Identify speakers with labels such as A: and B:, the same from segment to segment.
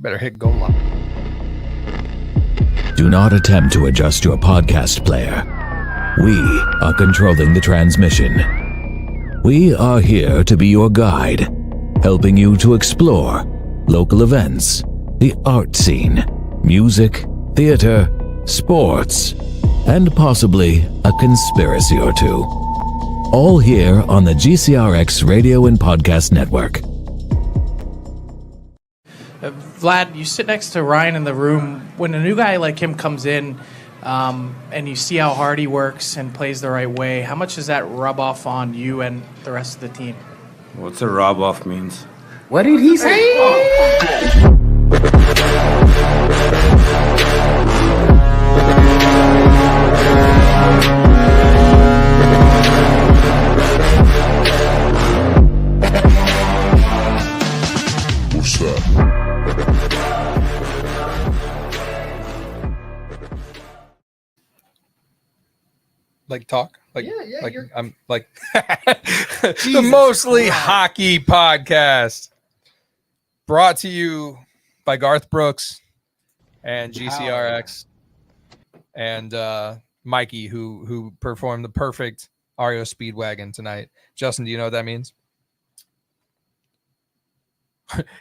A: Better hit go live.
B: Do not attempt to adjust your podcast player. We are controlling the transmission. We are here to be your guide, helping you to explore local events, the art scene, music, theater, sports, and possibly a conspiracy or two. All here on the GCRX Radio and Podcast Network.
C: Vlad, you sit next to Ryan in the room. When a new guy like him comes in and you see how hard he works and plays the right way, how much does that rub off on you and the rest of the team?
D: What's a rub off means?
E: What did he say?
F: What's that?
A: Like talk? Like,
E: Yeah,
A: like
E: you're-
A: I'm like the Mostly Hockey Podcast, brought to you by Garth Brooks and GCRX and Mikey, who performed the perfect REO Speedwagon tonight. Justin, do you know what that means?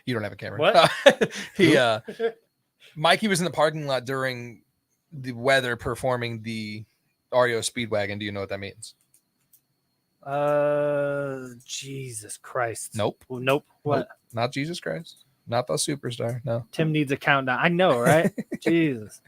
A: You don't have a camera.
C: What?
A: Mikey was in the parking lot during the weather performing the REO Speedwagon. Do you know what that means?
G: Jesus Christ.
A: Nope.
G: Nope. What?
A: Nope. Not Jesus Christ. Not the superstar. No.
G: Tim needs a countdown. I know, right? Jesus.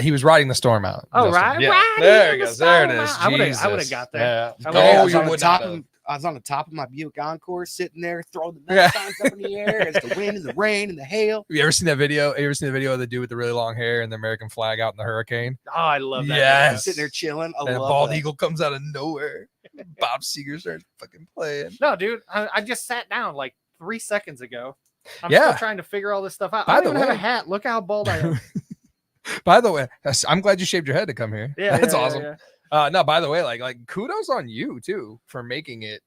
A: He was riding the storm out.
G: Oh,
A: Justin.
G: right.
A: Yeah.
G: Riding
A: There it
G: the
A: goes. There it
G: storm
A: is.
G: out. I would have got there.
A: Yeah.
G: I
A: Oh,
G: would've-
A: you would not have.
E: I was on the top of my Buick Encore, sitting there, throwing the nut signs up in the air as the wind and the rain and the hail.
A: Have you ever seen that video? Have you ever seen the video of the dude with the really long hair and the American flag out in the hurricane?
G: Oh, I love that.
A: Yes.
G: video.
E: Sitting there chilling. I
A: And a
E: love
A: bald
E: that.
A: eagle comes out of nowhere. Bob Seger starts fucking playing.
G: No, dude. I just sat down like 3 seconds ago. I'm
A: Yeah.
G: still trying to figure all this stuff out.
A: By
G: I
A: the
G: don't even have
A: way-
G: a hat. Look how bald I am.
A: By the way, I'm glad you shaved your head to come here.
G: Yeah,
A: That's
G: yeah,
A: awesome.
G: yeah.
A: No, by the way, like kudos on you too for making it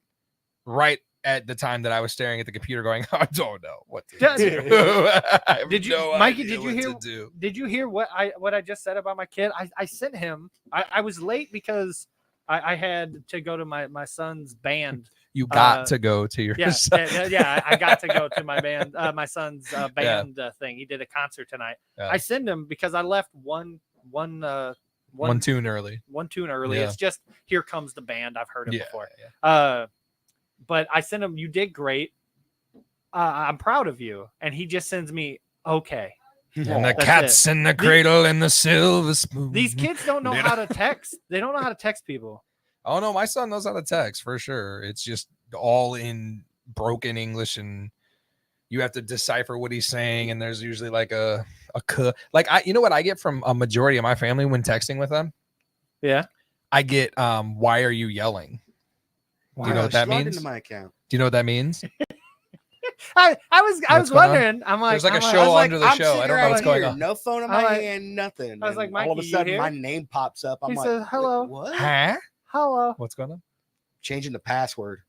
A: right at the time that I was staring at the computer going, I don't know what to
G: Yeah,
A: do. I have
G: Did you-
A: no
G: Mikey,
A: idea
G: did you
A: what
G: hear-
A: to do.
G: Did you hear what I just said about my kid? I sent him. I was late because I had to go to my son's band.
A: You got to go to your
G: Yeah,
A: son.
G: I got to go to my band, my son's band thing. He did a concert tonight.
A: Yeah.
G: I sent him because I left one
A: tune early.
G: one tune early.
A: Yeah.
G: It's just Here Comes the Band. I've heard it
A: Yeah,
G: before.
A: yeah.
G: But I sent him. You did great. I'm proud of you. And he just sends me okay.
A: And the
G: That's
A: cat's in the cradle and the silver spoon.
G: These kids don't know how to text. They don't know how to text people.
A: Oh no, my son knows how to text for sure. It's just all in broken English, and you have to decipher what he's saying. And there's usually like you know what I get from a majority of my family when texting with them?
G: Yeah.
A: I get why are you yelling? Do you know what that
E: Slide
A: means?
E: into my account.
A: Do you know what that means?
G: I was
A: What's going on?
G: wondering. I'm like,
A: There's like a
G: I'm
A: show
G: I was like,
A: under the
E: I'm
A: show. I
E: sitting
A: don't know
E: right
A: what's going
E: here,
A: on.
E: No phone in
G: I'm
E: my
G: like-
E: hand, nothing.
G: I was like,
E: And all of a
G: Mikey, you
E: sudden,
G: here?
E: my name pops up. I'm
G: He
E: like,
G: says, hello.
E: What?
A: Huh?
G: Hello.
A: What's going on?
E: Changing the password.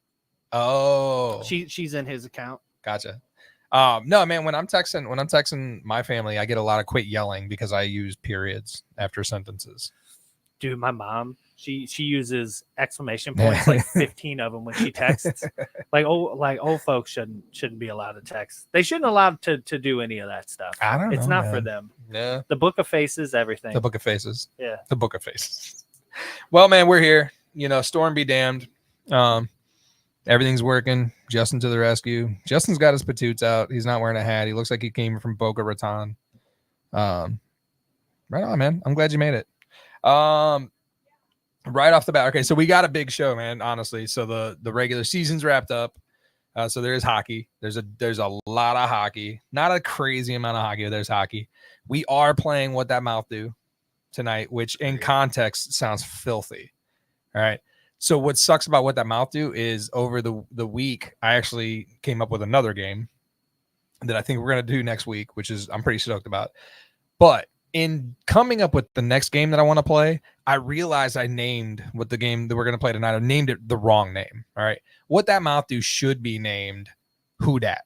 A: Oh,
G: She's in his account.
A: gotcha. No, man, when I'm texting my family, I get a lot of quit yelling because I use periods after sentences.
G: Dude, my mom, she uses exclamation points, like 15 of them when she texts. like old folks shouldn't be allowed to text. They shouldn't allowed to do any of that stuff.
A: I don't know.
G: It's not for
A: man.
G: them.
A: Yeah.
G: The Book of Faces, everything.
A: The Book of Faces.
G: Yeah.
A: The Book of Faces. Well, man, we're here. You know, storm be damned. Everything's working. Justin to the rescue. Justin's got his patoots out. He's not wearing a hat. He looks like he came from Boca Raton. Right on, man. I'm glad you made it. Right off the bat. Okay, so we got a big show, man. Honestly, so the regular season's wrapped up. So there is hockey. There's a lot of hockey. Not a crazy amount of hockey, but there's hockey. We are playing What That Mouth Do tonight, which in context sounds filthy. All right. So what sucks about What That Mouth Do is over the week, I actually came up with another game that I think we're going to do next week, which is I'm pretty stoked about. But in coming up with the next game that I want to play, I realized I named what the game that we're going to play tonight. I named it the wrong name. All right. What That Mouth Do should be named Who Dat.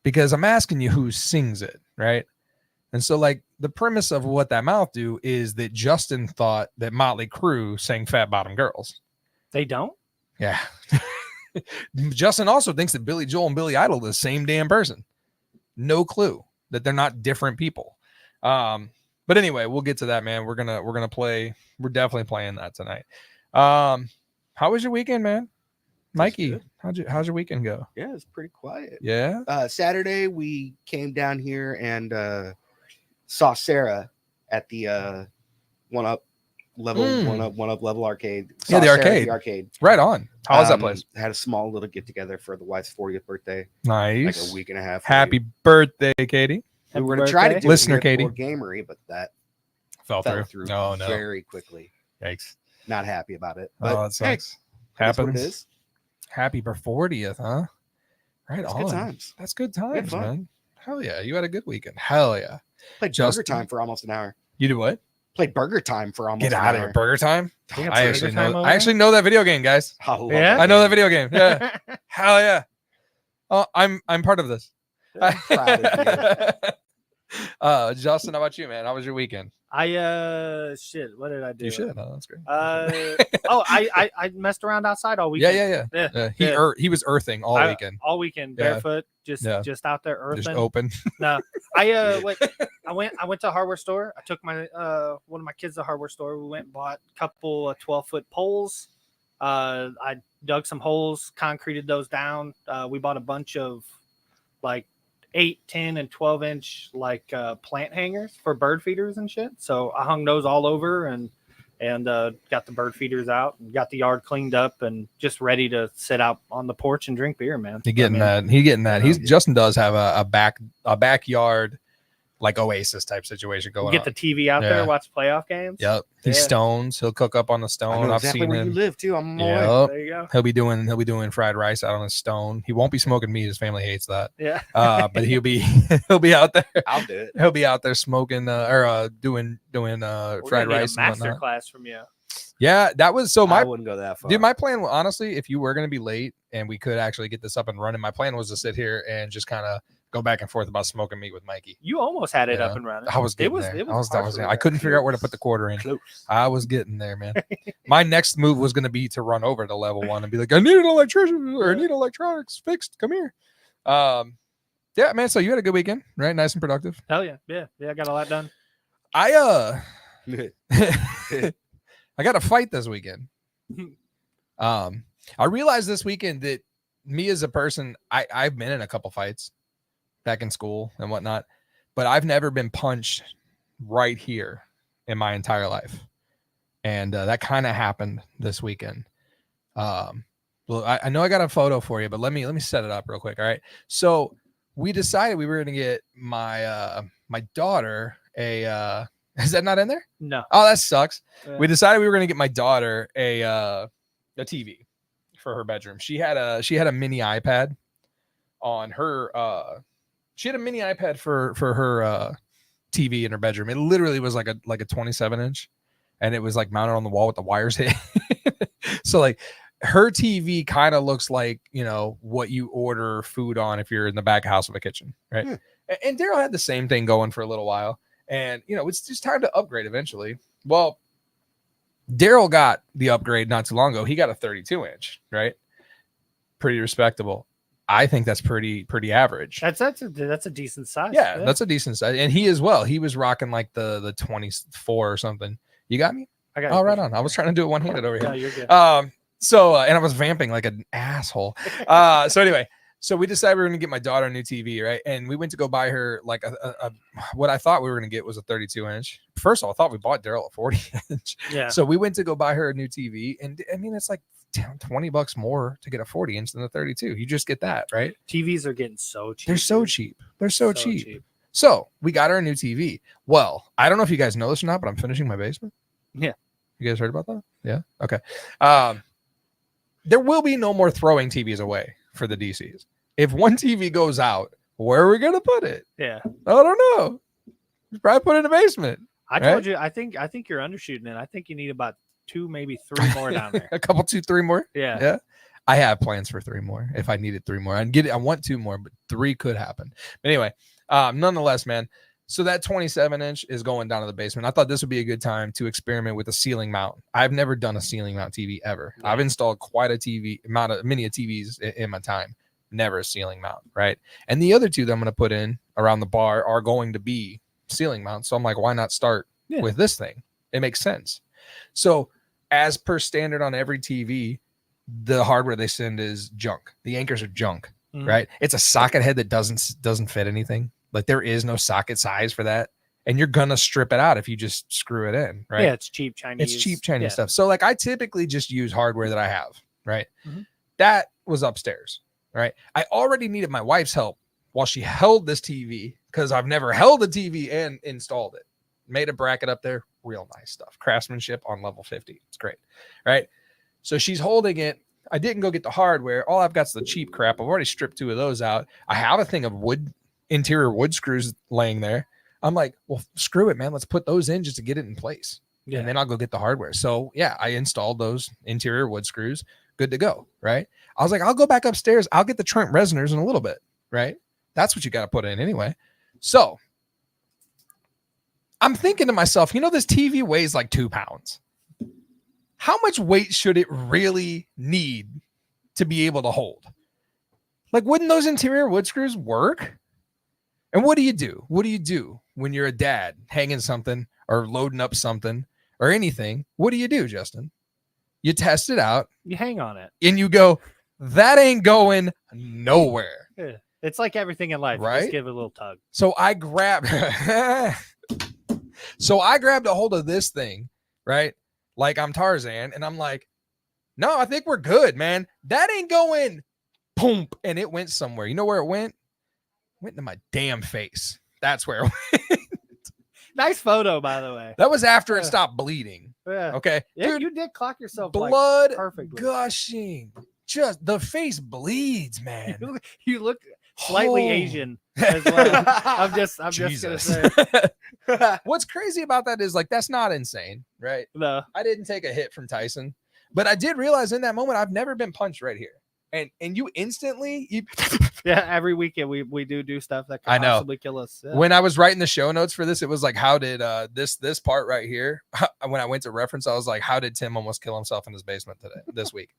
A: because I'm asking you who sings it, right? And so, like, the premise of what that mouth do is that Justin thought that Motley Crue sang Fat Bottom Girls.
G: They don't?
A: Yeah. Justin also thinks that Billy Joel and Billy Idol are the same damn person. No clue that they're not different people. But anyway, we'll get to that, man. We're definitely playing that tonight. How was your weekend, man? Mikey, how's your weekend go?
E: Yeah, it's pretty quiet.
A: Yeah.
E: Saturday we came down here and saw Sarah at the one up level arcade.
A: Yeah, the
E: Saw Sarah at
A: arcade.
E: the arcade.
A: Right on. How was that place?
E: Had a small little get together for the wife's 40th birthday,
A: Nice.
E: like a week and a half.
A: Happy birthday, Katie.
E: We were gonna try to do
A: Listener
E: it here at
A: Katie.
E: Board Gamery, but that
A: Fell
E: fell
A: through.
E: through
A: Oh, no.
E: very quickly.
A: Yikes.
E: Not happy about it. But
A: Oh, that
E: hey,
A: sucks.
E: that's what it
A: Happens.
E: is.
A: Happy 40th, huh? Right
E: It's
A: on.
E: good times.
A: That's good times,
E: fun.
A: man. Hell yeah. You had a good weekend. Hell yeah.
E: Played
A: Justin.
E: Burger Time for almost an hour.
A: You do what?
E: Played Burger Time for almost
A: Get
E: an
A: out of
E: hour.
A: here. Burger Time?
G: They got
A: I
G: Burger
A: actually
G: Time
A: know.
G: over
A: I actually know that video game, guys.
E: I love
G: Yeah?
A: I know that
E: game.
A: video game. Yeah. Hell yeah. Oh, I'm part of this.
E: I'm proud of
A: Justin, how about you, man? How was your weekend?
G: Shit, what did I do?
A: You should. Oh, that's great.
G: I messed around outside all
A: Yeah,
G: weekend.
A: yeah.
G: Yeah.
A: He was earthing all weekend.
G: All weekend,
A: Yeah.
G: barefoot, just out there earthing.
A: Just open.
G: No, I went to a hardware store. I took my one of my kids to the hardware store. We went and bought a couple of 12-foot poles. I dug some holes, concreted those down. We bought a bunch of like 8, 10, and 12-inch like plant hangers for bird feeders and shit. So I hung those all over and got the bird feeders out and got the yard cleaned up and just ready to sit out on the porch and drink beer, man.
A: He getting that. Justin does have a backyard like Oasis type situation going
G: Get
A: on.
G: the TV out
A: Yeah.
G: there, watch playoff games.
A: Yep. He
G: Yeah.
A: stones. He'll cook up on the
E: I
A: stone.
E: know
A: I've
E: exactly
A: seen
E: where
A: him.
E: you live too. I'm on my way.
A: Yep.
G: There you go.
A: He'll be doing fried rice out on a stone. He won't be smoking meat. His family hates that.
G: Yeah.
A: But he'll be out there.
E: I'll do it.
A: He'll be out there smoking doing
G: We're
A: fried
G: gonna need
A: rice
G: a
A: and
G: master
A: whatnot.
G: class from you.
A: Yeah, that was so
E: I
A: my
E: wouldn't go that far.
A: dude. My plan, honestly, if you were going to be late and we could actually get this up and running, my plan was to sit here and just kind of go back and forth about smoking meat with Mikey.
G: You almost had it
A: Yeah.
G: up and running.
A: I was getting there. I couldn't figure out where to put the quarter in.
E: Close.
A: I was getting there, man. My next move was going to be to run over to level 1 and be like, I need an electrician or I need electronics fixed. Come here. Yeah, man. So you had a good weekend, right? Nice and productive.
G: Hell yeah. Yeah. I got a lot done.
A: I got a fight this weekend. I realized this weekend that me as a person, I've been in a couple fights back in school and whatnot, but I've never been punched right here in my entire life. And that kind of happened this weekend. Well, I know I got a photo for you, but let me set it up real quick. All right. So we decided we were going to get my daughter a is that not in there?
G: No.
A: Oh, that sucks.
G: Yeah.
A: We decided we were going to get my daughter a TV for her bedroom. She had a mini iPad on her she had a mini iPad for her TV in her bedroom. It literally was like a 27-inch and it was like mounted on the wall with the wires hit. So like her TV kind of looks like, what you order food on if you're in the back house of a kitchen, right? And Daryl had the same thing going for a little while. And, it's just time to upgrade eventually. Well, Daryl got the upgrade not too long ago. He got a 32-inch, right? Pretty respectable. I think that's pretty average.
G: That's a decent size.
A: Yeah, that's a decent size. And he as well. He was rocking like the 24 or something. You got me?
G: I got
A: Oh, right on. I was trying to do it one-handed over
G: No,
A: here.
G: you're good.
A: And I was vamping like an asshole. So anyway, so we decided we were going to get my daughter a new TV, right? And we went to go buy her like a what I thought we were going to get was a 32-inch. First of all, I thought we bought Daryl a 40-inch.
G: Yeah.
A: So we went to go buy her a new TV. And I mean, it's like $20 more to get a 40-inch than a 32. You just get that, right?
G: TVs are getting so cheap.
A: They're so
G: dude.
A: cheap. They're so cheap. So we got her a new TV. Well, I don't know if you guys know this or not, but I'm finishing my basement.
G: Yeah.
A: You guys heard about that? Yeah. Okay. There will be no more throwing TVs away for the DCs. If one TV goes out, where are we going to put it?
G: Yeah.
A: I don't know. Probably put it in the basement.
G: I
A: Right?
G: told you, I think you're undershooting it. I think you need about 2, maybe 3 more down there.
A: A couple, 2, 3 more.
G: Yeah.
A: Yeah. I have plans for 3 more if I needed 3 more. I want 2 more, but 3 could happen. But anyway, nonetheless, man. So that 27-inch is going down to the basement. I thought this would be a good time to experiment with a ceiling mount. I've never done a ceiling mount TV ever.
G: Yeah.
A: I've installed quite a many of TVs in my time. Never a ceiling mount, right? And the other 2 that I'm going to put in around the bar are going to be ceiling mounts. So I'm like, why not start with this thing? It makes sense. So as per standard on every TV, the hardware they send is junk. The anchors are junk, right? It's a socket head that doesn't fit anything. Like there is no socket size for that. And you're going to strip it out if you just screw it in, right?
G: Yeah, it's cheap Chinese.
A: It's cheap Chinese stuff. So like I typically just use hardware that I have, right? That was upstairs, right? I already needed my wife's help while she held this TV because I've never held a TV and installed it. Made a bracket up there, real nice stuff. Craftsmanship on level 50. It's great, right? So she's holding it. I didn't go get the hardware. All I've got is the cheap crap. I've already stripped 2 of those out. I have a thing of interior wood screws laying there. I'm like, well, screw it, man. Let's put those in just to get it in place. Yeah. And then I'll go get the hardware. So yeah, I installed those interior wood screws. Good to go, right? I was like, I'll go back upstairs. I'll get the Trent Resonors in a little bit, right? That's what you got to put in anyway. So I'm thinking to myself, this TV weighs like 2 pounds. How much weight should it really need to be able to hold? Like, wouldn't those interior wood screws work? And what do you do? What do you do when you're a dad hanging something or loading up something or anything? What do you do, Justin? You test it out.
G: You hang on it.
A: And you go, that ain't going nowhere.
G: Yeah. It's like everything in life.
A: Right?
G: Just give it a little tug.
A: So I grabbed a hold of this thing, right? Like I'm Tarzan, and I'm like, no, I think we're good, man. That ain't going boom. And it went somewhere. You know where it went? Went into my damn face. That's where it went.
G: Nice photo, by the way.
A: That was after it stopped bleeding.
G: Yeah.
A: Okay.
G: Yeah,
A: Dude,
G: you did clock yourself.
A: blood
G: perfectly.
A: gushing. Just the face bleeds, man.
G: You look slightly
A: Oh.
G: Asian as well. I'm just gonna
A: Jesus.
G: say
A: What's crazy about that is like that's not insane, right?
G: no.
A: I didn't take a hit from Tyson, but I did realize in that moment I've never been punched right here. And you instantly
G: Yeah, every weekend we do stuff that
A: I
G: could
A: know.
G: possibly kill us. Yeah.
A: When I was writing the show notes for this, it was like, how did this part right here? When I went to reference, I was like, how did Tim almost kill himself in his basement this week?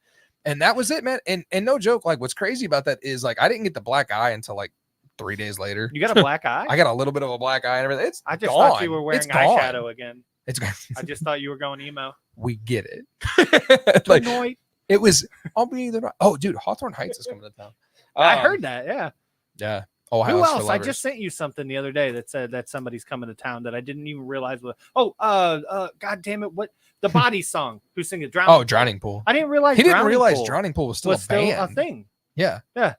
A: And that was it, man. And no joke, like what's crazy about that is like I didn't get the black eye until like 3 days later.
G: You got a black eye?
A: I got a little bit of a black eye and everything. It's
G: I just
A: gone.
G: thought you were wearing
A: It's gone.
G: eyeshadow again.
A: It's
G: I just thought you were going emo.
A: we get it. Like
G: Tonight.
A: it was. I'll be the. Oh, dude, Hawthorne Heights is coming to town.
G: I heard that. Yeah.
A: Yeah. Oh,
G: Who else? I just sent you something the other day that said that somebody's coming to town that I didn't even realize was. Oh, God damn it! What the Body song? Who sing it? Drowning.
A: Oh, Drowning Pool.
G: I didn't realize
A: He didn't
G: Drowning
A: realize
G: Pool
A: Drowning Pool was still a band.
G: thing.
A: Yeah.
G: Yeah.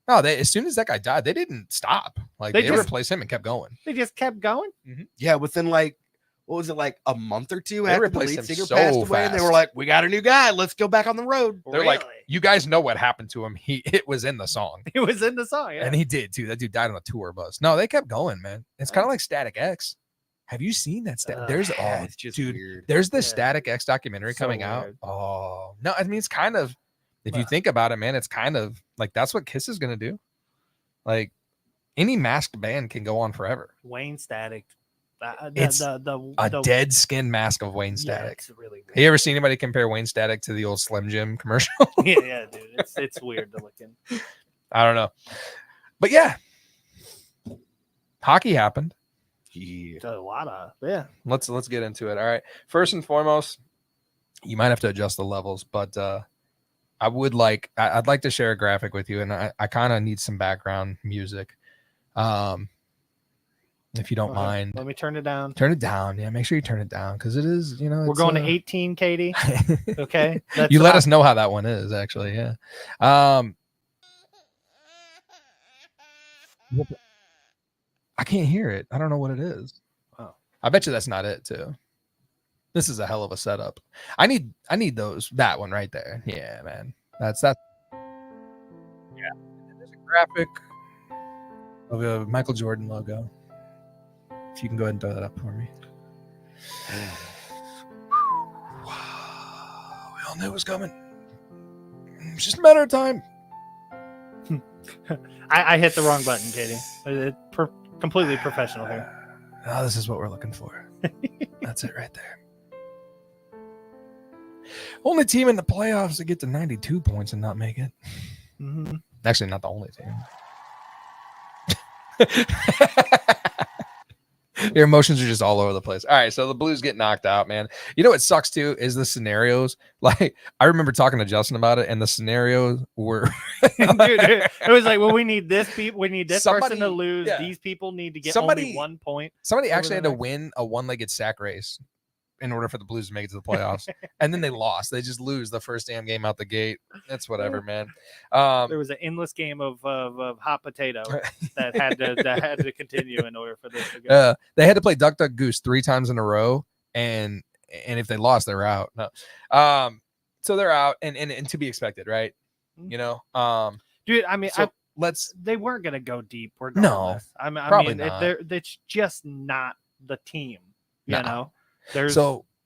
A: No, they as soon as that guy died, they didn't stop. Like
G: They
A: they
G: just-
A: replaced him and kept going.
G: They just kept going.
E: Yeah, within like what was it, like a month or two
A: They
E: after the
A: replaced
E: lead
A: him
E: singer
A: so
E: passed away, and they were
A: fast.
E: like, "We got a new guy. Let's go back on the road."
A: They're like, you guys know what happened to him. It was in the song.
G: He was in the song. Yeah.
A: And he did too. That dude died on a tour bus. No, they kept going, man. It's kind of like Static X. Have you seen that? There's
E: it's just
A: dude.
E: weird.
A: There's the
G: Yeah.
A: Static X documentary
G: So
A: coming out.
G: weird.
A: Oh no, I mean it's kind of if you
G: Well.
A: think about it, man, it's kind of like that's what Kiss is gonna do. Like any masked band can go on forever.
G: Wayne Static.
A: It's a dead skin mask of Wayne
G: Yeah,
A: Static.
G: it's really weird.
A: Have you ever seen anybody compare Wayne Static to the old Slim Jim commercial?
G: yeah, dude. It's weird to look in.
A: I don't know. But yeah. Hockey happened.
E: Yeah.
G: It's a lot of
A: Let's get into it. All right. First and foremost, you might have to adjust the levels, but I'd like to share a graphic with you, and I kind of need some background music. If you don't mind.
G: Let me turn it down.
A: Turn it down. Yeah, make sure you turn it down because it is,
G: We're going to 18, Katie. Okay. That's
A: you let
G: about-
A: us know how that one is, actually. Yeah. I can't hear it. I don't know what it is.
G: Oh.
A: I bet you that's not it, too. This is a hell of a setup. I need that one right there. Yeah, man. That's that. Yeah. And there's a graphic of a Michael Jordan logo. If you can go ahead and throw that up for me. Wow. We all knew it was coming. It's just a matter of time.
G: I hit the wrong button, Katie. Completely professional here.
A: Oh, this is what we're looking for. That's it right there. Only team in the playoffs to get to 92 points and not make it.
G: Mm-hmm.
A: Actually, not the only team. Your emotions are just all over the place. All right, so the Blues get knocked out, man. You know what sucks too is the scenarios. Like I remember talking to Justin about it, and the scenarios were
G: Dude, it was like, well, we need this person to lose.
A: Yeah.
G: These people need to get only 1 point.
A: Somebody
G: over
A: actually
G: the
A: had to
G: next.
A: win a one-legged sack race in order for the Blues to make it to the playoffs, and then they lost. They just lose the first damn game out the gate. That's whatever, man.
G: There was an endless game of hot potato that had to continue in order for this to go.
A: They had to play Duck Duck Goose 3 times in a row, and if they lost, they were out. No, so they're out, and to be expected, right? You know,
G: Dude, I mean,
A: so
G: they weren't gonna go deep. Regardless. I mean,
A: probably not.
G: It's just not the team. You
A: No.
G: know, there's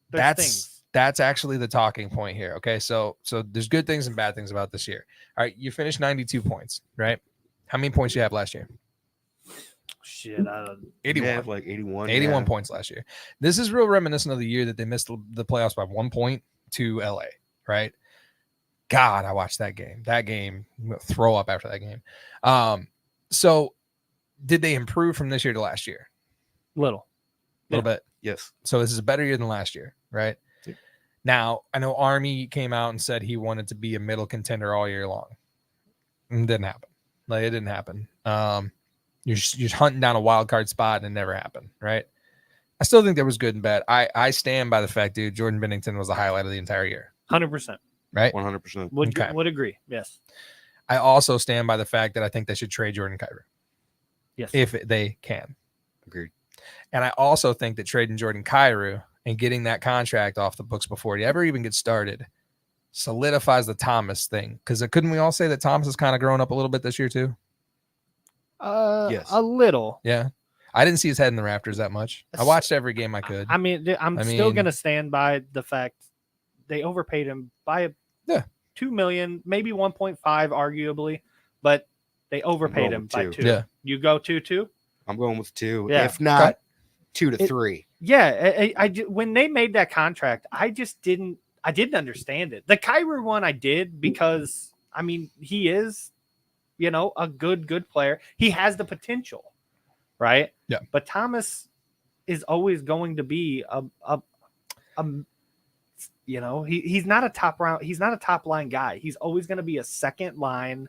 A: that's
G: things.
A: that's actually the talking point here. Okay, so there's good things and bad things about this year. All right, you finished 92 points, right? How many points you have last year?
G: Shit,
A: 81.
E: Yeah, like 81.
A: 81
E: yeah.
A: points last year. This is real reminiscent of the year that they missed the playoffs by 1 point to LA, right? God, I watched that game. That game, I'm gonna throw up after that game. So did they improve from this year to last year?
G: little.
A: A little bit.
E: Yes.
A: So this is a better year than last year, right?
E: Yeah.
A: Now, I know Army came out and said he wanted to be a middle contender all year long. It didn't happen. Like, it didn't happen. You're just hunting down a wild card spot and it never happened, right? I still think there was good and bad. I stand by the fact, dude, Jordan Bennington was the highlight of the entire year,
G: 100%.
A: right?
E: 100%.
G: Would agree. Yes.
A: I also stand by the fact that I think they should trade Jordan Kyrou
G: Yes.
A: if they can.
E: Agreed.
A: And I also think that trading Jordan Kyrou and getting that contract off the books before he ever even gets started solidifies the Thomas thing. Because couldn't we all say that Thomas has kind of grown up a little bit this year too?
E: Yes.
G: A little.
A: Yeah. I didn't see his head in the rafters that much. I watched every game I could.
G: I mean, I'm still going to stand by the fact they overpaid him by
A: Yeah.
G: 2 million, maybe 1.5, arguably, but they overpaid
E: going
G: him
E: with
G: by
E: 2.
G: 2.
A: Yeah.
G: You go 2-2?
E: I'm going with 2.
G: Yeah.
E: If not
A: Okay.
E: 2 to 3.
G: Yeah. When they made that contract, I didn't understand it. The Kyrou one I did because, I mean, he is, a good player. He has the potential, right?
A: Yeah.
G: But Thomas is always going to be he's not a top line guy. He's always going to be a second line,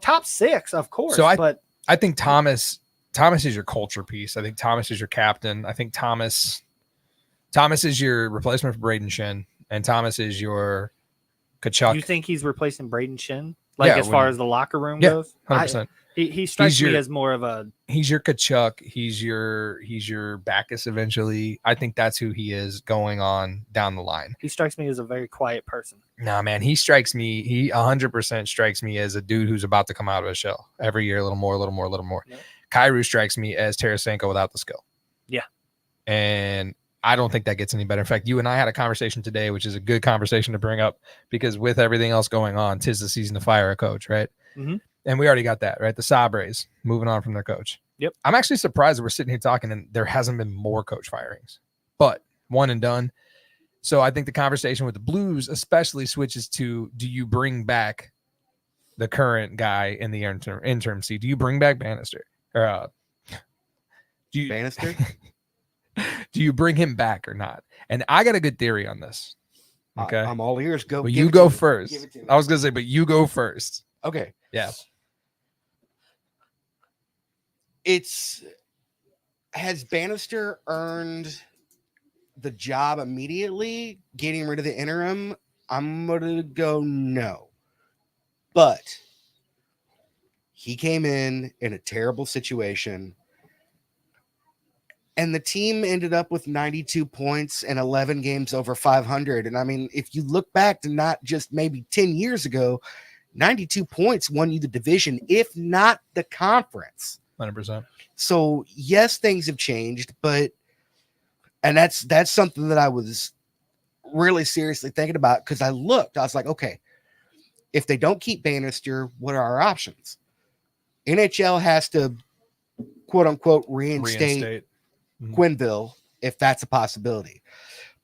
G: top 6, of course.
A: So
G: but
A: I think Thomas is your culture piece. I think Thomas is your captain. I think Thomas is your replacement for Braden Shen, and Thomas is your Kachuk.
G: you think he's replacing Braden Shin? Like,
A: Yeah,
G: as far as the locker room
A: Yeah,
G: goes?
A: 100%.
G: He strikes
A: He's
G: me
A: your-
G: as more of a
A: He's your Kachuk. He's your Bacchus eventually. I think that's who he is going on down the line.
G: he strikes me as a very quiet person.
A: Nah, man, he 100% strikes me as a dude who's about to come out of a shell every year, a little more.
G: Yeah.
A: Kyrou strikes me as Tarasenko without the skill.
G: Yeah.
A: And I don't think that gets any better. In fact, you and I had a conversation today, which is a good conversation to bring up because with everything else going on, 'tis the season to fire a coach, right?
G: Mhm.
A: And we already got that, right? The Sabres moving on from their coach.
G: Yep.
A: I'm actually surprised that we're sitting here talking and there hasn't been more coach firings, but one and done. So I think the conversation with the Blues especially switches to, do you bring back the current guy in the interim seat? Do you bring back Bannister? Or do you
E: Bannister?
A: do you bring him back or not? And I got a good theory on this. Okay.
E: I'm all ears. Go.
A: Well,
E: give
A: you
E: it to
A: go
E: me.
A: first.
E: Give it to me.
A: I was gonna say, but you go first.
E: Okay.
A: Yeah.
E: Has Bannister earned the job immediately, getting rid of the interim? I'm gonna go no. But he came in a terrible situation, and the team ended up with 92 points and 11 games over 500. And I mean, if you look back to not just maybe 10 years ago, 92 points won you the division, if not the conference.
A: 100%.
E: So yes, things have changed, but that's something that I was really seriously thinking about, because I was like, okay, If they don't keep Bannister, what are our options? NHL has to, quote unquote, reinstate Quenneville if that's a possibility.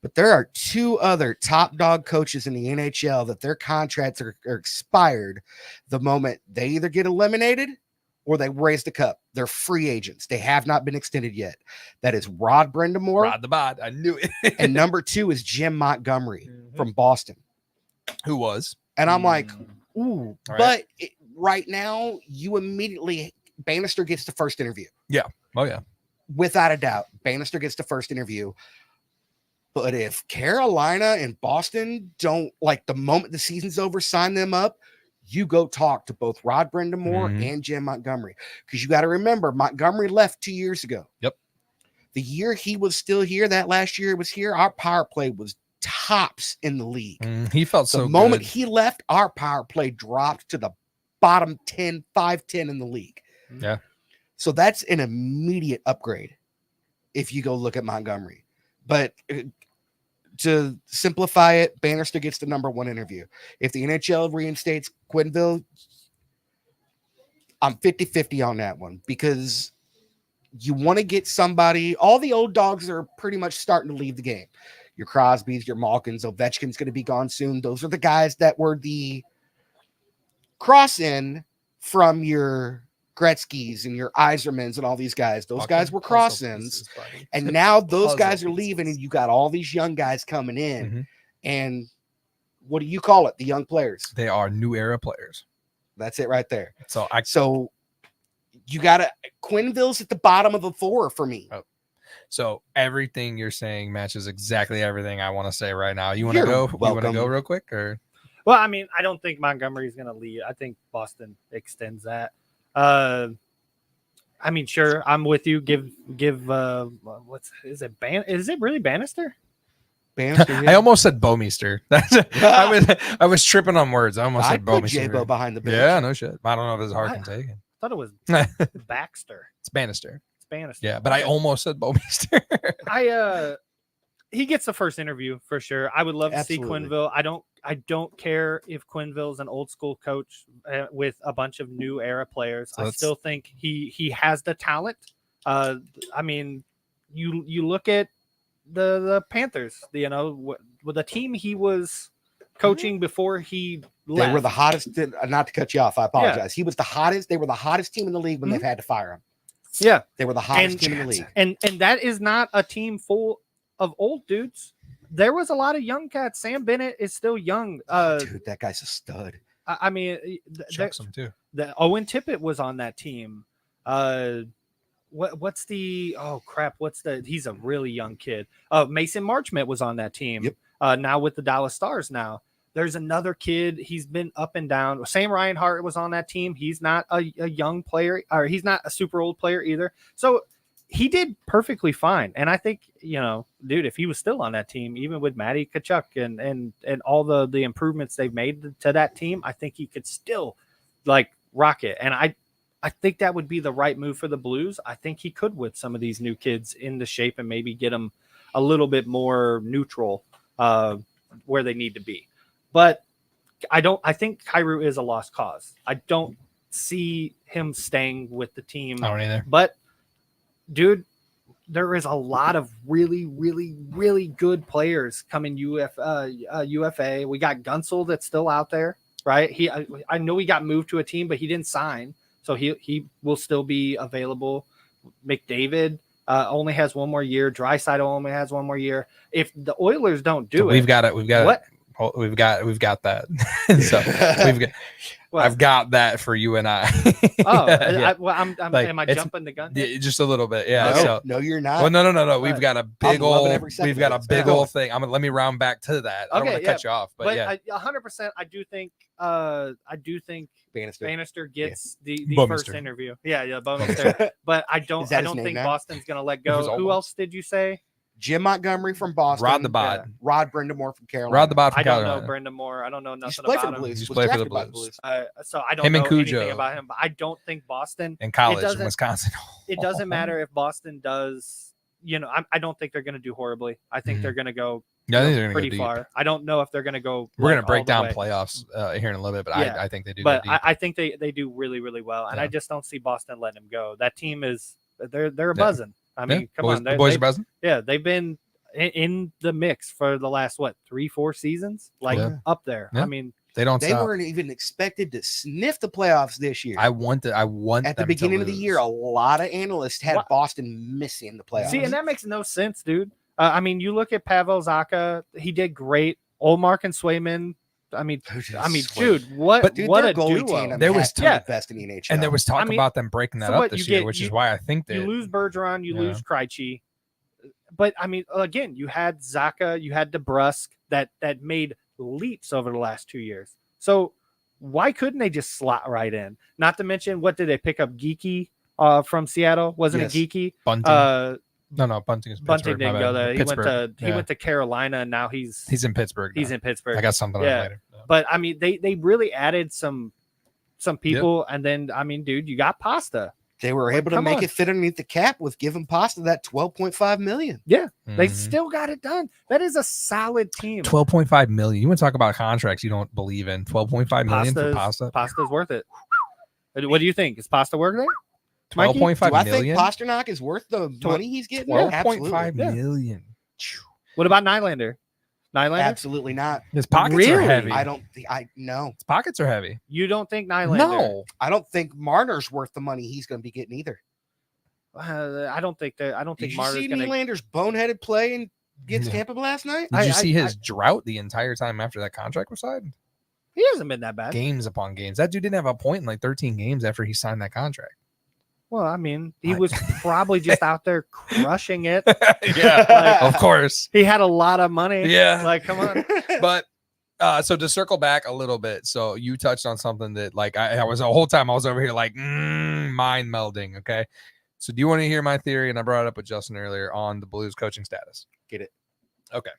E: But there are 2 other top dog coaches in the NHL that their contracts are expired the moment they either get eliminated or they raise the cup. They're free agents. They have not been extended yet. That is Rod Brindamore.
A: Rod the Bod. I knew it.
E: And number 2 is Jim Montgomery from Boston.
A: Who was?
E: And I'm like, ooh.
A: All right.
E: But right now, you immediately, Bannister gets the first interview.
A: Oh, yeah.
E: Without a doubt, Bannister gets the first interview. But if Carolina and Boston don't, like, the moment the season's over, sign them up, you go talk to both Rod Brindamore and Jim Montgomery. Because you got to remember, Montgomery left 2 years ago.
A: Yep.
E: The year he was still here, that last year it was here, our power play was tops in the league.
A: He felt
E: The
A: so
E: moment
A: good.
E: he left, our power play dropped to the bottom 10, 5-10 in the league.
A: Yeah.
E: So that's an immediate upgrade if you go look at Montgomery. But to simplify it, Bannister gets the number 1 interview. If the NHL reinstates Quenneville, I'm 50-50 on that one because you want to get somebody. All the old dogs are pretty much starting to leave the game. Your Crosbys, your Malkins, Ovechkin's going to be gone soon. Those are the guys that were the cross-in from your Gretzky's and your Eisermans and all these guys. Those guys were cross-ins. And now those guys are leaving and you got all these young guys coming in. And what do you call it? The young players.
A: They are new era players.
E: That's it right there.
A: So
E: you got to, Quenneville's at the bottom of the 4 for me.
A: So everything you're saying matches exactly everything I want to say right now. You want to
E: You're
A: go? You want to
E: welcome.
A: go real quick, or?
G: Well, I mean, I don't think Montgomery's going to leave. I think Boston extends that. I mean, sure, I'm with you. Give is it really Bannister?
E: Bannister,
A: I almost said Bouwmeester. I was tripping on words. I almost
E: I
A: said
E: put
A: Bouwmeester.
E: J-Bo behind the bench.
A: Yeah, no shit. I don't know if his heart can take it.
G: I thought it was Baxter.
A: It's Bannister.
G: It's Bannister.
A: Yeah, but I almost said Bouwmeester.
G: He gets the first interview for sure. I would love to see
E: Absolutely.
G: Quenneville. I don't care if Quenneville's an old school coach with a bunch of new era players.
A: So
G: I still think he has the talent. I mean, you look at the Panthers, with the team he was coaching before he left.
E: They were the hottest. Not to cut you off, I apologize. He was the hottest. They were the hottest team in the league when they've had to fire him.
G: Yeah,
E: They were the hottest team in the league.
G: and that is not a team full of old dudes. There was a lot of young cats. Sam Bennett is still young.
E: Dude, that guy's a stud.
G: I mean,
A: Chucks him too.
G: the Owen Tippett was on that team. What's the he's a really young kid. Mason Marchment was on that team.
E: Yep.
G: Now with the Dallas Stars now. There's another kid. He's been up and down. Sam Reinhart was on that team. He's not a young player, or he's not a super old player either. So he did perfectly fine. And I think, dude, if he was still on that team, even with Matty Tkachuk and all the improvements they've made to that team, I think he could still rock it. And I think that would be the right move for the Blues. I think he could with some of these new kids in the shape and maybe get them a little bit more neutral where they need to be. But I think Kyrou is a lost cause. I don't see him staying with the team.
A: I don't either.
G: But dude, there is a lot of really, really, really good players coming UFA. We got Gunsel that's still out there, right? I know he got moved to a team, but he didn't sign. So he will still be available. McDavid only has 1 more year. Draisaitl only has 1 more year. If the Oilers don't do it,
A: we've got it. We've got
G: what?
A: We've got that. So I've got that for you and I.
G: Oh,
A: Yeah.
G: am I jumping the gun?
A: Yeah, just a little bit. Yeah.
E: No,
A: So,
E: no, you're not.
A: well, no. We've got a big
E: loving
A: old.
E: every second
A: We've got a
E: of it.
A: big
E: Go.
A: old thing. Let me round back to that. I don't
G: Okay,
A: want to cut you off, but yeah.
G: 100%. I do think
E: Bannister.
G: Bannister gets the
A: Bouwmeester.
G: first interview. Yeah, Bouwmeester. But I
E: Is
G: don't
E: that his name
G: think
E: now?
G: Boston's gonna let
A: It was
G: go. Who
A: almost.
G: else did you say?
E: Jim Montgomery from Boston.
A: Rod the Bod.
E: Rod Brindamore from Carolina.
A: Rod the Bod from
G: I don't
A: Carolina.
G: know Brendan Moore. I don't know
E: He used
G: nothing
E: to play for
G: about
E: the
G: him.
E: Blues.
A: He used to
E: Was
A: play for
E: drafted
A: the
E: by
A: Blues.
G: So I don't
A: Him
G: know
A: and Cujo.
G: anything about him. But I don't think Boston.
A: In college in
G: doesn't-
A: Wisconsin.
G: It doesn't matter if Boston does. I don't think they're going to do horribly. I think
A: Mhm.
G: they're going to go
A: Yeah, I think they're gonna
G: pretty
A: go deep.
G: far. I don't know if they're going to go.
A: We're
G: like,
A: gonna break
G: all the
A: down
G: way.
A: playoffs here in a little bit, but
G: Yeah.
A: I think they do.
G: But
A: go deep.
G: I think they do really, really well, and
A: Yeah.
G: I just don't see Boston letting him go. That team is they're
A: Yeah.
G: buzzing. I mean, come
A: boys,
G: on,
A: the boys are
G: they,
A: buzzing.
G: yeah, they've been in the mix for the last 3-4 seasons, like
A: Yeah.
G: up there.
A: Yeah.
G: I mean,
A: They don't
E: They
A: stop.
E: weren't even expected to sniff the playoffs this year.
A: I want
E: At the
A: them
E: beginning
A: to
E: of the
A: lose.
E: year, a lot of analysts had
G: What?
E: Boston missing the playoffs.
G: see, and that makes no sense, dude. I mean, you look at Pavel Zacha; he did great. Olmark and Swayman. I mean, dude, what?
A: But,
E: Dude,
G: what
E: their
G: a
E: goalie
G: duo!
E: tandem
A: There
E: had
A: was
E: to
G: yeah.
E: be best in the NHL.
A: And there was talk
G: I mean,
A: about them breaking that
G: so
A: up
G: what,
A: this
G: you
A: year,
G: get-
A: which
G: you-
A: is why I think
G: You
A: that
G: lose Bergeron, you
A: Yeah.
G: lose Krejci. But I mean, again, you had Zacha, you had DeBrusque that made leaps over the last 2 years. So why couldn't they just slot right in? Not to mention, what did they pick up? Geeky from Seattle, wasn't
E: Yes.
G: it Geeky?
A: Bunting. No, Bunting is
G: Bunting
A: Pittsburgh. my
G: didn't
A: bad.
G: go there.
A: Pittsburgh.
G: He went to Carolina, and now he's
A: in Pittsburgh. now.
G: in Pittsburgh.
A: I got something on
G: Yeah.
A: that later.
G: But I mean, they really added some people, and then I mean, dude, you got Pasta.
E: They were able to
G: come
E: make
G: on.
E: it fit underneath the cap with giving Pasta that $12.5 million.
G: They
A: Mhm.
G: still got it done. That is a solid team.
A: 12.5 million. You want to talk about contracts you don't believe in? 12.5 million for Pasta.
G: Pasta's worth it. What do you think? Is Pasta worth it? Mikey?
A: 12.5
E: Do I think
A: million.
E: Pasternak is worth the money he's getting? Absolutely.
A: 12.5 million.
G: What about Nylander? Nylander?
E: Absolutely not.
A: His pockets are
G: Really?
A: heavy.
E: I don't think no.
A: His pockets are heavy.
G: You don't think Nylander?
A: No.
E: I don't think Marner's worth the money he's going to be getting either.
G: I don't think that. I don't
E: Did
G: think
E: you
G: Marner's
E: see
G: gonna.
E: Nylander's boneheaded play against
A: Yeah.
E: Tampa last night?
A: Did you
G: I-
A: see
G: I-
A: his drought the entire time after that contract was signed?
G: He hasn't been that bad.
A: Games upon games. That dude didn't have a point in like 13 games after he signed that contract.
G: Well, I mean, he
A: I-
G: was probably just out there crushing it.
A: yeah, of course.
G: He had a lot of money.
A: Yeah.
G: Like, come on.
A: But so to circle back a little bit, so you touched on something that like I was the whole time I was over here like mind melding. Okay, so do you want to hear my theory? And I brought it up with Justin earlier on the Blues coaching status.
E: Get it.
A: Okay.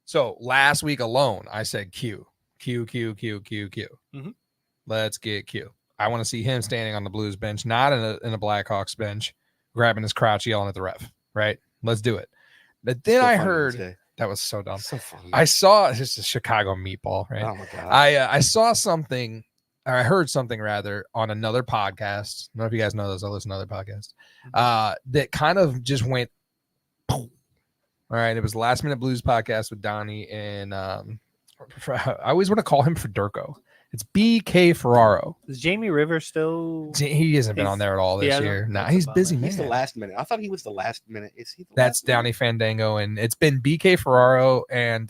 A: So last week alone, I said Q.
G: Mhm.
A: Let's get Q. I want to see him standing on the Blues bench, not in a Blackhawks bench, grabbing his crotch, yelling at the ref. Right? Let's do it. But then I heard that was so dumb.
E: So funny.
A: I saw it's just a Chicago meatball, right?
E: Oh my god.
A: I saw something, or I heard something rather, on another podcast. I don't know if you guys know this. I listen to other podcasts. That kind of just went. All right, it was the Last Minute Blues podcast with Donnie and I always want to call him Federico. It's BK Ferraro.
G: Is Jamie Rivers still?
A: He hasn't been
G: He's-
A: on there at all
G: he
A: this
G: hasn't?
A: year. Nah,
G: That's
A: he's
G: a
A: busy,
G: bummer.
A: man.
E: He's the last minute. I thought he was the last minute. Is he?
A: That's
E: last minute?
A: Downey Fandango, and it's been BK Ferraro and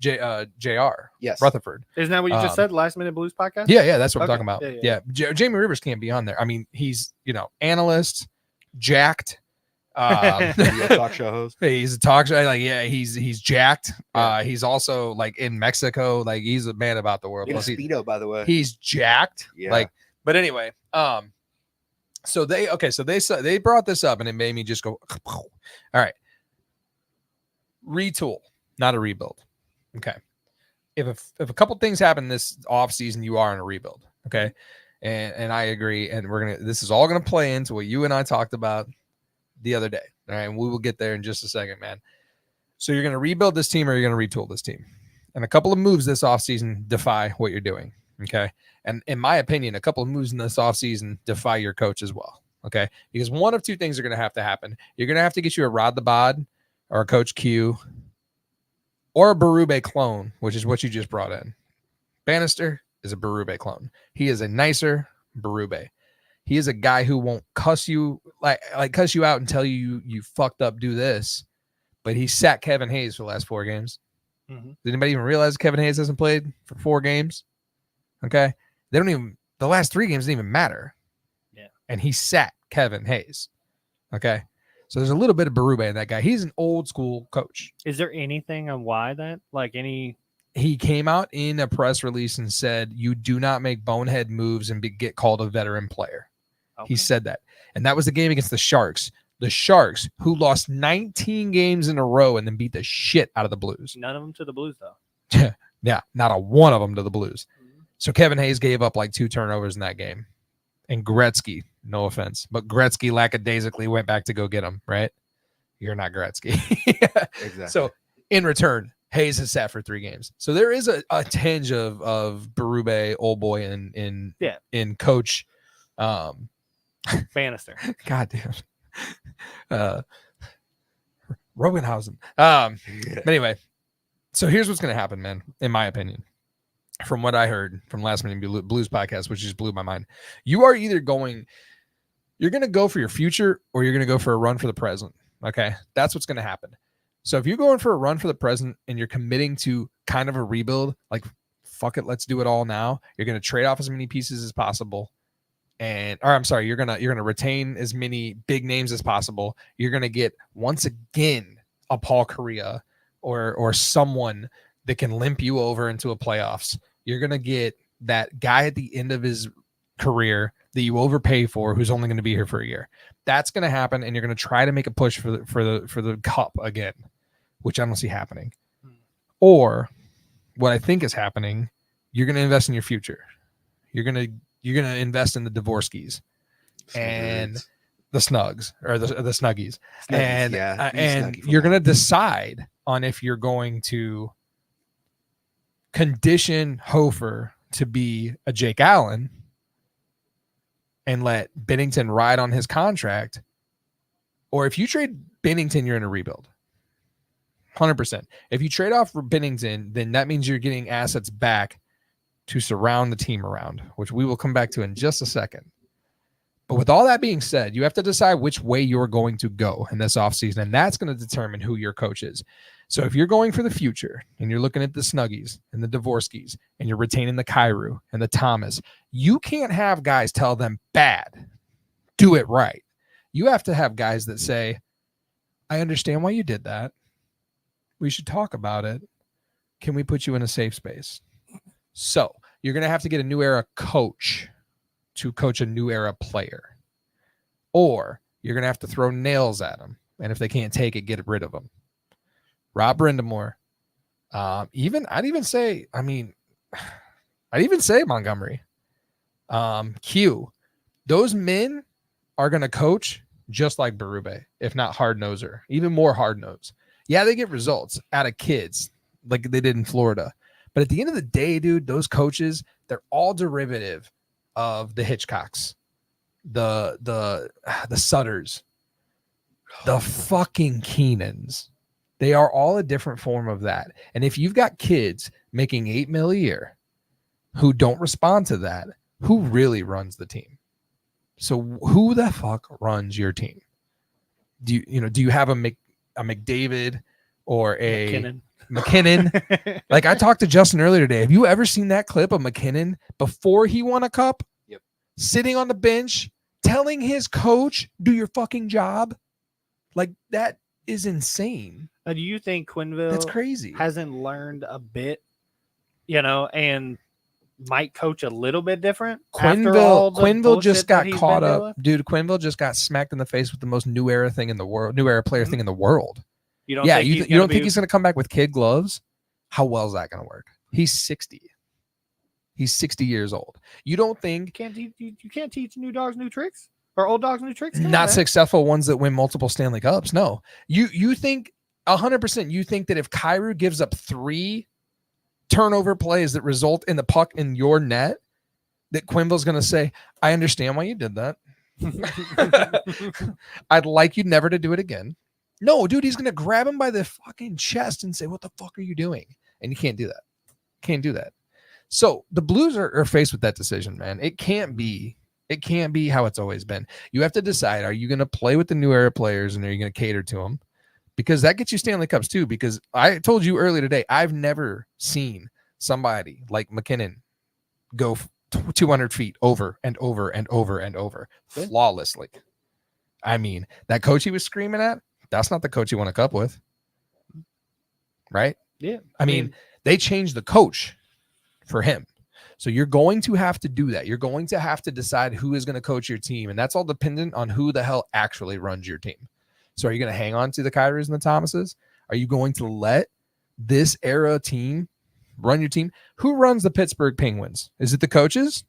A: JR
E: Yes.
A: Rutherford.
G: Isn't that what you just
A: Um,
G: said? Last Minute Blues podcast.
A: Yeah, that's what I'm
G: Okay.
A: talking about.
G: Yeah,
A: Yeah, Jamie Rivers can't be on there. I mean, he's analyst, jacked.
E: Yeah, talk show host.
A: He's a talk show. Like, yeah, he's jacked. He's also like in Mexico. Like, he's a man about the world.
E: In a
A: Plus,
E: speedo, by the way.
A: he's jacked.
E: Yeah.
A: Like, but anyway, so they brought this up and it made me just go, all right, retool, not a rebuild. Okay. If a couple things happen this off season, you are in a rebuild. Okay. And I agree. And this is all going to play into what you and I talked about the other day. All right. And we will get there in just a second, man. So you're going to rebuild this team or you're going to retool this team. And a couple of moves this offseason defy what you're doing. Okay. And in my opinion, a couple of moves in this offseason defy your coach as well. Okay. Because one of two things are going to have to happen. You're going to have to get you a Rod the Bod or a Coach Q or a Berube clone, which is what you just brought in. Bannister is a Berube clone. He is a nicer Berube. He is a guy who won't cuss you like cuss you out and tell you fucked up, do this. But he sat Kevin Hayes for the last 4 games.
G: Mhm.
A: Did anybody even realize Kevin Hayes hasn't played for 4 games? Okay. The last 3 games didn't even matter.
G: Yeah.
A: And he sat Kevin Hayes. Okay. So there's a little bit of Berube in that guy. He's an old school coach.
G: Is there anything on why that? Like any?
A: He came out in a press release and said, you do not make bonehead moves and get called a veteran player.
G: Okay.
A: He said that. And that was the game against the Sharks. The Sharks, who lost 19 games in a row and then beat the shit out of the Blues.
G: None of them to the Blues though.
A: Yeah, not a one of them to the Blues. So Kevin Hayes gave up like 2 turnovers in that game. And Gretzky, no offense, but Gretzky lackadaisically went back to go get him, right? You're not Gretzky.
E: Exactly.
A: So In return, Hayes has sat for 3 games. So there is a tinge of Berube, old boy, in coach.
G: Bannister.
A: God damn. Rogenhausen. But anyway, so here's what's going to happen, man, in my opinion, from what I heard from Last Minute Blues podcast, which just blew my mind. You are either you're going to go for your future or you're going to go for a run for the present. Okay. That's what's going to happen. So if you're going for a run for the present and you're committing to kind of a rebuild, like, fuck it, let's do it all now. You're going to trade off as many pieces as possible. You're going to retain as many big names as possible. You're going to get, once again, a Paul Correa or someone that can limp you over into a playoffs. You're going to get that guy at the end of his career that you overpay for, who's only going to be here for a year. That's going to happen, and you're going to try to make a push for the cup again, which I don't see happening. Or what I think is happening, you're going to invest in your future. You're going to invest in the Dvorskys and the Snugs, or the Snuggies. And you're going to decide on if you're going to condition Hofer to be a Jake Allen and let Binnington ride on his contract, or if you trade Binnington, you're in a rebuild. 100%. If you trade off for Binnington, then that means you're getting assets back to surround the team around, which we will come back to in just a second. But with all that being said, you have to decide which way you're going to go in this offseason, and that's going to determine who your coach is. So if you're going for the future and you're looking at the Snuggies and the Dvorskys and you're retaining the Kyrou and the Thomas, you can't have guys tell them bad. Do it right. You have to have guys that say, I understand why you did that. We should talk about it. Can we put you in a safe space? So you're going to have to get a new era coach to coach a new era player. Or you're going to have to throw nails at them. And if they can't take it, get rid of them. Rob Brindamore. I'd even say Montgomery. Q. Those men are going to coach just like Berube, if not hard-noser, even more hard-nosed. Yeah, they get results out of kids like they did in Florida. But at the end of the day, dude, those coaches, they're all derivative of the Hitchcocks, the Sutters, the fucking Keenans. They are all a different form of that. And if you've got kids making $8 million a year who don't respond to that, who really runs the team? So who the fuck runs your team? Do you have a McDavid or a McKinnon? Like, I talked to Justin earlier today. Have you ever seen that clip of McKinnon before he won a cup?
E: Yep.
A: Sitting on the bench, telling his coach, do your fucking job. Like, that is insane.
G: Do you think Quenneville
A: That's crazy.
G: hasn't learned a bit, and might coach a little bit different?
A: Quenneville just got caught up. Dude, Quenneville just got smacked in the face with the most new era thing in the world, new era player thing in the world.
G: You don't think
A: he's going to come back with kid gloves? How well is that going to work? He's 60. He's 60 years old. You don't think
G: you can't teach new dogs new tricks, or old dogs new tricks?
A: Not successful ones that win multiple Stanley Cups. No, you think 100%. You think that if Kyrou gives up 3 turnover plays that result in the puck in your net, that Quenneville's going to say, I understand why you did that. I'd like you never to do it again. No, dude, he's going to grab him by the fucking chest and say, what the fuck are you doing? And you can't do that. Can't do that. So the Blues are faced with that decision, man. It can't be how it's always been. You have to decide, are you going to play with the new era players and are you going to cater to them? Because that gets you Stanley Cups too. Because I told you earlier today, I've never seen somebody like McKinnon go 200 feet over and over and over and over flawlessly. I mean, that coach he was screaming at, that's not the coach you won a cup with. Right?
G: Yeah.
A: I mean, they changed the coach for him. So you're going to have to do that. You're going to have to decide who is going to coach your team. And that's all dependent on who the hell actually runs your team. So are you going to hang on to the Kyrous and the Thomases? Are you going to let this era team run your team? Who runs the Pittsburgh Penguins? Is it the coaches?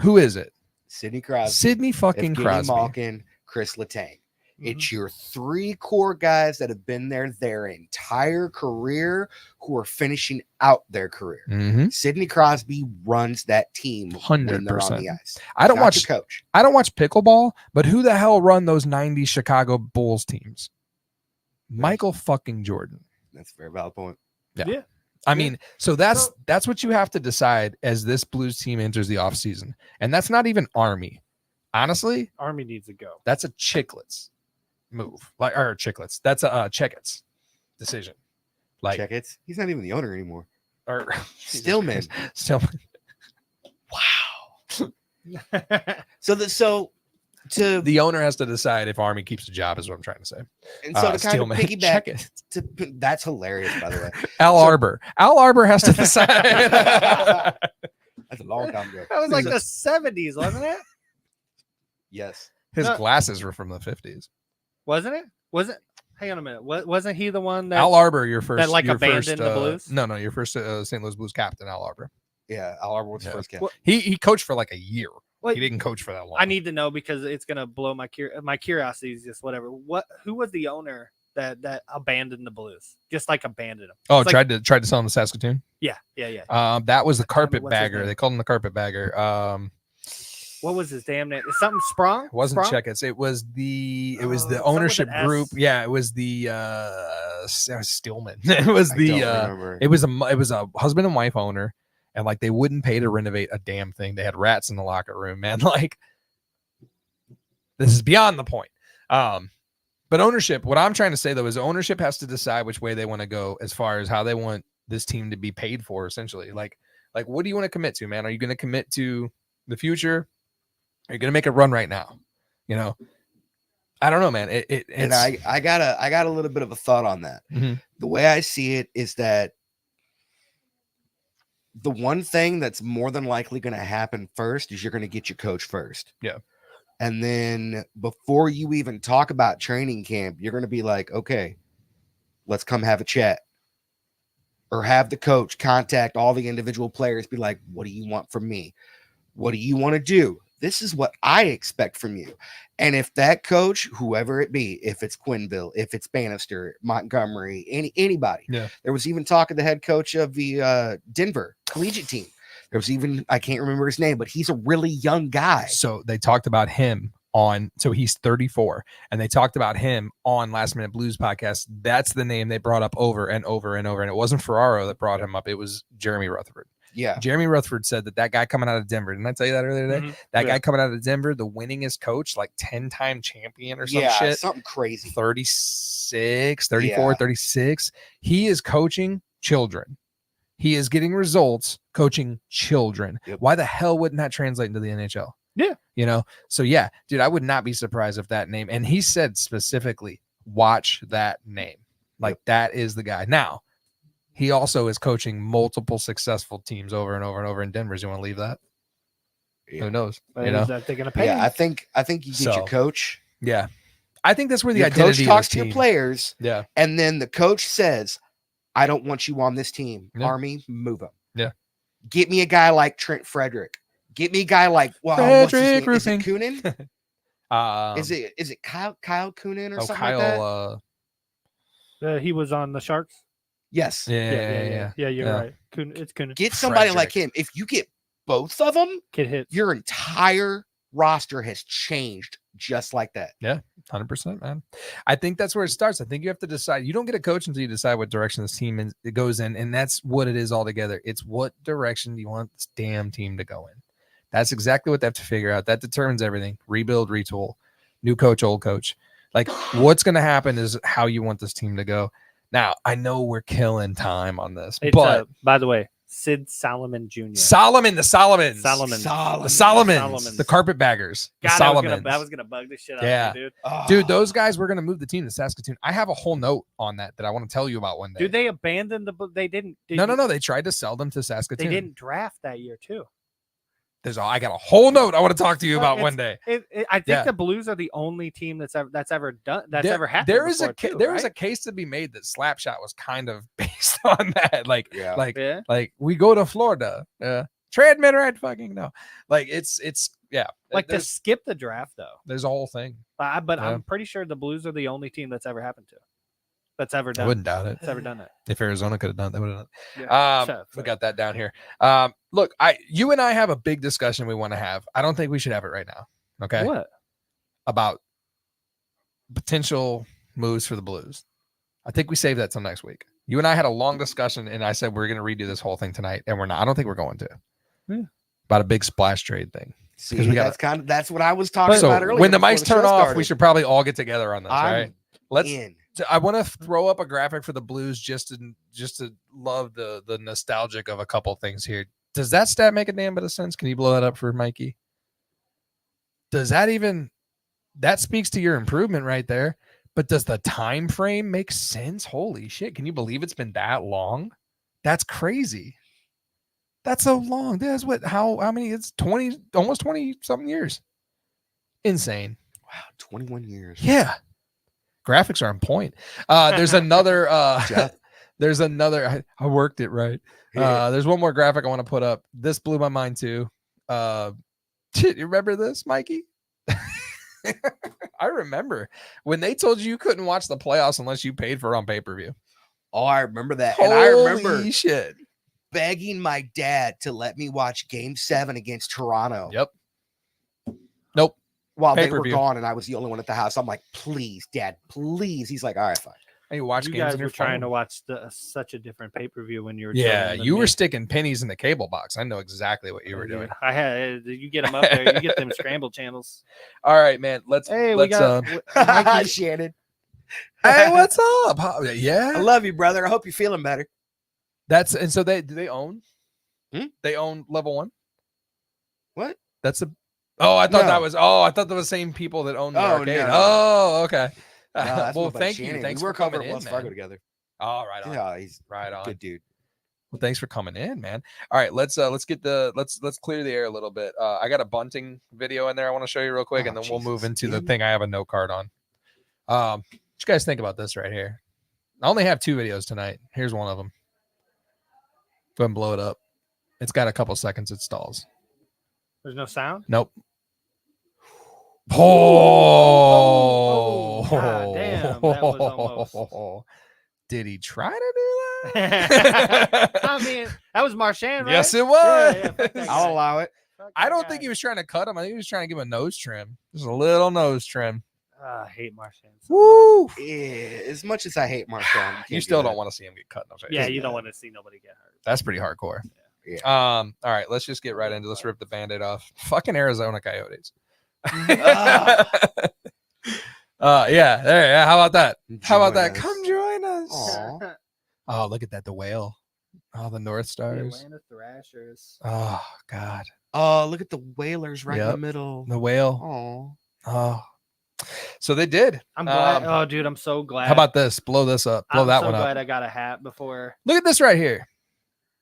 A: Who is it?
E: Sidney Crosby.
A: Sidney fucking
E: Evgeny
A: Crosby.
E: Malkin, Chris Letang. It's your 3 core guys that have been there their entire career who are finishing out their career.
A: Mm-hmm.
E: Sidney Crosby runs that team when they're on
A: 100%.
E: the ice.
A: I don't
E: Not
A: watch
E: the coach.
A: I don't watch pickleball, but who the hell run those 90 Chicago Bulls teams? Michael fucking Jordan.
E: That's a very valid point.
G: Yeah.
A: I mean, so that's what you have to decide as this Blues team enters the offseason. And that's not even Army. Honestly,
G: Army needs to go.
A: that's a Chicklets move. Or Chicklets. That's a Checkets decision. Like
E: Check it. He's not even the owner anymore.
A: or
E: Stillman.
A: Stillman.
E: Wow. So
A: The owner has to decide if Army keeps the job, is what I'm trying to say.
E: and so to kind
A: Stillman.
E: of piggyback,
A: Checkets.
E: that's hilarious, by the way.
A: Al Arbor. Al Arbor has to decide.
E: That's a long time ago.
G: That was like the 70s, wasn't it?
E: Yes.
A: His
G: No.
A: glasses were from the 50s.
G: Wasn't it? Was it? Hang on a minute. Wasn't he the one that?
A: Al Arbor, your first,
G: like,
A: your
G: abandoned
A: first,
G: the Blues?
A: No, your first St. Louis Blues captain, Al Arbor.
E: Yeah. Al Arbor was the
A: Yeah.
E: first guy.
G: Well,
A: He coached for like a year.
G: Wait,
A: He didn't coach for that long.
G: I need to know because it's gonna blow my curiosity is just whatever. Who was the owner that abandoned the Blues? Just like abandoned them.
A: Oh,
G: It's like-
A: tried to sell him to Saskatoon.
G: Yeah.
A: That was the
G: I can't remember what's his
A: carpetbagger.
G: name.
A: They called him the carpetbagger.
G: What was his damn name? Is something Sprong?
A: It wasn't
G: Sprong?
A: Checkets. It was the
G: something with
A: ownership
G: an S.
A: group. Yeah, it was the Stillman. It was
E: I
A: the
E: don't remember.
A: it was a husband and wife owner, and like they wouldn't pay to renovate a damn thing. They had rats in the locker room, man. Like this is beyond the point. But ownership, what I'm trying to say though is ownership has to decide which way they want to go as far as how they want this team to be paid for, essentially. Like what do you want to commit to, man? Are you going to commit to the future? Are you going to make a run right now? You know, I don't know, man.
E: And
A: It's,
E: I got a little bit of a thought on that.
A: Mhm.
E: The way I see it is that the one thing that's more than likely going to happen first is you're going to get your coach first.
A: Yeah.
E: And then before you even talk about training camp, you're going to be like, okay, let's come have a chat. Or have the coach contact all the individual players, be like, what do you want from me? What do you want to do? This is what I expect from you. And if that coach, whoever it be, if it's Quinville, if it's Bannister, Montgomery, anybody,
A: Yeah.
E: There was even talk of the head coach of the Denver collegiate team. There was even, I can't remember his name, but he's a really young guy.
A: So they talked about him so he's 34, and they talked about him on Last Minute Blues podcast. That's the name they brought up over and over and over. And it wasn't Ferraro that brought him up. It was Jeremy Rutherford.
E: Yeah.
A: Jeremy Rutherford said that guy coming out of Denver, didn't I tell you that earlier today?
G: Mhm.
A: That
G: Yeah.
A: guy coming out of Denver, the winningest coach, like 10-time champion or some
E: Yeah,
A: shit.
E: something crazy.
A: 36, 34,
E: Yeah.
A: 36. He is coaching children. He is getting results coaching children.
E: Yep.
A: Why the hell wouldn't that translate into the NHL?
G: Yeah.
A: You know, so yeah, dude, I would not be surprised if that name, and he said specifically, watch that name. Like that is the guy. Now, he also is coaching multiple successful teams over and over and over in Denver. Do you want to leave that?
E: Yeah.
A: Who knows?
G: But
A: You know?
G: is that they're gonna pay?
E: Yeah,
G: him?
E: I think you get
A: So,
E: your coach.
A: Yeah. I think that's where the
E: Your
A: identity
E: coach talks
A: of
E: to
A: this
E: your
A: team.
E: players,
A: Yeah.
E: and then the coach says, I don't want you on this team.
A: Yeah.
E: Army, move him.
A: Yeah.
E: Get me a guy like Trent Frederick. Get me a guy like, well, what's his
A: Frederick
E: name? Is it
A: Roofing.
E: Coonan? Is it Kyle Coonan or something
A: Kyle?
E: like that?
G: He was on the Sharks.
E: Yes.
A: Yeah.
G: You're
A: Yeah.
G: right. It's Kunin.
E: Get somebody like
A: Frederick.
E: him. If you get both of them,
G: Kid hits.
E: your entire roster has changed just like that.
A: 100%, man. I think that's where it starts. I think you have to decide. You don't get a coach until you decide what direction this team it goes in, and that's what it is altogether. It's what direction do you want this damn team to go in? That's exactly what they have to figure out. That determines everything. Rebuild, retool, new coach, old coach. Like what's going to happen is how you want this team to go. Now, I know we're killing time on this,
G: It's,
A: but
G: by the way, Sid Solomon Jr.
A: the Solomons,
G: Solomon.
A: the Solomons, the carpetbaggers, the
G: God,
A: Solomons.
G: I was gonna bug the shit out
A: Yeah.
G: of you, dude.
A: Dude, those guys were going to move the team to Saskatoon. I have a whole note on that I want to tell you about one day.
G: Dude, they abandoned they didn't.
A: No. They tried to sell them to
G: They
A: Saskatoon.
G: didn't draft that year too.
A: I got a whole note I want to talk to you
G: Well,
A: about one day.
G: I think
A: Yeah.
G: the Blues are the only team that's ever done
A: There-
G: ever happened.
A: there is
G: before,
A: a
G: too,
A: there is a
G: right?
A: case to be made that Slapshot was kind of based on that.
E: Yeah.
G: Yeah.
A: Like we go to Florida. Treadmill, right? Fucking no. Like it's yeah,
G: Like to
A: there's,
G: skip the draft though.
A: there's a whole thing.
G: But
A: Yeah.
G: I'm pretty sure the Blues are the only team that's ever happened to. That's ever
A: I
G: done.
A: wouldn't doubt it.
G: That's ever done that.
A: If Arizona could have done it, they would have done it.
G: Yeah. Shut up,
A: We
G: sorry.
A: got that down here. Look, you and I have a big discussion we want to have. I don't think we should have it right now. Okay.
G: What?
A: About potential moves for the Blues. I think we save that till next week. You and I had a long discussion, and I said we're going to redo this whole thing tonight, and we're not. I don't think we're going to.
G: Yeah.
A: About a big splash trade thing.
E: See,
A: we gotta-
E: that's what I was talking
A: So
E: about earlier.
A: when the
E: before
A: mics turn
E: show
A: off,
E: started.
A: we should probably all get together on this.
E: I'm
A: Right? Let's.
E: in.
A: I want to throw up a graphic for the Blues just to love the nostalgic of a couple things here. Does that stat make a damn bit of sense? Can you blow that up for Mikey? Does that speaks to your improvement right there? But does the time frame make sense? Holy shit! Can you believe it's been that long? That's crazy. That's so long. That's what? How many? It's 20, almost 20 something years. Insane.
E: Wow, 21 years.
A: Yeah. Graphics are on point. There's another
E: Jeff.
A: there's another I worked it right. There's one more graphic I want to put up. This blew my mind too. You remember this, Mikey? I remember when they told you couldn't watch the playoffs unless you paid for it on pay-per-view.
E: Oh, I remember that. And I remember
A: Holy shit.
E: begging my dad to let me watch Game 7 against Toronto.
A: Yep. Nope.
E: While they were
A: Pay-per-view.
E: gone and I was the only one at the house. I'm like, please, Dad, please. He's like, all right, fine.
A: And you watch
G: You
A: games
G: guys
A: on your
G: were trying to
A: phone.
G: watch such a different pay-per-view when you were
A: Yeah,
G: children than
A: you were
G: me.
A: sticking pennies in the cable box. I know exactly what you were doing.
G: I had you get them up there. You get them scrambled channels.
A: All right, man. Let's
G: Hey, we
A: let's
G: got Mikey,
E: Shannon.
A: hey, what's up? Yeah.
E: I love you, brother. I hope you're feeling better.
A: That's and so do they own?
E: Hmm?
A: They own level 1.
E: What?
A: That's a. Oh, I thought
E: No.
A: that was. Oh, I thought that was the same people that own the
E: Oh,
A: arcade.
E: no.
A: Oh, okay.
E: No, that's my
A: well,
E: buddy
A: thank you.
E: Shannon.
A: Thanks
E: we
A: for
E: work over
A: coming
E: at
A: in,
E: Wells
A: man.
E: Fargo together.
A: Oh, right on.
E: Yeah, he's
A: Right on.
E: a good dude.
A: Well, thanks for coming in, man. All right, let's get let's clear the air a little bit. I got a bunting video in there I want to show you real quick,
E: Oh,
A: and then we'll move
E: Jesus,
A: into the
E: again?
A: thing I have a note card on. What you guys think about this right here? I only have 2 videos tonight. Here's one of them. Go ahead and blow it up. It's got a couple seconds. It stalls.
G: There's no sound.
A: Nope.
G: Oh, God damn, that was almost-
A: Did he try to do that?
G: I mean, that was Marchand, right?
A: Yes, it was.
G: Yeah, fuck that guy.
E: I'll allow it.
G: Fuck
A: I
G: that
A: don't
G: guy.
A: think he was trying to cut him. I think he was trying to give him a nose trim. Just a little nose trim.
G: I hate Marchand.
A: Woo!
E: Yeah, as much as I hate Marchand,
A: You still don't want to see him get cut in the face.
G: Yeah, you don't want to see nobody get hurt.
A: That's pretty hardcore.
E: Yeah.
A: All right, let's just get right into. Let's rip the Band-Aid off. Fucking Arizona Coyotes. Yeah. There. Yeah. How about that? How about that?
E: Join us.
A: Come join us.
E: Aw.
A: Oh, look at that. The whale. Oh, the North
G: The
A: Stars.
G: Atlanta Thrashers.
A: Oh God.
E: Oh, look at the Whalers right in
A: Yep.
E: the middle.
A: The whale.
E: Oh,
A: Oh. So they did.
G: I'm glad.
A: Um,
G: Oh, dude, I'm so glad.
A: How about this? Blow this up. Blow
G: I'm
A: that
G: so
A: one
G: glad
A: up.
G: I got a hat before.
A: Look at this right here.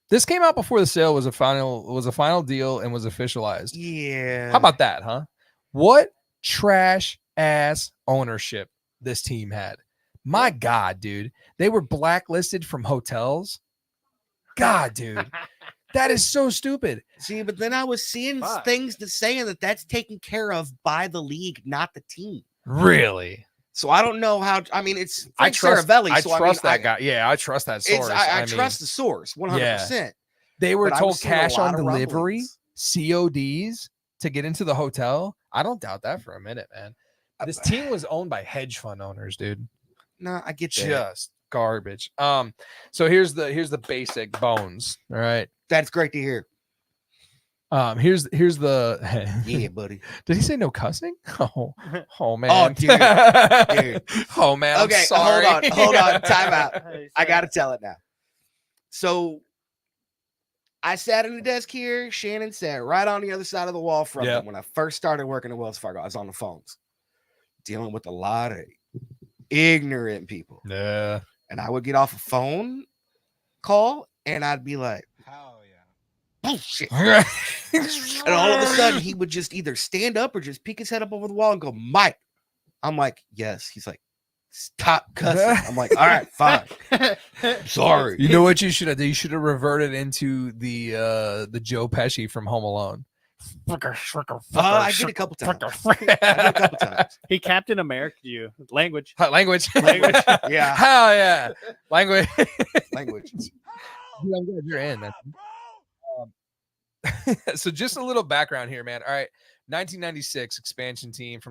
A: This came out before the sale was a final deal and was officialized.
E: yeah.
A: How about that, huh? What trash ass ownership this team had. My God, dude. They were blacklisted from hotels. God, dude. That is so stupid.
E: See, but then I was seeing
G: Fuck.
E: things that saying that that's taken care of by the league, not the team.
A: Really?
E: So I don't know how. I mean, it's
A: I
E: Frank
A: trust
E: Saravelli, so
A: trust
E: I
A: that
E: mean,
A: guy. Yeah, I trust that source.
E: I
A: mean,
E: trust the source 100%.
A: they were
E: but I
A: told
E: was seeing a
A: cash
E: lot
A: on
E: of
A: delivery,
E: rumblings.
A: CODs to get into the hotel. I don't doubt that for a minute, man. This team was owned by hedge fund owners, dude.
E: No, I get that.
A: Just garbage. So here's the basic bones. All right.
E: That's great to hear.
A: Here's the
E: Yeah, buddy.
A: Did he say no cussing? Oh man.
E: dude. Dude.
A: Oh man. I'm
E: Okay,
A: sorry.
E: hold on. Time out.
G: Hey,
E: I
G: so-
E: got to tell it now. So I sat in the desk here. Shannon sat right on the other side of the wall from
A: Yeah.
E: him. When I first started working at Wells Fargo, I was on the phones dealing with a lot of ignorant people.
A: Yeah.
E: And I would get off a phone call and I'd be like, "Hell yeah. Bullshit." And all of a sudden he would just either stand up or just peek his head up over the wall and go, "Mike." I'm like, "Yes." He's like, "Stop cussing." I'm like, "All right, fine. Sorry."
A: You know what you should have done? You should have reverted into the Joe Pesci from Home Alone.
E: I did a couple times. I did a couple times.
G: He Captain America you. Language.
A: Language.
E: Yeah.
A: Hell yeah. Language.
E: Language.
A: Dude, I'm glad you're in, man. So just a little background here, man. All right. 1996 expansion team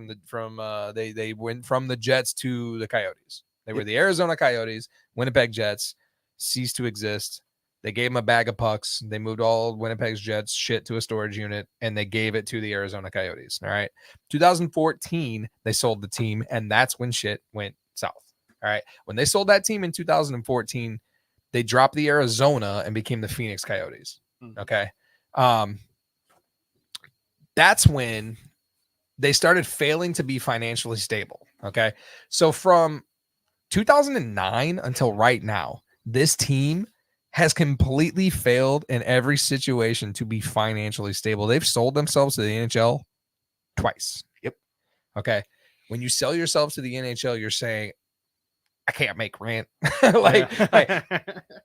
A: they went from the Jets to the Coyotes. They were the Arizona Coyotes. Winnipeg Jets ceased to exist. They gave them a bag of pucks. They moved all Winnipeg's Jets shit to a storage unit, and they gave it to the Arizona Coyotes. All right. 2014, they sold the team, and that's when shit went south. All right. When they sold that team in 2014, they dropped the Arizona and became the Phoenix Coyotes. Okay. That's when they started failing to be financially stable. Okay. So from 2009 until right now, this team has completely failed in every situation to be financially stable. They've sold themselves to the NHL twice.
E: Yep.
A: Okay. When you sell yourself to the NHL, you're saying, I can't make rent. like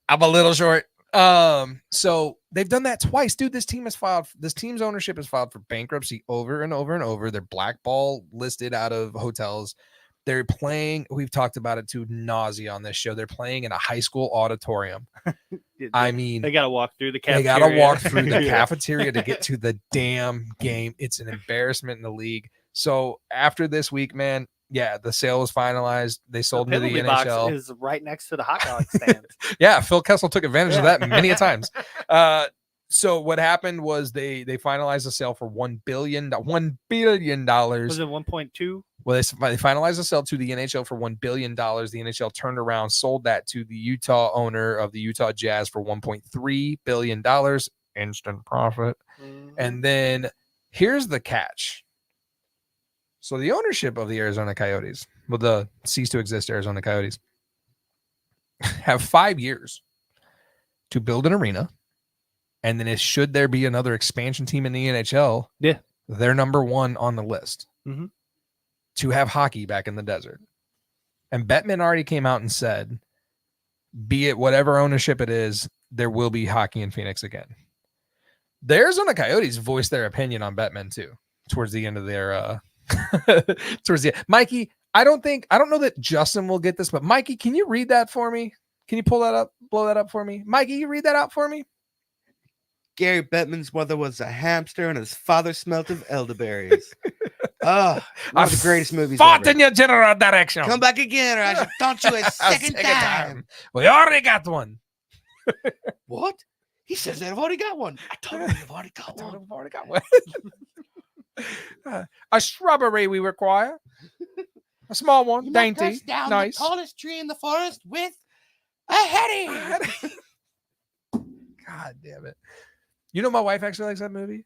A: I'm a little short. So they've done that twice, dude. This team's ownership has filed for bankruptcy over and over and over. They're blackball listed out of hotels. They're playing. We've talked about it to nausea on this show. They're playing in a high school auditorium. I mean,
G: they got to walk through the cafeteria.
A: They got to walk through the cafeteria to get to the damn game. It's an embarrassment in the league. So after this week, man, yeah, the sale was finalized. They sold into the
G: box
A: NHL.
G: Is right next to the hot dog stand.
A: Yeah, Phil Kessel took advantage of that many a times. So what happened was they finalized the sale for $1 billion. Was
G: it 1.2?
A: Well, they finalized the sale to the NHL for $1 billion. The NHL turned around, sold that to the Utah owner of the Utah Jazz for $1.3 billion. Instant profit. And then here's the catch. So the ownership of the Arizona Coyotes, well, the cease to exist Arizona Coyotes, have 5 years to build an arena. And then should there be another expansion team in the NHL, they're number one on the list to have hockey back in the desert. And Bettman already came out and said, be it whatever ownership it is, there will be hockey in Phoenix again. The Arizona Coyotes voiced their opinion on Bettman too, towards the end of their Mikey, I don't know that Justin will get this, but Mikey, can you read that for me? Can you blow that up for me? Mikey, you read that out for me?
E: Gary Bettman's mother was a hamster and his father smelt of elderberries. One of the greatest movies
A: fought
E: ever.
A: In your general direction.
E: Come back again or I shall taunt you a second time.
A: We already got one.
E: What? He says that I've already got one. I told him I've already got one.
A: A shrubbery we require. A small one,
E: You
A: dainty,
E: knocked us down
A: nice.
E: the tallest tree in the forest with a heading.
A: God damn it. You know my wife actually likes that movie?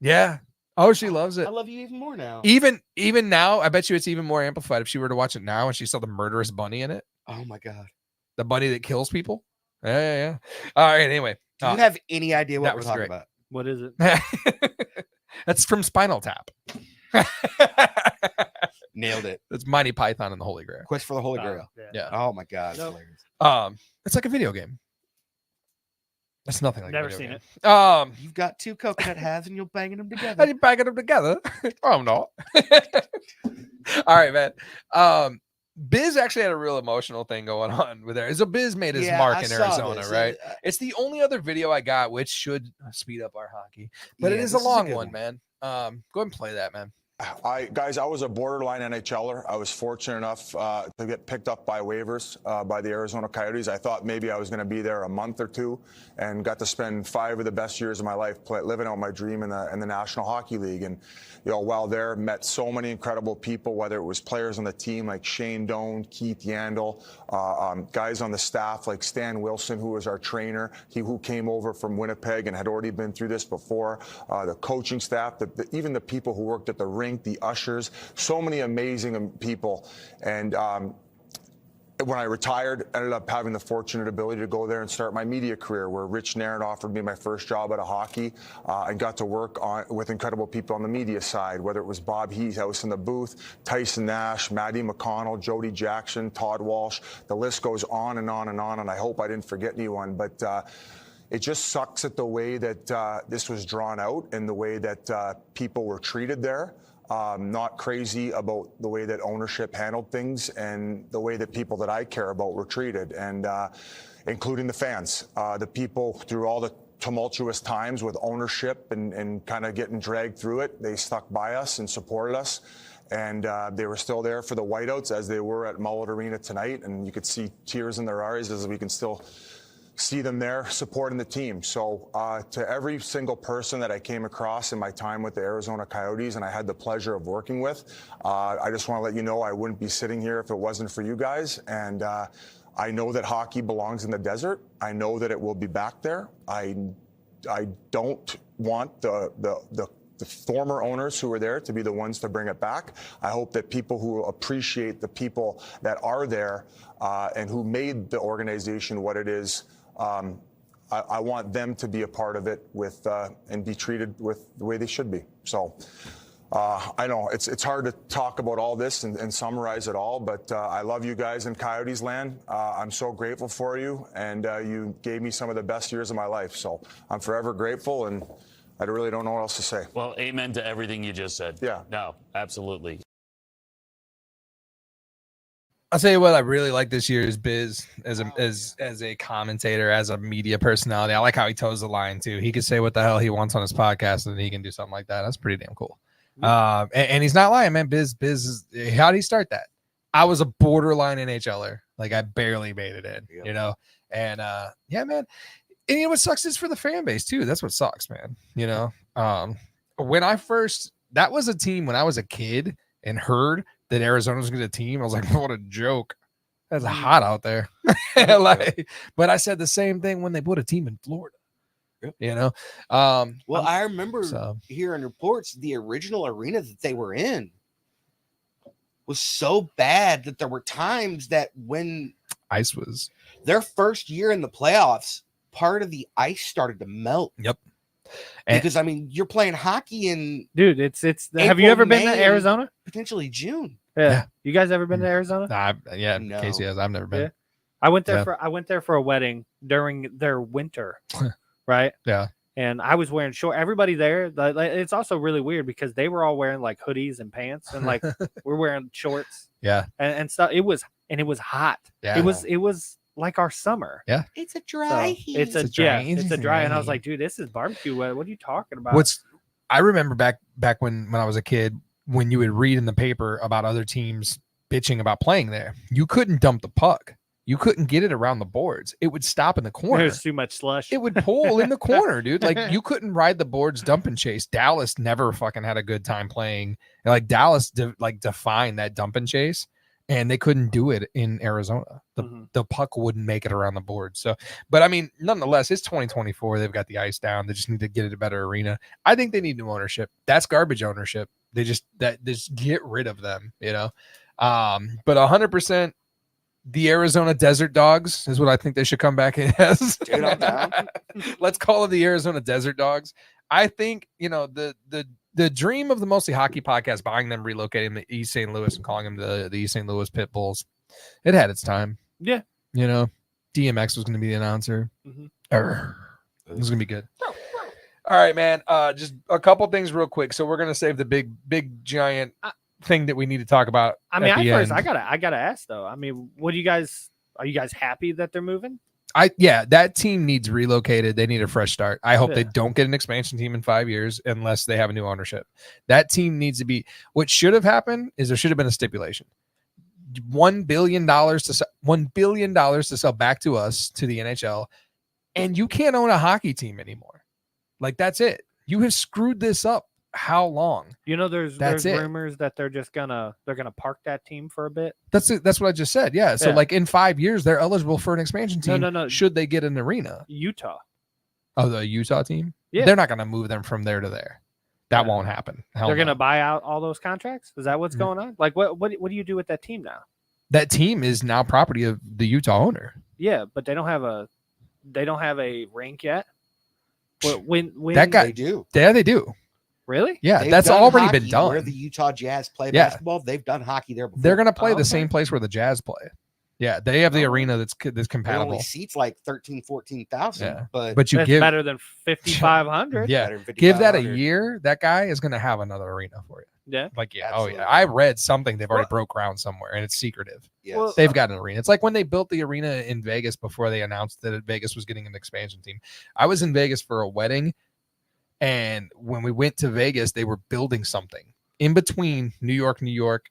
A: Yeah. Oh, she loves it.
E: I love you even more now.
A: Even now, I bet you it's even more amplified if she were to watch it now and she saw the murderous bunny in it.
E: Oh my God.
A: The bunny that kills people. Yeah. All right. Anyway.
E: Do you have any idea what
A: that
E: we're
A: was
E: talking
A: great.
E: about?
G: What is it?
A: That's from Spinal Tap.
E: Nailed it.
A: It's Monty Python and the Holy Grail.
E: Quest for the Holy Grail.
A: Yeah.
E: Oh my God.
G: Nope.
E: Hilarious.
A: It's like a video game. It's nothing like
G: Never
A: a video
G: seen
A: game.
E: You've got two coconut halves and you're banging them
A: How
E: together.
A: you banging them together? Oh, I'm not. All right, man. Biz actually had a real emotional thing going on with there. So Biz made his mark in Arizona, right? It's the only other video I got, which should speed up our hockey, but it is a long one, man. Go ahead and play that, man.
F: I was a borderline NHLer. I was fortunate enough to get picked up by waivers by the Arizona Coyotes. I thought maybe I was going to be there a month or two, and got to spend 5 of the best years of my life living out my dream in the National Hockey League. And while there, met so many incredible people, whether it was players on the team like Shane Doan, Keith Yandel, guys on the staff like Stan Wilson, who was our trainer, who came over from Winnipeg and had already been through this before, the coaching staff, even the people who worked at the rink, the ushers, so many amazing people. And when I retired, ended up having the fortunate ability to go there and start my media career, where Rich Nairn offered me my first job out of hockey, and got to work with incredible people on the media side, whether it was Bob Heath in the booth, Tyson Nash, Maddie McConnell, Jody Jackson, Todd Walsh. The list goes on and on and on, and I hope I didn't forget anyone. But it just sucks at the way that this was drawn out and the way that people were treated there. Not crazy about the way that ownership handled things and the way that people that I care about were treated, and including the fans, the people through all the tumultuous times with ownership and kind of getting dragged through it. They stuck by us and supported us, and they were still there for the whiteouts as they were at Mullet Arena tonight, and you could see tears in their eyes as we can still see them there supporting the team. So to every single person that I came across in my time with the Arizona Coyotes and I had the pleasure of working with, I just want to let you know I wouldn't be sitting here if it wasn't for you guys. And I know that hockey belongs in the desert. I know that it will be back there. I don't want the former owners who were there to be the ones to bring it back. I hope that people who appreciate the people that are there and who made the organization what it is, I want them to be a part of it with and be treated with the way they should be. So I know it's hard to talk about all this and summarize it all, but I love you guys in Coyotes land. I'm so grateful for you, and you gave me some of the best years of my life. So I'm forever grateful, and I really don't know what else to say.
H: Well, amen to everything you just said.
F: Yeah.
H: No, absolutely.
A: I'll tell you what I really like this year is Biz as a commentator, as a media personality. I like how he toes the line too. He can say what the hell he wants on his podcast, and he can do something like that. That's pretty damn cool. And he's not lying, man. Biz how did he start that? I was a borderline NHLer. Like I barely made it in, you know? And yeah, man. And you know what sucks is for the fan base too. That's what sucks, man. You know, that was a team when I was a kid and heard that Arizona was going to team. I was like, what a joke. That's hot out there. But I said the same thing when they put a team in Florida. You know,
E: well, I remember hearing reports the original arena that they were in was so bad that there were times that when
A: ice was
E: their first year in the playoffs, part of the ice started to melt.
A: Yep.
E: Because I mean, you're playing hockey in
G: dude. It's. Have you ever been to Arizona?
E: Potentially June.
G: Yeah. You guys ever been to Arizona?
A: Yeah.
E: No.
A: Casey has. I've never been.
G: Yeah. I went there for a wedding during their winter. Right.
A: Yeah.
G: And I was wearing short. Everybody there. It's also really weird because they were all wearing like hoodies and pants, and like we're wearing shorts.
A: Yeah.
G: And stuff. It was hot.
A: Yeah.
G: It was like our summer.
A: Yeah.
E: It's a dry heat.
G: It's a dry. And I was like, dude, this is barbecue weather. What are you talking about?
A: I remember back when I was a kid, when you would read in the paper about other teams bitching about playing there, you couldn't dump the puck. You couldn't get it around the boards. It would stop in the corner.
G: There's too much slush.
A: It would pull in the corner, dude. Like you couldn't ride the boards dump and chase. Dallas never fucking had a good time playing. And like Dallas defined that dump and chase, and they couldn't do it in Arizona. The puck wouldn't make it around the board. So, but I mean, nonetheless, it's 2024. They've got the ice down. They just need to get it a better arena. I think they need new ownership. That's garbage ownership. They just get rid of them, you know. But 100%. The Arizona Desert Dogs is what I think they should come back in as.
E: Dude, I'm down.
A: Let's call it the Arizona Desert Dogs. I think, you know, the dream of the Mostly Hockey podcast, buying them, relocating to East St. Louis and calling them the East St. Louis Pit Bulls, it had its time.
G: Yeah.
A: You know, DMX was going to be the announcer. It was going to be good. All right, man. Just a couple things real quick. So we're going to save the big giant thing that we need to talk about.
G: I mean, I gotta ask though. I mean, are you guys happy that they're moving?
A: That team needs relocated. They need a fresh start. I hope they don't get an expansion team in 5 years unless they have a new ownership. That team needs to be. What should have happened is there should have been a stipulation: $1 billion to sell back to us, to the NHL, and you can't own a hockey team anymore. Like that's it. You have screwed this up. How long?
G: You know, there's rumors that they're gonna park that team for a bit.
A: That's what I just said. Yeah. So like in 5 years, they're eligible for an expansion team.
G: No.
A: Should they get an arena?
G: Utah.
A: Oh, the Utah team?
G: Yeah.
A: They're not gonna move them from there to there. That won't happen.
G: They're gonna buy out all those contracts. Is that what's going on? Like what do you do with that team now?
A: That team is now property of the Utah owner.
G: Yeah, but they don't have a rink yet. When
A: that guy
E: they do.
A: Yeah, they do.
G: Really?
A: Yeah,
E: They've
A: that's
E: done
A: already
E: hockey
A: been done.
E: Where the Utah Jazz play basketball, they've done hockey there before.
A: They're going to play the same place where the Jazz play. Yeah, they have the
E: Oh.
A: arena that's
E: It only
A: compatible.
E: seats like 14,000
A: Yeah.
E: but
A: But you
G: That's
A: give
G: better than 5,500.
A: yeah,
E: better than
A: give that a
E: 5,500.
A: year. That guy is gonna have another arena for you.
G: Yeah.
A: Like yeah,
E: Absolutely.
A: oh yeah. I read something they've already
G: Well-
A: broke ground somewhere, and it's secretive.
E: Yes.
G: Well,
A: They've got an arena. It's like when they built the arena in Vegas before they announced that Vegas was getting an expansion team. I was in Vegas for a wedding, and when we went to Vegas, they were building something in between New York,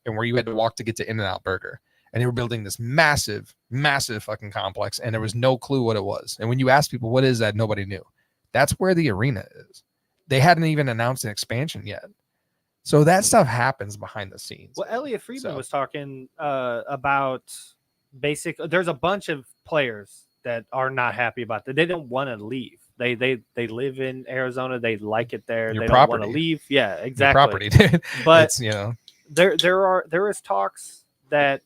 A: and where you had to walk to get to In-N-Out Burger. And they were building this massive, massive fucking complex, and there was no clue what it was. And when you asked people, what is that? Nobody knew. That's where the arena is. They hadn't even announced an expansion yet. So that stuff happens behind the scenes.
G: Well, Elliot Friedman
A: So-
G: was talking about there's a bunch of players that are not happy about that. They don't want to leave. They live in Arizona. They like it there.
A: Your
G: They don't want to
A: property.
G: leave. Yeah,
A: The
G: exactly.
A: property, dude.
G: But
A: It's, you know,
G: there is talks that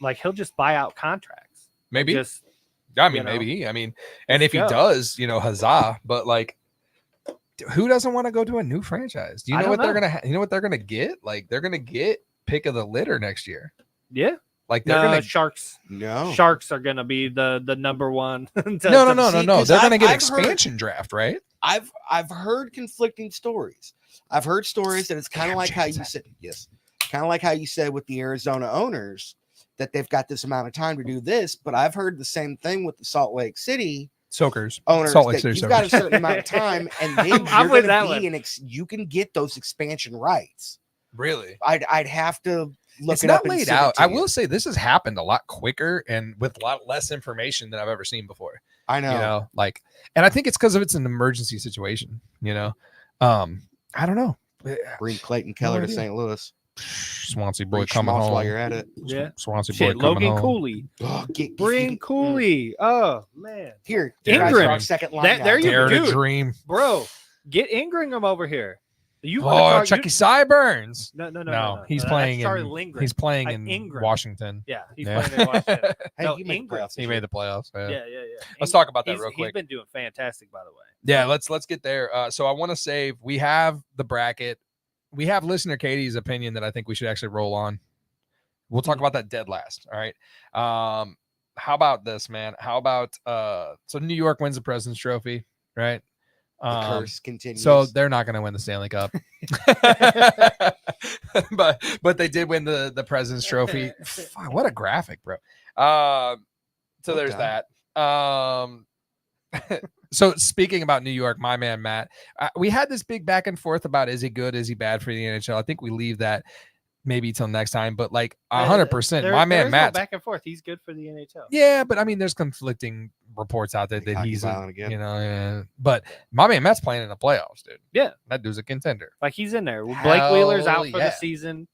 G: like he'll just buy out contracts.
A: maybe.
G: Just
A: I mean,
G: you know,
A: maybe. I mean, and
G: let's
A: if he
G: go.
A: does, huzzah. But like, who doesn't want to go to a new franchise? Do you
G: I
A: know
G: don't
A: what they're
G: know.
A: gonna? You know what they're gonna get? Like, they're gonna get pick of the litter next year.
G: yeah.
A: Like, they're
G: No,
A: gonna.
G: Sharks.
E: No.
G: Sharks are gonna be the number one.
A: No. They're
E: see, 'cause
A: gonna
E: I've
A: get
E: heard-
A: expansion draft, right?
E: I've heard conflicting stories. I've heard stories that it's kind of
A: Cam
E: like how you
A: Jansen.
E: said, yes, kind of like how you said with the Arizona owners that they've got this amount of time to do this. But I've heard the same thing with the Salt Lake City
A: Soakers.
E: owners
A: Salt Lake
E: that
A: City
E: you've got a
A: Soakers.
E: certain amount of time, and then
G: I'm
E: you're
G: with
E: going
G: that
E: to
G: one.
E: be you can get those expansion rights.
A: Really?
E: I'd have to look
A: It's
E: it
A: not
E: up and
A: laid
E: send it
A: out.
E: to
A: I
E: you.
A: will say this has happened a lot quicker and with a lot less information than I've ever seen before.
E: I know.
A: You know, like, and I think it's because of it's an emergency situation. I don't know.
E: Bring Clayton Keller to
A: idea.
E: St. Louis.
A: Swansea boy
E: Bring
A: coming
E: Schmoss
A: home.
E: while you're at it.
G: Yeah.
A: Swansea boy
G: Shit,
A: coming
G: Logan
A: home.
G: Cooley.
E: Oh,
G: Bring Cooley. Oh man.
E: Here,
G: Ingram.
E: guys, our second line.
G: That-
E: now.
G: there you
A: Dare to
G: Dude.
A: dream.
G: Bro, get Ingram over here. You
A: Oh,
G: wanna talk-
A: Chucky Siburns.
G: No,
A: No, he's
G: That's
A: playing
G: Charlie
A: in.
G: Lindgren.
A: He's playing
G: Uh,
A: in
G: Ingram.
A: Washington.
G: Yeah, he's
A: Yeah.
G: playing in Washington.
E: Hey,
G: No,
E: he made the
G: Ingram.
E: playoffs this
A: He
E: year.
A: made the playoffs. Yeah.
G: Yeah.
A: Let's talk about that
G: He's-
A: real quick.
G: He's been doing fantastic, by the way.
A: Yeah, let's get there. So I want to save. We have the bracket. We have listener Katie's opinion that I think we should actually roll on. We'll talk about that dead last. All right. How about this, man? How about so New York wins the President's Trophy, right?
E: The curse continues.
A: So they're not going to win the Stanley Cup, but they did win the President's Trophy. Fuck, what a graphic, bro. So there's
E: Okay.
A: that. So speaking about New York, my man Matt, we had this big back and forth about is he good, is he bad for the NHL? I think we leave that maybe till next time. But like 100%,
G: There-
A: my
G: there
A: man
G: is no
A: Matt.
G: back and forth. He's good for the NHL.
A: Yeah, but I mean, there's conflicting reports out there
E: Like
A: that
E: hockey
A: he's,
E: violent again.
A: yeah. But my man Matt's playing in the playoffs, dude.
G: Yeah.
A: That dude's a contender.
G: Like he's in there. Blake Wheeler's out
A: Hell
G: for
A: yeah.
G: the season.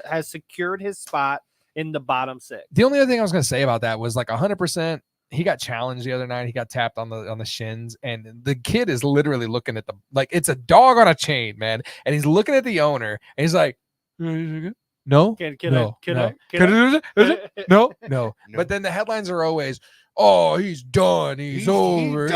G: Has secured his spot in the bottom six.
A: The only other thing I was going to say about that was like 100%. He got challenged the other night. He got tapped on the shins, and the kid is literally looking at it's a dog on a chain, man. And he's looking at the owner, and he's like, no,
G: Can
A: no,
G: I?
A: no.
G: Can I?
A: No, no.
E: No.
A: But then the headlines are always, "Oh, he's done. He's over.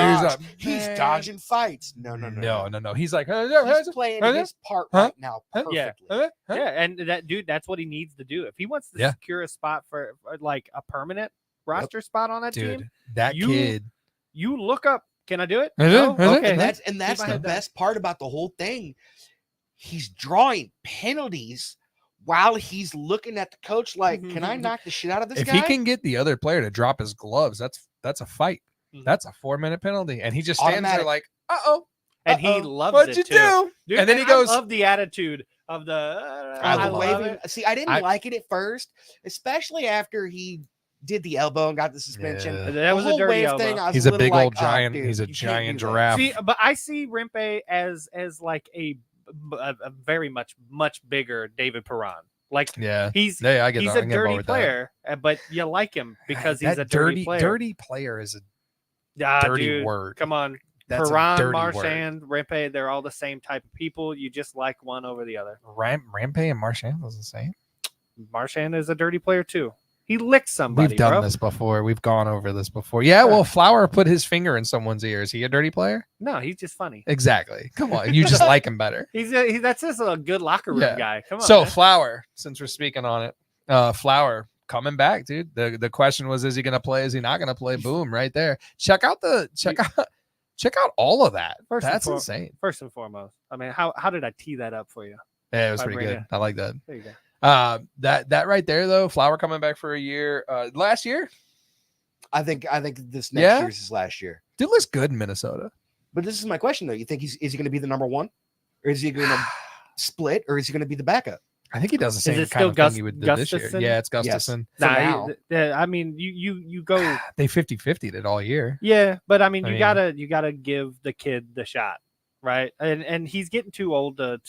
E: He's dodging fights. No.
A: No. He's like,
E: He's playing his part
A: Huh?
E: right now
A: Yeah.
E: perfectly.
G: Yeah, and that dude, that's what he needs to do. If he wants to
A: Yeah.
G: secure a spot for like a permanent roster spot on that
A: dude,
G: team,
A: that
G: You-
A: kid.
G: you look up. Can I do it?
A: Is it?
G: No?
A: Is it?
G: Okay.
E: And that's
G: my
E: the
G: head down.
E: best part about the whole thing. He's drawing penalties while he's looking at the coach like, can I knock the shit out of this
A: If
E: guy?
A: he can get the other player to drop his gloves, that's a fight.
G: Mhm.
A: That's a 4-minute penalty, and he just stands there
E: Automatic.
A: like, "Uh-oh."
G: and he
A: Uh-oh.
G: loves
A: What'd
G: it
A: you
G: too.
A: do?
G: Dude,
A: And then he
G: I
A: goes-
G: love the attitude of the.
E: I
A: love
E: wave
G: it.
E: him. See, I didn't
A: I-
E: like it at first, especially after he did the elbow and got the suspension.
A: Yeah.
G: That was
E: The
G: a
E: whole
G: dirty
E: wave
G: elbow.
E: thing, I was
A: He's a
E: little
A: big
E: like,
A: old
E: "Oh,
A: giant.
E: dude,
A: He's a
E: you can't
A: giant
E: do that."
A: giraffe.
G: See, but I see Rempe as like a very much bigger David Perron. Like
A: Yeah.
G: he's
A: Yeah, I get
G: he's
A: that. I
G: a
A: can get more
G: dirty
A: with that.
G: player, but you like him because he's
A: That
G: a dirty player.
A: Dirty player is a dirty
G: dude,
A: word.
G: Come on,
A: That's a
G: Perron,
A: dirty
G: Marchand, Rempe, they're all the same type of people. You just like one over the other.
A: Rampe and Marchand was the same.
G: Marchand is a dirty player too. He licked somebody.
A: We've done
G: bro.
A: this before. We've gone over this before. Yeah, well, Flower put his finger in someone's ear. Is he a dirty player?
G: No, he's just funny.
A: Exactly. Come on. You just like him better.
G: That's just a good locker room
A: Yeah.
G: guy. Come on.
A: So
G: man.
A: Flower, since we're speaking on it, Flower coming back, dude. The question was, is he going to play? Is he not going to play? Boom, right there. Check out all of that. That's insane.
G: First and foremost, I mean, how did I tee that up for you?
A: Yeah, it was
G: By
A: pretty
G: bringing
A: good. I like that.
G: There you go.
A: That right there though, Flower coming back for a year. Last year,
E: I think this next
A: Yeah?
E: year's is last year.
A: dude looks good in Minnesota.
E: But this is my question though. You think is he going to be the number one, or is he going to split, or is he going to be the backup?
A: I think he does the same
G: it
A: kind
G: still
A: of thing he would do this year.
G: Gustafson?
A: Yeah, it's
E: Yes.
A: Gustafson.
E: For
G: Nah,
E: now.
G: I mean, you go.
A: They 50-50'd it all year.
G: Yeah, but I mean,
A: I
G: you
A: mean-
G: gotta give the kid the shot, right? And he's getting too old to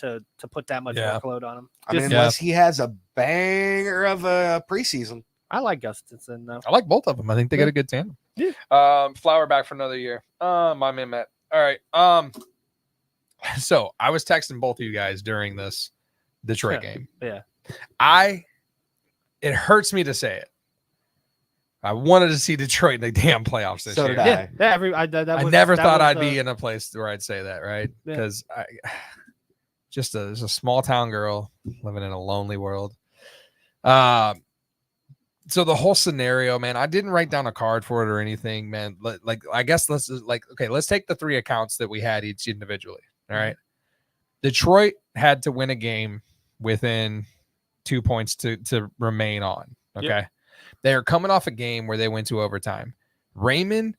G: put that much
A: Yeah.
G: workload on him.
E: I mean,
G: Just-
E: unless he has a banger of a preseason.
G: I like Gustafson though.
A: I like both of them. I think they got a good tandem.
G: Yeah.
A: Flower back for another year. My man Matt. All right. So I was texting both of you guys during this Detroit game.
G: Yeah.
A: It hurts me to say it. I wanted to see Detroit in the damn playoffs this
E: So
A: year.
E: did
G: Yeah,
A: I never thought I'd be in a place where I'd say that, right?
G: Yeah.
A: Because just a small town girl living in a lonely world. So the whole scenario, man, I didn't write down a card for it or anything, man. Like, I guess let's take the three accounts that we had each individually. All right. Detroit had to win a game within 2 points to remain on. Okay.
G: Yep.
A: They are coming off a game where they went to overtime. Raymond,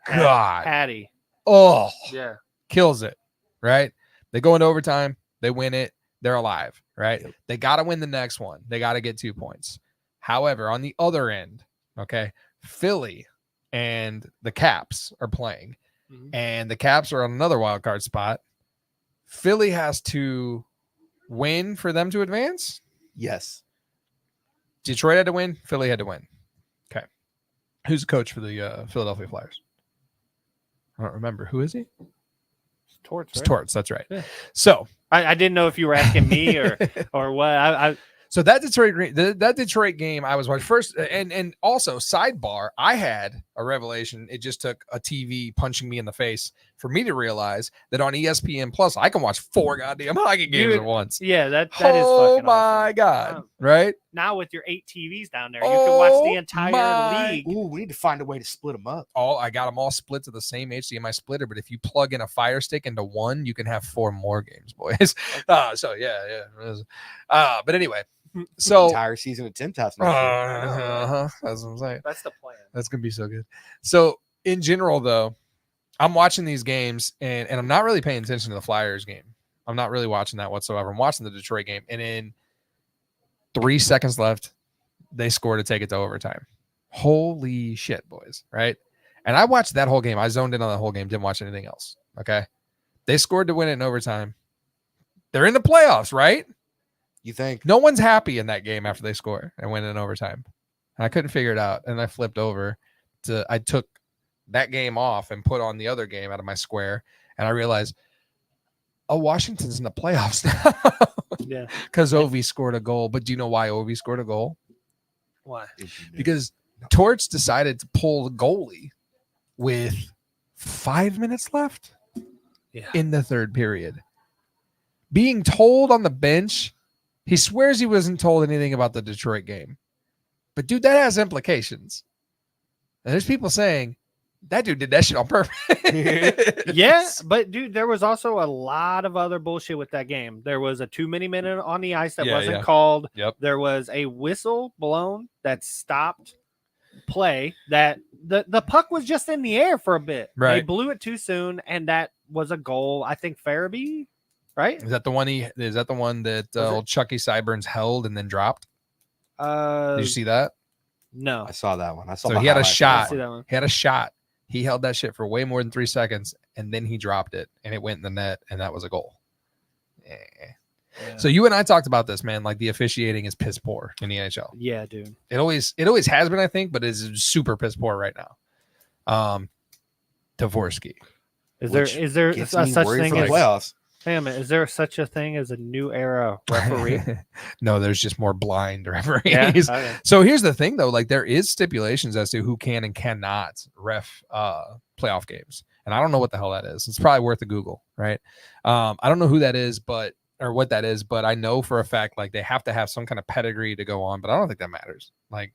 A: God,
G: Hattie.
A: oh,
G: Yeah.
A: kills it, right? They go into overtime, they win it, they're alive, right?
E: Yep.
A: They got to win the next one. They got to get 2 points. However, on the other end, okay, Philly and the Caps are playing,
G: Mhm.
A: and the Caps are on another wild card spot. Philly has to win for them to advance.
E: Yes.
A: Detroit had to win. Philly had to win. Okay. Who's the coach for the Philadelphia Flyers? I don't remember. Who is he?
G: Torts.
A: It's
G: Right?
A: Torts. That's right.
G: Yeah.
A: So
G: I didn't know if you were asking me or what. I
A: So that Detroit game I was watching first, and also sidebar, I had a revelation. It just took a TV punching me in the face for me to realize that on ESPN Plus I can watch 4 goddamn hockey games
G: Dude,
A: at once.
G: yeah, that is
A: Oh
G: fucking
A: my
G: awesome.
A: god!
G: Wow.
A: Right?
G: Now with your 8 TVs down there, you can watch
A: Oh
G: the entire
A: my-
G: league.
E: Ooh, we need to find a way to split them up.
A: I got them all split to the same HDMI splitter, but if you plug in a Fire Stick into one, you can have 4 more games, boys. So yeah. But anyway, so
E: Entire season of Tim Tots.
A: that's what I'm saying.
G: That's the plan.
A: That's gonna be so good. So in general, though, I'm watching these games and I'm not really paying attention to the Flyers game. I'm not really watching that whatsoever. I'm watching the Detroit game, and in 3 seconds left, they score to take it to overtime. Holy shit, boys! Right? And I watched that whole game. I zoned in on the whole game. Didn't watch anything else. Okay, they scored to win it in overtime. They're in the playoffs, right?
E: You think?
A: No one's happy in that game after they score and win in overtime. And I couldn't figure it out. And I flipped over I took that game off and put on the other game out of my square. And I realized, Washington's in the playoffs now
G: Yeah.
A: because Ovi scored a goal. But do you know why Ovi scored a goal?
G: Why?
A: Because Torts decided to pull the goalie with 5 minutes left
G: Yeah.
A: in the third period. Being told on the bench, he swears he wasn't told anything about the Detroit game. But dude, that has implications. And there's people saying that dude did that shit on purpose.
G: Yeah, but dude, there was also a lot of other bullshit with that game. There was a too many minute on the ice that
A: Yeah,
G: wasn't
A: yeah.
G: called.
A: Yep.
G: There was a whistle blown that stopped play. That the puck was just in the air for a bit. They
A: Right.
G: blew it too soon, and that was a goal. I think Farabee, right?
A: Is that the one that
G: Was it?
A: old Chucky Sideburns held and then dropped?
G: Did
A: Did you see that?
G: No.
E: I saw that one. I saw.
A: So
E: the
A: he had a
E: highlights.
G: I
A: shot.
G: didn't see that one.
A: He had a shot. He held that shit for way more than 3 seconds, and then he dropped it, and it went in the net, and that was a goal. Eh.
G: Yeah.
A: So you and I talked about this, man. Like the officiating is piss poor in the NHL.
G: Yeah, dude.
A: It always has been, I think, but it's super piss poor right now. Dvorsky.
G: Is
E: Which
G: there
E: Gets
G: a
E: me
G: such
E: worried
G: thing
E: for the
G: as
E: playoffs.
G: damn it? Is there such a thing as a new era referee?
A: No, there's just more blind referees.
G: Yeah. Okay.
A: So here's the thing, though. Like there is stipulations as to who can and cannot ref playoff games, and I don't know what the hell that is. It's probably worth a Google, right? I don't know who that is, but or what that is, but I know for a fact like they have to have some kind of pedigree to go on, but I don't think that matters. Like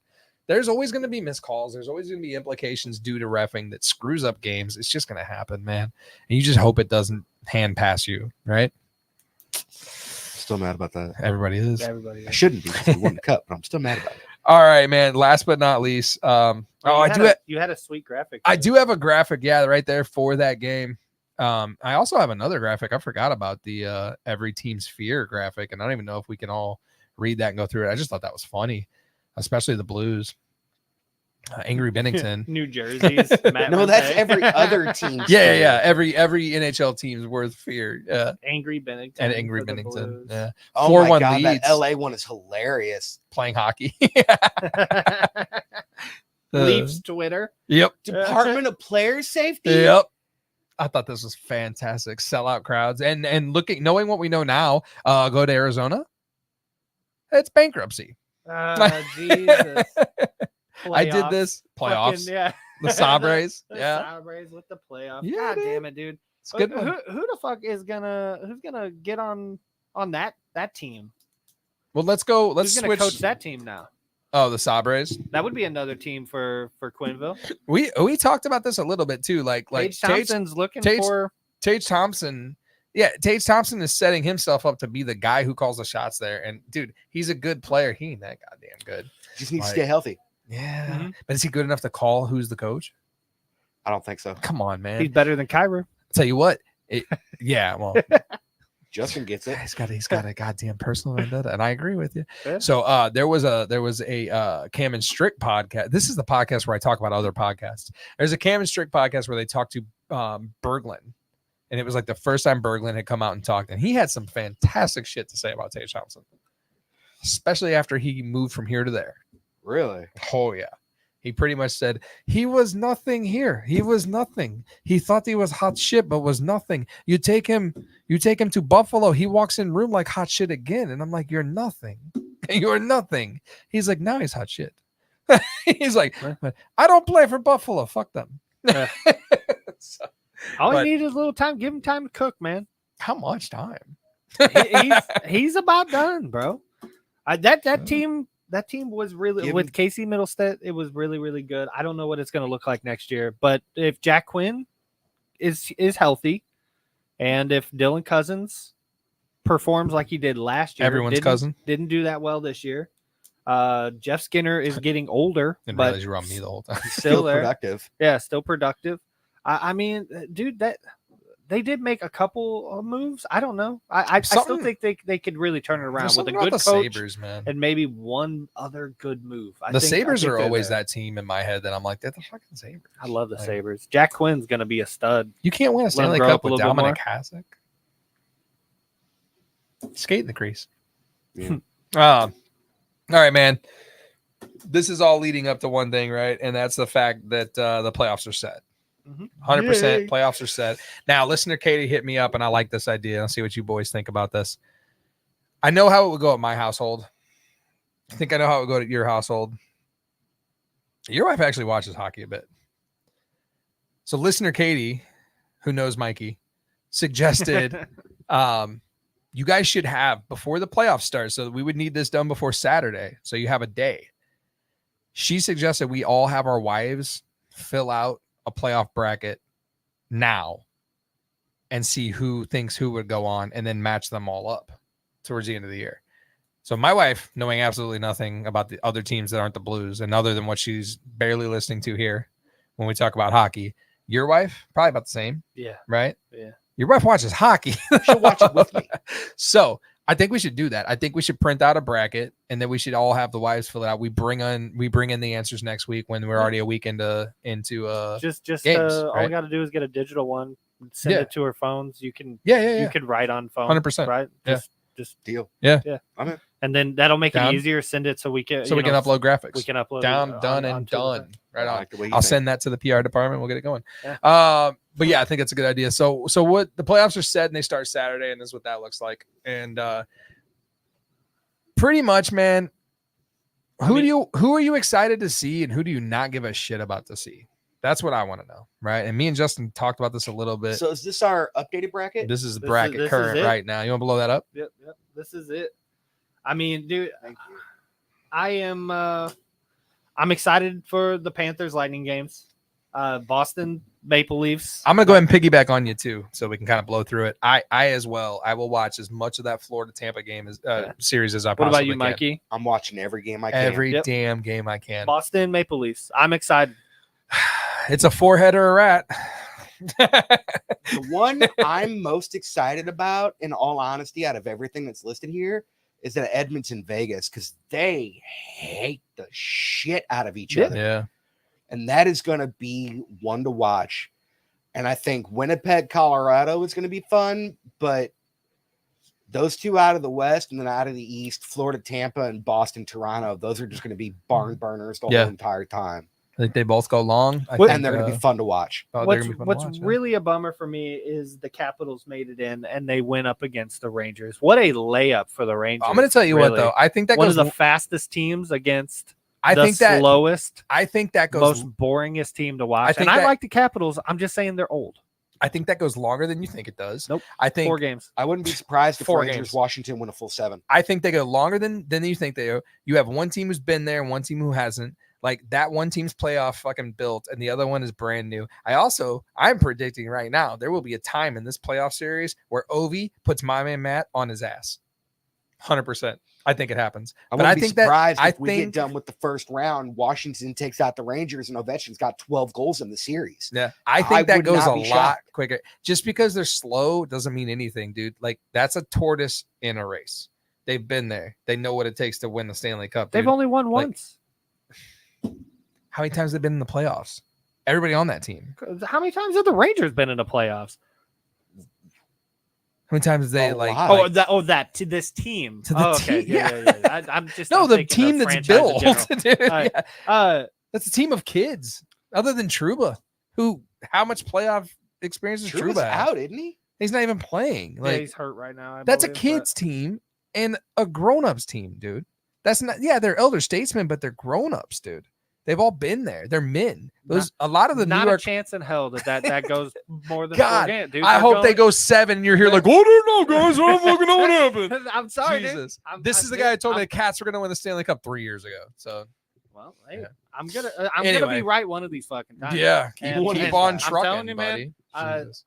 A: there's always going to be missed calls. There's always going to be implications due to reffing that screws up games. It's just going to happen, man. And you just hope it doesn't hand pass you, right?
E: Still mad about that.
A: Everybody is.
G: Everybody.
E: I shouldn't be because we won the cup, but I'm still mad about it.
A: All right, man. Last but not least,
G: You had a sweet graphic.
A: I do have a graphic, yeah, right there for that game. I also have another graphic. I forgot about the every team's fear graphic, and I don't even know if we can all read that and go through it. I just thought that was funny, especially the Blues. Angry Bennington.
G: New Jerseys. Matt
E: No, that's
G: Mate.
E: every other team.
A: Yeah. Every NHL team's worth fear.
G: Angry Bennington.
A: And Angry
G: for the
A: Bennington.
G: Blues.
A: Yeah.
E: Oh my
A: 4-1
E: god,
A: leads.
E: that LA one is hilarious.
A: Playing hockey.
G: Leafs Twitter.
A: Yep.
E: Department of Player Safety.
A: Yep. I thought this was fantastic. Sellout crowds. And knowing what we know now, go to Arizona. It's bankruptcy.
G: Jesus.
A: I did
G: Playoffs.
A: this. Playoffs.
G: Fucking, yeah.
A: The Sabres.
G: The
A: Yeah.
G: Sabres with the playoffs.
A: Yeah,
G: God
A: dude.
G: damn it, dude.
A: It's a good
G: who,
A: one.
G: who the fuck is who's gonna get on that team?
A: Well, let's go. Let's
G: Who's gonna
A: switch.
G: coach that team now?
A: Oh, the Sabres.
G: That would be another team for Quinville.
A: We talked about this a little bit too. Like
G: Tage Thompson's looking
A: Tage-
G: for.
A: Tage Thompson. Yeah, Tage Thompson is setting himself up to be the guy who calls the shots there. And dude, he's a good player. He ain't that goddamn good.
E: Just needs
A: Like-
E: to stay healthy.
A: Yeah.
G: Mhm.
A: But is he good enough to call who's the coach?
E: I don't think so.
A: Come on, man.
G: He's better than Kyra.
A: Tell you what. Yeah, well,
E: Justin gets it.
A: he's got a goddamn personal vendetta, and I agree with you.
G: Yeah.
A: So there was a Cam and Strick podcast. This is the podcast where I talk about other podcasts. There's a Cam and Strick podcast where they talk to Berglund, and it was like the first time Berglund had come out and talked, and he had some fantastic shit to say about Tage Thompson, especially after he moved from here to there.
E: Really?
A: Oh yeah. He pretty much said he was nothing here. He was nothing. He thought he was hot shit, but was nothing. You take him to Buffalo. He walks in room like hot shit again. And I'm like, you're nothing. You're nothing. He's like, now he's hot shit. He's like, I don't play for Buffalo. Fuck them. So,
G: All
A: But-
G: he needs is a little time. Give him time to cook, man.
A: how much time?
G: He's about done, bro. That team was really
E: Give
G: with
E: him-
G: Casey Middlestead. It was really, really good. I don't know what it's going to look like next year, but if Jack Quinn is healthy, and if Dylan Cousins performs like he did last year,
A: Everyone's cousin.
G: didn't do that well this year. Jeff Skinner is getting older,
A: Didn't
G: but
A: realize you were on me the whole time.
G: he's still there.
E: productive.
G: Yeah, still productive. I mean, dude, that they did make a couple of moves. I don't know. I still
A: Something-
G: think they could really turn it around
A: There's
G: with a
A: something about
G: good
A: the
G: coach
A: Sabres, man.
G: and maybe one other good move.
A: The Sabres are
G: they're
A: always
G: there.
A: that team in my head that I'm like, they're the fucking Sabres.
G: I love the
A: Like,
G: Sabres. Jack Quinn's gonna be a stud.
A: You can't win a
G: him
A: Stanley
G: grow
A: Cup
G: up a
A: with
G: little bit
A: Dominic Hasek. Skate in the crease.
E: Yeah.
A: All right, man. This is all leading up to one thing, right? And that's the fact that the playoffs are set.
G: Mhm.
A: 100%
E: Yay.
A: playoffs are set. Now, listener Katie hit me up, and I like this idea. I'll see what you boys think about this. I know how it would go at my household. I think I know how it would go at your household. Your wife actually watches hockey a bit. So listener Katie, who knows Mikey, suggested you guys should have before the playoffs start. So we would need this done before Saturday. So you have a day. She suggested we all have our wives fill out a playoff bracket now and see who thinks who would go on and then match them all up towards the end of the year. So my wife, knowing absolutely nothing about the other teams that aren't the Blues and other than what she's barely listening to here when we talk about hockey, your wife, probably about the same,
G: Yeah,
A: right?
G: yeah.
A: Your wife watches hockey.
E: She'll watch it with me.
A: So I think we should do that. I think we should print out a bracket and then we should all have the wives fill it out. We bring in the answers next week when we're already a week into
G: Just
A: games,
G: all
A: right?
G: we got to do is get a digital one, send
A: Yeah.
G: it to her phones. You can
A: yeah.
G: you can write on phone,
A: 100%.
G: right?
A: Yeah.
G: Just
E: Deal.
G: and then that'll make
A: Down.
G: it easier. Send it so we can
A: So we can upload graphics.
G: We can upload
A: Down,
G: it
A: done, and
G: onto the
A: done.
G: thing.
A: Right
E: I
A: on.
E: like the way you
A: I'll
E: think.
A: send that to the PR department. We'll get it going.
G: Yeah.
A: But yeah, I think it's a good idea. So what the playoffs are set and they start Saturday, and this is what that looks like. And pretty much, man, who are you excited to see and who do you not give a shit about to see? That's what I want to know, right? And me and Justin talked about this a little bit.
E: So is this our updated bracket?
A: This is the
G: This
A: bracket
G: is
A: current
G: it.
A: right now. You want to blow that up?
G: Yep. This is it. I mean, dude,
E: Thank you.
G: I am. I'm excited for the Panthers Lightning games. Boston Maple Leafs.
A: I'm gonna go ahead and piggyback on you too, so we can kind of blow through it. I as well. I will watch as much of that Florida Tampa game as series as I
G: What
A: possibly
G: about you,
A: can.
G: Mikey?
E: I'm watching every game I can.
A: Every
G: Yep.
A: damn game I can.
G: Boston Maple Leafs. I'm excited.
A: It's a four-header rat.
E: The one I'm most excited about, in all honesty, out of everything that's listed here, is that Edmonton Vegas, because they hate the shit out of each other.
A: Yeah.
E: And that is going to be one to watch. And I think Winnipeg, Colorado is going to be fun, but those two out of the West and then out of the East, Florida, Tampa, and Boston, Toronto, those are just going to be barn burners the
A: Yeah.
E: whole entire time.
A: I think they both go long. I
G: What-
A: think,
E: And they're going to be fun to watch.
A: they're
G: What's
A: gonna be fun to
G: what's
A: watch, yeah.
G: really a bummer for me is the Capitals made it in and they went up against the Rangers. What a layup for the Rangers!
A: I'm going to tell you what
G: really.
A: though. I think that
G: One
A: goes.
G: of the fastest teams against
A: I
G: the
A: think that.
G: slowest,
A: I think that goes.
G: most boringest team to watch.
A: think
G: And I
A: that-
G: like the Capitals. I'm just saying they're old.
A: I think that goes longer than you think it does.
G: Nope.
A: I think
G: 4 games.
E: I wouldn't be surprised if
A: 4
E: Rangers
A: games.
E: Washington win a full 7.
A: I think they go longer than you think they do. You have one team who's been there and one team who hasn't. Like that one team's playoff fucking built and the other one is brand new. I'm predicting right now there will be a time in this playoff series where Ovi puts my man Matt on his ass. 100%. I think it happens.
E: I
A: But
E: wouldn't
A: I
E: be
A: think that
E: surprised
A: I
E: if we get
A: think
E: done with the first round. Washington takes out the Rangers and Ovechkin's got 12 goals in the series.
A: yeah, I
E: I
A: think that
E: would
A: goes
E: not
A: a
E: be
A: lot
E: shocked.
A: quicker. Just because they're slow doesn't mean anything, dude. Like that's a tortoise in a race. They've been there. They know what it takes to win the Stanley Cup.
G: They've
A: dude.
G: only won
A: like-
G: once.
A: How many times have they been in the playoffs? Everybody on that team.
G: How many times have the Rangers been in the playoffs?
A: How many times have they
E: A
A: like?
E: lot.
G: This team.
A: To the
G: Oh, okay.
A: team,
G: Yeah. I'm just
A: No,
G: I'm
A: the
G: thinking
A: team
G: the
A: that's
G: franchise in
A: built.
G: general.
A: Dude.
G: All right.
A: Yeah. That's a team of kids. Other than Truba, who how much playoff experience does
E: Truba's
A: Truba have?
E: out, isn't he?
A: He's not even playing.
G: Yeah,
A: Like
G: he's hurt right now. I
A: that's a
G: believe, but-
A: kids team and a grown-ups team, dude. That's not they're elder statesmen, but they're grown-ups, dude. They've all been there. They're men. Those a lot of the
G: Not
A: New
G: a
A: York.
G: chance in hell that goes more than
A: God,
G: 4 games, dude.
A: I
G: They're
A: hope they
G: going-
A: go 7. And you're here like, oh, I don't know, guys. I don't fucking know what happened.
G: I'm sorry, dude.
A: Jesus.
G: I'm-
A: This
G: I'm
A: is the
G: just-
A: guy who told me
G: I'm-
A: the Cats were going to win the Stanley Cup 3 years ago. So
G: Well, hey,
A: Yeah.
G: I'm gonna
A: Anyway.
G: be right one of these fucking times.
A: yeah, keep,
G: And-
A: keep
G: and
A: on
G: I'm
A: trucking,
G: telling you, man,
A: buddy.
G: Uh,
A: Jesus.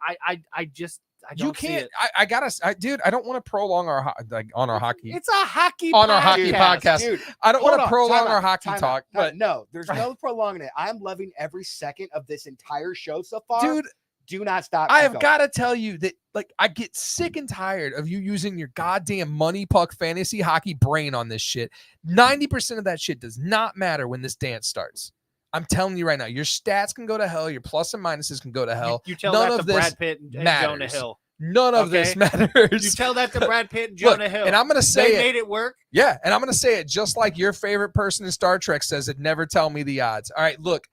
G: I just I don't
A: You
G: see
A: can't.
G: it.
A: I gotta, dude. I don't want to prolong our on our hockey.
G: It's a hockey
A: On our hockey podcast.
E: Dude,
A: I don't
E: hold
A: want to
E: on,
A: prolong
E: time
A: our
E: out,
A: hockey
E: time out,
A: talk,
E: time out.
A: but
E: no, there's no prolonging it. I'm loving every second of this entire show so far.
A: dude,
E: do not stop.
A: I
E: Keep
A: have
E: going.
A: got to tell you that like I get sick and tired of you using your goddamn money puck fantasy hockey brain on this shit. 90% of that shit does not matter when this dance starts. I'm telling you right now, your stats can go to hell. Your plus and minuses can go to hell.
G: You tell
A: None
G: that
A: of
G: to
A: this
G: Brad Pitt and Jonah
A: matters.
G: Hill.
A: None of this
G: Okay.
A: matters.
G: You tell that to Brad Pitt and
A: Look,
G: Jonah Hill.
A: and I'm gonna
G: they
A: say it.
G: made it work.
A: Yeah, and I'm going to say it just like your favorite person in Star Trek says it, never tell me the odds. All right, look,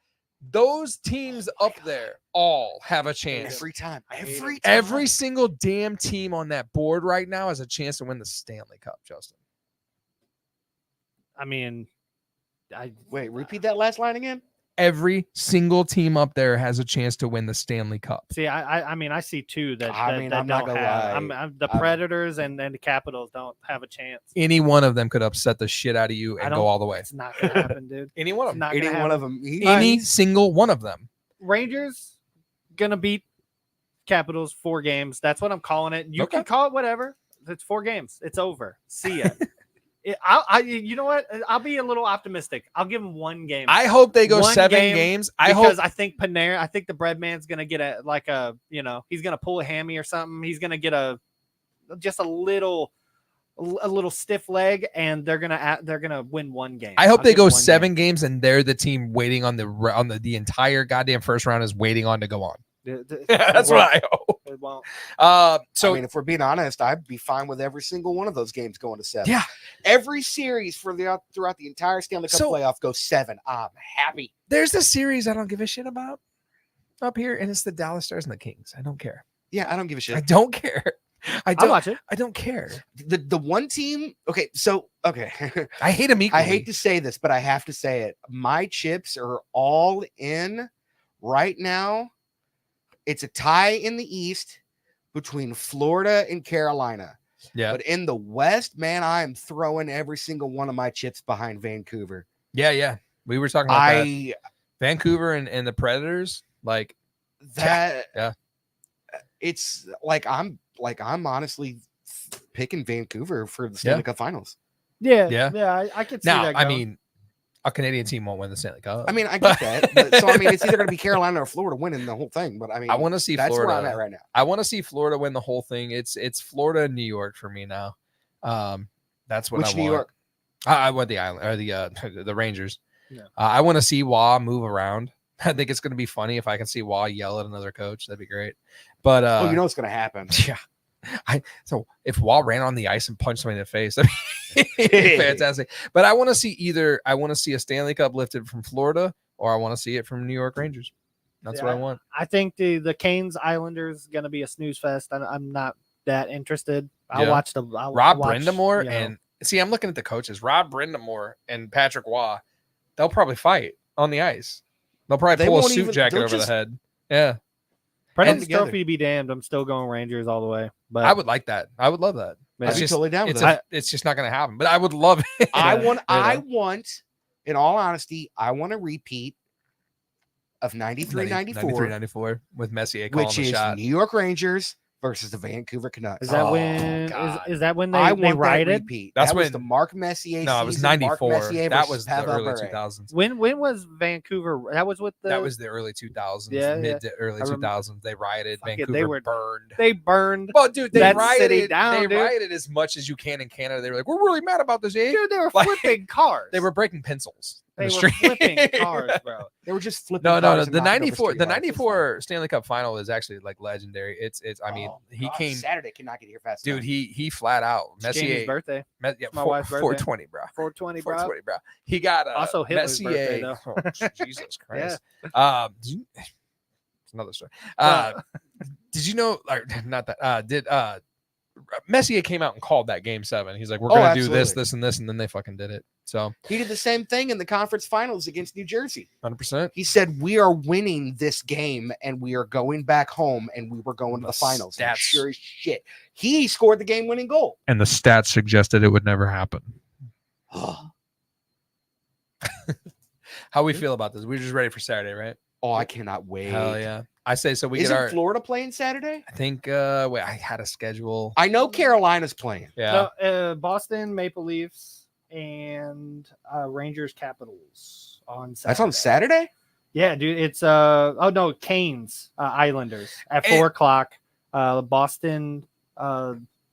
A: those teams up there all have a chance.
E: every time.
A: Every single damn team on that board right now has a chance to win the Stanley Cup, Justin.
G: I mean,
E: Wait, repeat that last line again.
A: Every single team up there has a chance to win the Stanley Cup.
G: see, I mean, I see 2 that
E: I
G: that,
E: mean,
G: that
E: I'm not
G: don't
E: gonna
G: have.
E: lie.
G: The
E: I'm-
G: Predators and the Capitals don't have a chance.
A: Any one of them could upset the shit out of you
G: I
A: and
G: don't-
A: go all the way.
G: It's not gonna happen, dude.
A: Any one
G: It's
A: of them.
G: not
E: Any
G: gonna
E: one
G: happen.
E: of them.
A: Any single one of them.
G: Rangers gonna beat Capitals 4 games. That's what I'm calling it. You
A: Okay.
G: can call it whatever. It's 4 games. It's over. See ya. You know what? I'll be a little optimistic. I'll give him 1 game.
A: I hope they go
G: One
A: 7
G: game,
A: games. I
G: because
A: hope
G: I think Panarin. I think the bread man's gonna get he's gonna pull a hammy or something. He's gonna get a little stiff leg, and they're gonna win 1 game.
A: I hope
G: I'll
A: they
G: give
A: go
G: 1
A: 7
G: game.
A: games and they're the team waiting on the entire goddamn first round is waiting on to go on. That's what I hope.
G: It won't.
A: So
E: I mean, if we're being honest, I'd be fine with every single one of those games going to 7.
A: Yeah.
E: Every series throughout the entire Stanley Cup
A: So-
E: playoff goes 7. I'm happy.
A: there's a series I don't give a shit about up here, and it's the Dallas Stars and the Kings. I don't care.
E: Yeah, I don't give a shit.
A: I don't care. I
G: I'll
A: don't.
G: watch it.
A: I don't care.
E: The one team. Okay.
A: I hate them equally.
E: I hate to say this, but I have to say it. My chips are all in Right now, it's a tie in the East between Florida and Carolina.
A: Yeah.
E: But in the West, man, I am throwing every single one of my chips behind Vancouver.
A: Yeah. We were talking about that. Vancouver and the Predators, like
E: that.
A: Yeah.
E: It's like I'm honestly picking Vancouver for the Stanley Cup Finals.
G: Yeah. I could see
A: now,
G: that.
A: I mean, a Canadian team won't win the Stanley Cup.
E: I mean, I get that. But, so I mean, it's either going to be Carolina or Florida winning the whole thing. But I mean,
A: I want to see
E: that's
A: Florida.
E: where I'm at right now.
A: I want to see Florida win the whole thing. It's Florida and New York for me now. That's what I want.
E: New York?
A: I want the island or the Rangers.
G: Yeah.
A: I want to see Wah move around. I think it's going to be funny if I can see Wah yell at another coach. That'd be great. But
E: you know what's going to happen.
A: Yeah. So if Wah ran on the ice and punched somebody in the face, that'd be fantastic. But I want to see I want to see a Stanley Cup lifted from Florida, or I want to see it from New York Rangers. That's what I want.
G: I think the Canes Islanders going to be a snooze fest. I'm not that interested. I'll watch the
A: Rob Brindamore and see. I'm looking at the coaches. Rob Brindamore and Patrick Waugh. They'll probably fight on the ice. They'll probably pull a suit jacket over the head. Yeah.
G: President's Trophy be damned. I'm still going Rangers all the way. But
A: I would like that. I would love that.
E: I'd be totally down with that.
A: It's just not going to happen. But I would love it.
E: I want, in all honesty, I want a repeat of 93-94
A: with Messier calling
E: which is
A: the shot.
E: New York Rangers versus the Vancouver Canucks.
G: Is that is that when they rioted?
A: That's
E: that
A: when
E: was the Mark Messier.
A: No, it was
E: season.
A: 94. That was the
E: Pavel
A: early
E: Bure.
A: 2000s.
G: When was Vancouver? That was with
A: That was the early 2000s.
G: Yeah,
A: mid to early 2000s. They rioted. Vancouver
G: they were
A: burned.
G: They burned.
A: Well, dude, they
G: that
A: rioted.
G: city down,
A: they
G: dude.
A: rioted as much as you can in Canada. They were like, "We're really mad about this, eh?"
G: Dude, they were
A: Like,
G: flipping cars.
A: They were breaking pencils.
G: They
A: in the
G: were
A: street.
G: flipping cars, bro.
E: They were just flipping.
A: No.
E: cars
A: The
E: and knocking over
A: 94, the
E: streetlights.
A: 94 Stanley Cup final is actually like legendary. It's. I mean, he came.
E: Saturday. Cannot get here fast.
A: Dude,
E: enough.
A: he flat out.
G: It's Jamie's
A: Messier.
G: birthday.
A: Yeah,
G: my wife's birthday.
A: 420, bro.
G: 420, bro.
A: 420, bro. He got
G: Also Hitler's birthday,
A: Messier.
G: though.
A: Oh, Jesus Christ. It's another story. Did you know? Or, not that. Messier came out and called that game 7. He's like, "We're gonna do this,
E: absolutely.
A: this, and this," and then they fucking did it. So
E: He did the same thing in the conference finals against New Jersey.
A: 100%.
E: He said, "We are winning this game, and we are going back home, and we were going to the finals." And
A: stats.
E: sure as shit, he scored the game-winning goal.
A: And the stats suggested it would never happen. How we feel about this? We're just ready for Saturday, right?
E: Oh, I cannot wait.
A: Hell yeah! I say so. We
E: Isn't
A: get our.
E: Florida playing Saturday?
A: I think. Wait, I had a schedule.
E: I know Carolina's playing.
A: Yeah.
G: No, Boston Maple Leafs and Rangers Capitals on Saturday.
E: That's on Saturday?
G: Yeah, dude. It's Canes Islanders at
A: And-
G: 4:00. Boston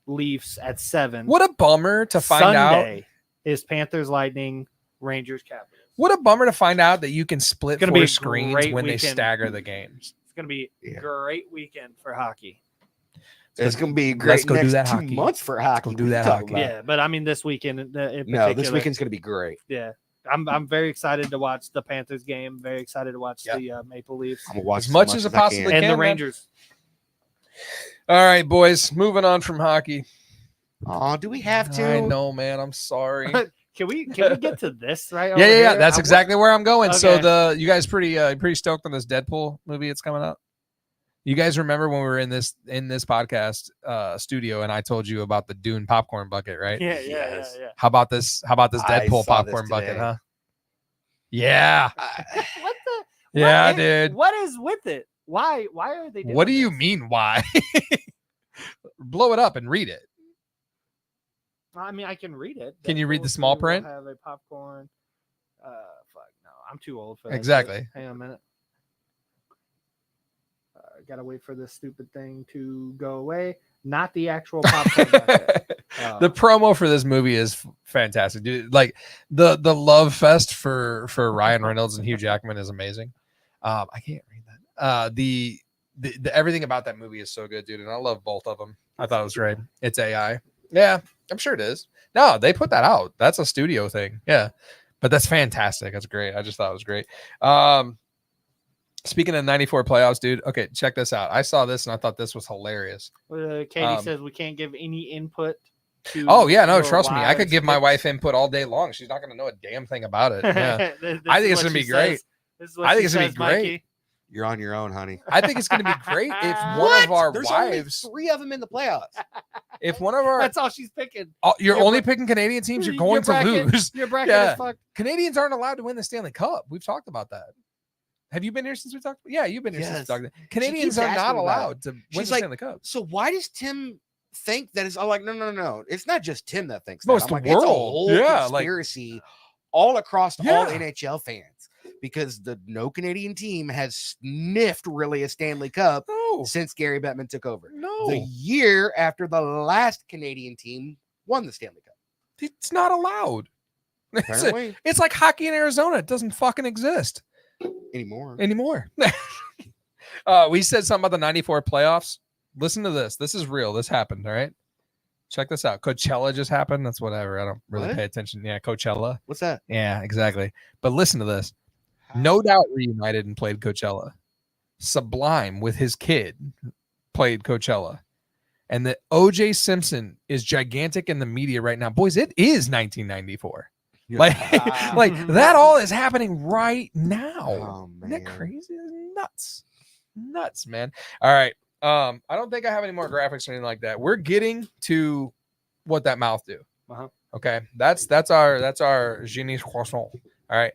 G: Leafs at 7.
A: What a bummer to find out.
G: Sunday is Panthers Lightning, Rangers Capitals.
A: What a bummer to find out that you can split
G: gonna
A: 4
G: be a
A: screens
G: great
A: when they
G: weekend.
A: stagger the games.
G: It's gonna be a great weekend for hockey.
E: It's going to be
A: Let's
E: great
A: go do
E: next
A: that
E: 2
A: hockey.
E: months for hockey.
A: go do
E: What are
A: that
E: you talking
A: hockey.
E: about?
G: Yeah, but I mean this weekend in
E: No,
G: particular.
E: this weekend's going to be great.
G: Yeah, I'm very excited to watch the Panthers game. Very excited to watch
A: Yep.
G: the Maple Leafs
E: I'm going to watch
A: As much as I possibly
G: and
A: can,
G: the
A: man.
G: Rangers.
A: All right, boys. Moving on from hockey.
E: Oh, do we have to?
A: I know, man. I'm sorry.
G: Can we get to this right? over
A: Yeah.
G: here?
A: That's exactly where I'm going. So
G: Okay.
A: you guys pretty stoked on this Deadpool movie that's coming out? You guys remember when we were in this podcast studio and I told you about the Dune popcorn bucket, right?
G: Yeah.
A: How about this
E: I
A: Deadpool
E: saw this
A: popcorn bucket,
E: today.
A: huh? Yeah.
G: What the?
A: Yeah,
G: what is,
A: dude.
G: What is with it? Why are they doing
A: What do you
G: this?
A: mean why? Blow it up and read it.
G: I mean, I can read it.
A: Can you read the
G: Deadpool
A: small
G: 2 will
A: print?
G: Have a popcorn. Fuck no, I'm too old for that.
A: Exactly.
G: shit. Hang on a minute. Gotta wait for this stupid thing to go away. Not the actual popcorn bucket.
A: The promo for this movie is fantastic, dude. Like the love fest for Ryan Reynolds and Hugh Jackman is amazing. I can't read that. The everything about that movie is so good, dude, and I love both of them. I thought it was great. It's AI. Yeah, I'm sure it is. No, they put that out. That's a studio thing. Yeah, but that's fantastic. That's great. I just thought it was great. Speaking of 94 playoffs, dude. Okay, check this out. I saw this and I thought this was hilarious.
G: Katie says we can't give any input. To
A: Oh yeah, no,
G: your
A: trust me. I could
G: wives'
A: give my
G: picks.
A: wife input all day long. She's not going to know a damn thing about it. Yeah.
G: This
A: I think
G: is
A: it's
G: what
A: gonna be
G: she
A: great.
G: says. This is what
A: I think
G: she
A: it's gonna be
G: says,
A: great.
G: Mikey.
E: You're on your own, honey.
A: I think it's going to be great if one
E: What?
A: of our
E: There's
A: wives,
E: only 3 of them in the playoffs.
A: if one of our,
G: That's all she's picking.
A: you're
G: your
A: only
G: bra-
A: picking Canadian teams, you're
G: Your
A: going to
G: bracket-
A: lose.
G: Your bracket
A: Yeah.
G: is fucked.
A: Canadians aren't allowed to win the Stanley Cup. We've talked about that. Have you been here since we talked? Yeah, you've been here since we
E: Yes.
A: talked. Canadians
E: keeps
A: are
E: asking
A: not
E: about it.
A: allowed to win
E: She's
A: the
E: like,
A: Stanley Cup.
E: So why does Tim think that it's? I'm like, no. It's not just Tim that thinks
A: No,
E: that.
A: it's
E: I'm
A: the
E: like, it's a
A: world.
E: whole
A: Yeah, like-
E: conspiracy all across all
A: Yeah.
E: NHL fans because no Canadian team has sniffed really a Stanley Cup
A: No,
E: since Gary Bettman took over.
A: no,
E: The year after the last Canadian team won the Stanley Cup.
A: it's not allowed.
E: Apparently
A: It's like hockey in Arizona. It doesn't fucking exist
E: anymore.
A: anymore. We said something about the 94 playoffs. Listen to this. This is real. This happened. All right. Check this out. Coachella just happened. That's whatever. I don't really
E: What?
A: pay attention. Yeah, Coachella.
E: What's that?
A: Yeah, exactly. But listen to this. No Doubt reunited and played Coachella. Sublime with his kid played Coachella. And the OJ Simpson is gigantic in the media right now. Boys, it is 1994. Like, like that all is happening right now.
E: Oh,
A: Isn't that
E: man.
A: crazy? It's nuts, man. All right. I don't think I have any more graphics or anything like that. We're getting to what that mouth do.
G: Uh-huh.
A: Okay. That's our genie croissant. All right.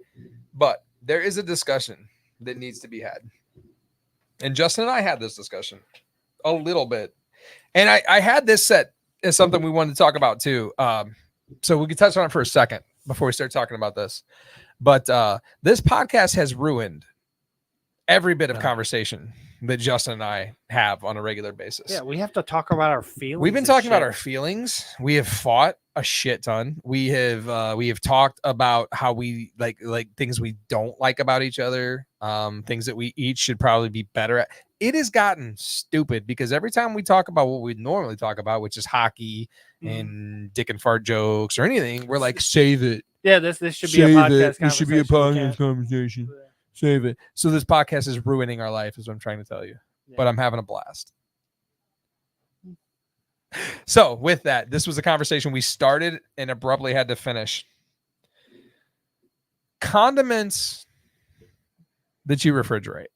A: But there is a discussion that needs to be had. And Justin and I had this discussion a little bit. And I had this set as something we wanted to talk about too. So we can touch on it for a second before we start talking about this. But this podcast has ruined every bit of conversation that Justin and I have on a regular basis.
G: Yeah, we have to talk about our feelings.
A: We've been
G: and
A: talking about
G: shit.
A: our feelings. We have fought a shit ton. We have talked about how we like things we don't like about each other, things that we each should probably be better at. It has gotten stupid because every time we talk about what we normally talk about, which is hockey and dick and fart jokes or anything, we're like, save it.
G: Yeah, this should be a podcast.
A: This should be a
G: conversation. We
A: podcast
G: can't-
A: conversation. Save it. So this podcast is ruining our life, is what I'm trying to tell you. But I'm having a blast. So with that, this was a conversation we started and abruptly had to finish. Condiments that you refrigerate.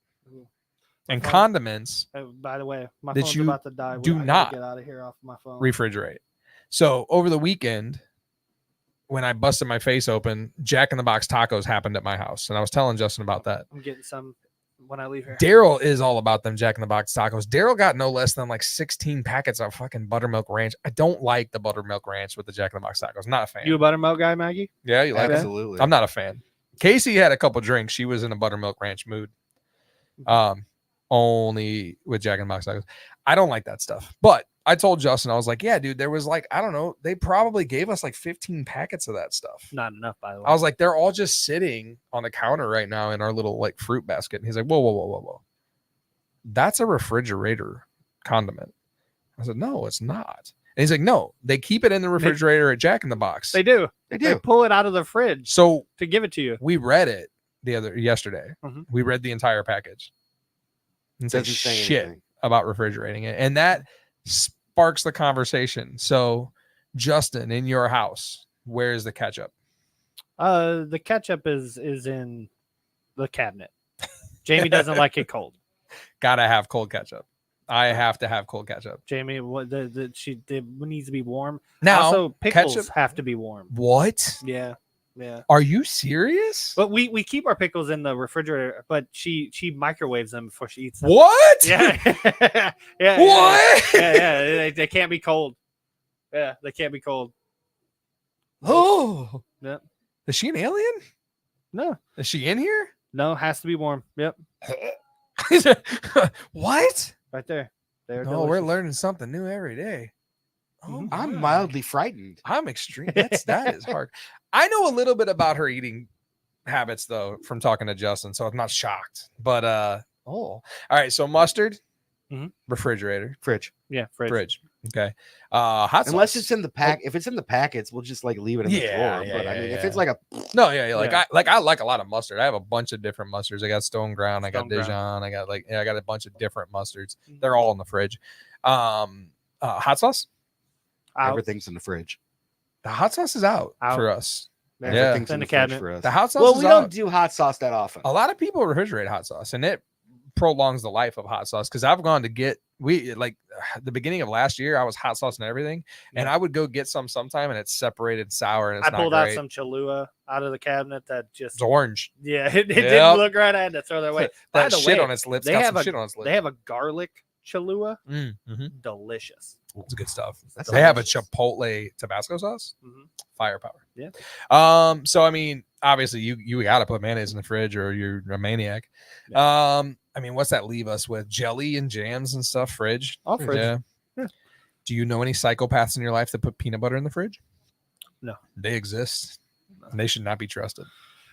A: And
G: phone-
A: condiments
G: By the way, my
A: that
G: phone's
A: you
G: about to die.
A: do
G: I gotta
A: not
G: get out of here off my phone.
A: refrigerate. So over the weekend, when I busted my face open, Jack in the Box tacos happened at my house. And I was telling Justin about that.
G: I'm getting some when I leave here.
A: Daryl is all about them Jack in the Box tacos. Daryl got no less than like 16 packets of fucking buttermilk ranch. I don't like the buttermilk ranch with the Jack in the Box tacos. Not a fan.
G: You a buttermilk guy, Maggie?
A: Yeah, you like it?
E: Absolutely.
A: I'm not a fan. Casey had a couple drinks. She was in a buttermilk ranch mood. Only with Jack in the Box tacos. I don't like that stuff. But I told Justin, I was like, yeah, dude, there was like, I don't know, they probably gave us like 15 packets of that stuff.
G: Not enough, by the way.
A: I was like, they're all just sitting on the counter right now in our little like fruit basket. And he's like, whoa. That's a refrigerator condiment. I said, no, it's not. And he's like, no, they keep it in the refrigerator at Jack in the Box.
G: They do.
E: They
G: They
E: do.
G: pull it out of the fridge
A: So
G: to give it to you.
A: we read it yesterday.
G: Mhm.
A: We read the entire package. And said
E: Doesn't say
A: shit
E: anything.
A: about refrigerating it. And that sparks the conversation. So Justin, in your house, where's the ketchup?
G: The ketchup is in the cabinet. Jamie doesn't like it cold.
A: Gotta have cold ketchup. I have to have cold ketchup.
G: Jamie, what it needs to be warm.
A: Now,
G: Also, pickles
A: ketchup-
G: have to be warm.
A: What?
G: Yeah.
A: Are you serious?
G: But we keep our pickles in the refrigerator, but she microwaves them before she eats them.
A: What?
G: Yeah. Yeah.
A: What?
G: Yeah. They can't be cold. Yeah, they can't be cold.
A: Oh.
G: Yep.
A: Is she an alien?
G: No.
A: Is she in here?
G: No, has to be warm. Yep.
A: What?
G: Right there. They're
A: No, we're
G: delicious.
A: learning something new every day. Oh,
E: I'm
A: my.
E: mildly frightened.
A: I'm extreme. That is hard. I know a little bit about her eating habits though from talking to Justin, so I'm not shocked. But all right. So mustard,
G: Mhm.
A: refrigerator,
E: Fridge.
G: Yeah,
A: fridge. Okay. Hot
E: Unless
A: sauce.
E: it's in the pack. If it's in the packets, we'll just like leave it in the
A: Yeah,
E: drawer.
A: yeah,
E: But I
A: yeah,
E: mean, if
A: yeah.
E: it's like a
A: No, yeah, like
G: Yeah.
A: I like a lot of mustard. I have a bunch of different mustards. I got Stone Ground, I got
G: Stone Ground.
A: Dijon, I got I got a bunch of different mustards.
G: Mhm.
A: They're all in the fridge. Hot sauce.
G: Out.
E: everything's in the fridge.
A: The hot sauce is out
G: Out.
A: for us.
G: Yeah.
A: Yeah.
E: Everything's
G: In
E: in
G: the
E: the fridge
G: cabinet.
E: for us.
A: The hot sauce
E: Well,
A: is
E: we
A: out.
E: don't do hot sauce that often.
A: A lot of people refrigerate hot sauce, and it prolongs the life of hot sauce. Because I've gone to get the beginning of last year, I was hot sauce and everything, and I would go get some sometime, and it's separated sour, and it's
G: I pulled
A: not
G: out
A: great.
G: some Cholula out of the cabinet that just
A: It's orange.
G: yeah, it
A: Yep.
G: didn't look right. I had to throw that away. By
A: That
G: the
A: shit
G: way,
A: on its lips.
G: they
A: Got
G: have
A: some
G: a
A: shit on its lips.
G: they have a garlic Cholula,
A: Mm-hmm.
G: delicious.
A: It's good stuff.
E: That's
A: They have a
E: delicious.
A: Chipotle Tabasco sauce.
G: Mhm.
A: Firepower.
G: Yeah.
A: So I mean, obviously you got to put mayonnaise in the fridge or you're a maniac. I mean, what's that leave us with? Jelly and jams and stuff. Fridge.
G: All fridge.
A: Yeah.
G: Yeah.
A: Do you know any psychopaths in your life that put peanut butter in the fridge?
G: No.
A: They exist. And they should not be trusted.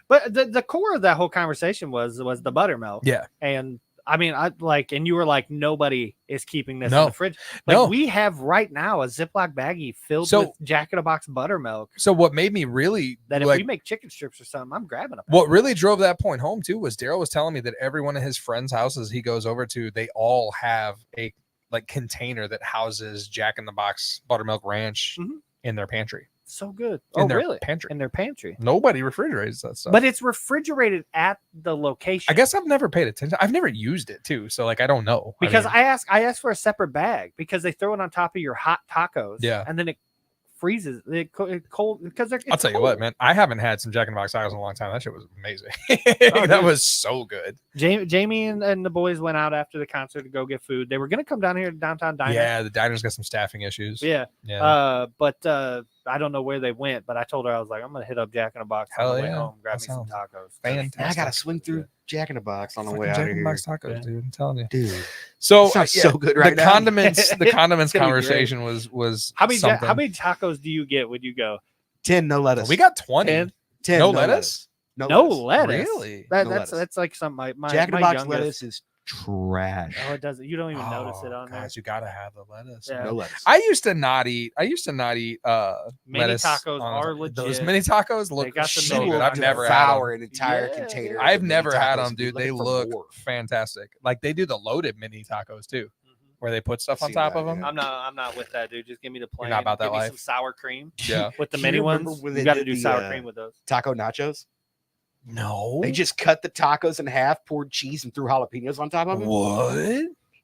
G: But the core of that whole conversation was the buttermilk.
A: Yeah.
G: And I mean, and you were like, nobody is keeping this
A: No.
G: in the fridge. Like
A: No.
G: we have right now a Ziploc baggie filled
A: So-
G: with Jack in the Box buttermilk.
A: So what made me really
G: That if
A: like,
G: we make chicken strips or something, I'm grabbing a
A: what really drove that point home too was Daryl was telling me that every one of his friends' houses he goes over to, they all have a like container that houses Jack in the Box buttermilk ranch
G: Mhm.
A: in their pantry.
G: So good.
A: In
G: Oh,
A: their
G: really?
A: pantry.
G: In their pantry.
A: Nobody refrigerates that stuff.
G: But it's refrigerated at the location.
A: I guess I've never paid attention. I've never used it too, so like I don't know.
G: Because
A: mean,
G: I asked for a separate bag because they throw it on top of your hot tacos.
A: Yeah.
G: And then it freezes. It cold because they're.
A: I'll tell you what, man. I haven't had some Jack in the Box tacos in a long time. That shit was amazing.
G: dude.
A: That was so good.
G: Jamie and the boys went out after the concert to go get food. They were gonna come down here to downtown diner.
A: Yeah, the diner's got some staffing issues.
G: Yeah.
A: Yeah.
G: But I don't know where they went. But I told her I was like, I'm gonna hit up Jack in the Box
A: Hell
G: on the way
A: yeah.
G: home, grab
A: That
G: me some
A: sounds
G: tacos.
A: fantastic.
E: Man, I gotta swing through Jack in the Box on the way
A: Fucking
E: out
A: Jack
E: of
A: in the
E: here.
A: Box tacos,
G: Yeah.
A: dude. I'm telling you.
E: Dude,
A: So
E: sounds
A: yeah,
E: so good right
A: the
E: now.
A: condiments, the condiments
E: gonna be great.
A: conversation was
G: How many
A: something.
G: how many tacos do you get when you go?
E: 10 no lettuce.
A: We got 20.
G: 10?
E: 10
A: no lettuce.
E: No,
G: No
E: lettuce.
G: lettuce.
A: Really?
G: That,
E: No
G: that's
E: lettuce.
G: that's like something my
E: Jack in the
G: my
E: Box
G: youngest-
E: lettuce is trash.
G: Oh, it doesn't. You don't even notice it on there.
A: Guys, you gotta have the lettuce.
G: Yeah.
E: No lettuce.
A: I used to not eat
G: Mini
A: lettuce
G: tacos
A: on-
G: are
A: Those
G: legit.
A: mini tacos
G: They
A: look
G: got the
A: so
G: mini
A: good.
G: ones.
A: I've never had
E: devour
A: them.
E: an entire
G: Yeah,
E: container.
G: yeah.
E: of
A: I've
E: mini
A: never had
E: tacos
A: them,
E: and be
A: dude. They
E: looking for
A: look
E: more.
A: fantastic. Like they do the loaded mini tacos too,
G: Mhm.
A: where they put stuff on
E: Seen
A: top
E: that,
A: of them.
E: yeah.
G: I'm not with that, dude. Just give me the plain.
A: not about that
G: give me
A: life?
G: some sour cream
A: Yeah.
G: with the
E: Do
G: mini
E: you remember
G: ones.
E: when
G: You
E: they
G: got to
E: did
G: do
E: the,
G: sour cream with those.
E: Taco nachos.
A: No.
E: They just cut the tacos in half, poured cheese, and threw jalapenos on top of them.
A: What?